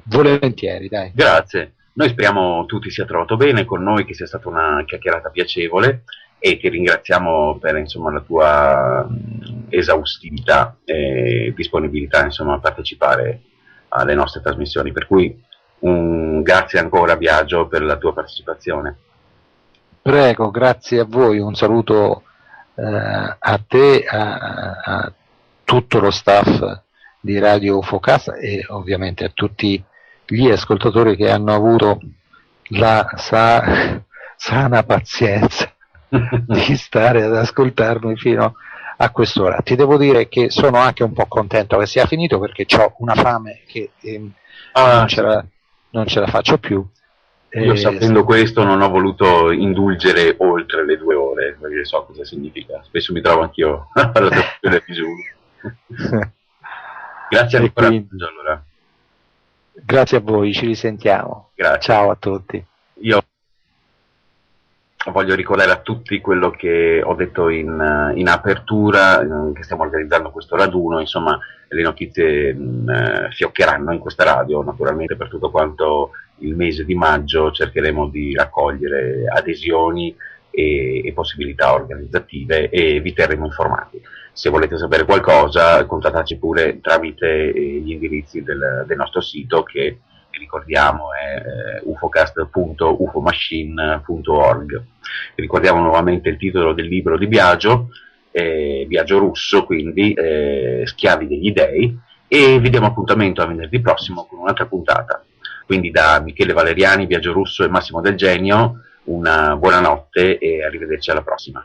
volentieri, dai. Grazie, noi speriamo tu ti sia trovato bene con noi, che sia stata una chiacchierata piacevole, e ti ringraziamo per insomma la tua esaustività e disponibilità insomma a partecipare alle nostre trasmissioni, per cui un grazie ancora Biagio per la tua partecipazione. Prego, grazie a voi, un saluto a te, a tutto lo staff di Radio Ufocast e ovviamente a tutti gli ascoltatori che hanno avuto la sana pazienza di stare ad ascoltarmi fino a quest'ora. Ti devo dire che sono anche un po' contento che sia finito, perché ho una fame che non ce la faccio più. Io sapendo questo non ho voluto indulgere oltre le 2 ore, perché so cosa significa. Spesso mi trovo anch'io alla stazione di giù. Grazie ancora. Allora. Grazie a voi, ci risentiamo. Grazie. Ciao a tutti. Io voglio ricordare a tutti quello che ho detto in apertura, che stiamo organizzando questo raduno, insomma le notizie fioccheranno in questa radio, naturalmente per tutto quanto il mese di maggio cercheremo di raccogliere adesioni e possibilità organizzative e vi terremo informati. Se volete sapere qualcosa contattateci pure tramite gli indirizzi del nostro sito, che ricordiamo è ufocast.ufomachine.org. Ricordiamo nuovamente il titolo del libro di Biagio, Biagio Russo, quindi Schiavi degli Dei, e vi diamo appuntamento a venerdì prossimo con un'altra puntata. Quindi da Michele Valeriani, Biagio Russo e Massimo Del Genio una buonanotte e arrivederci alla prossima.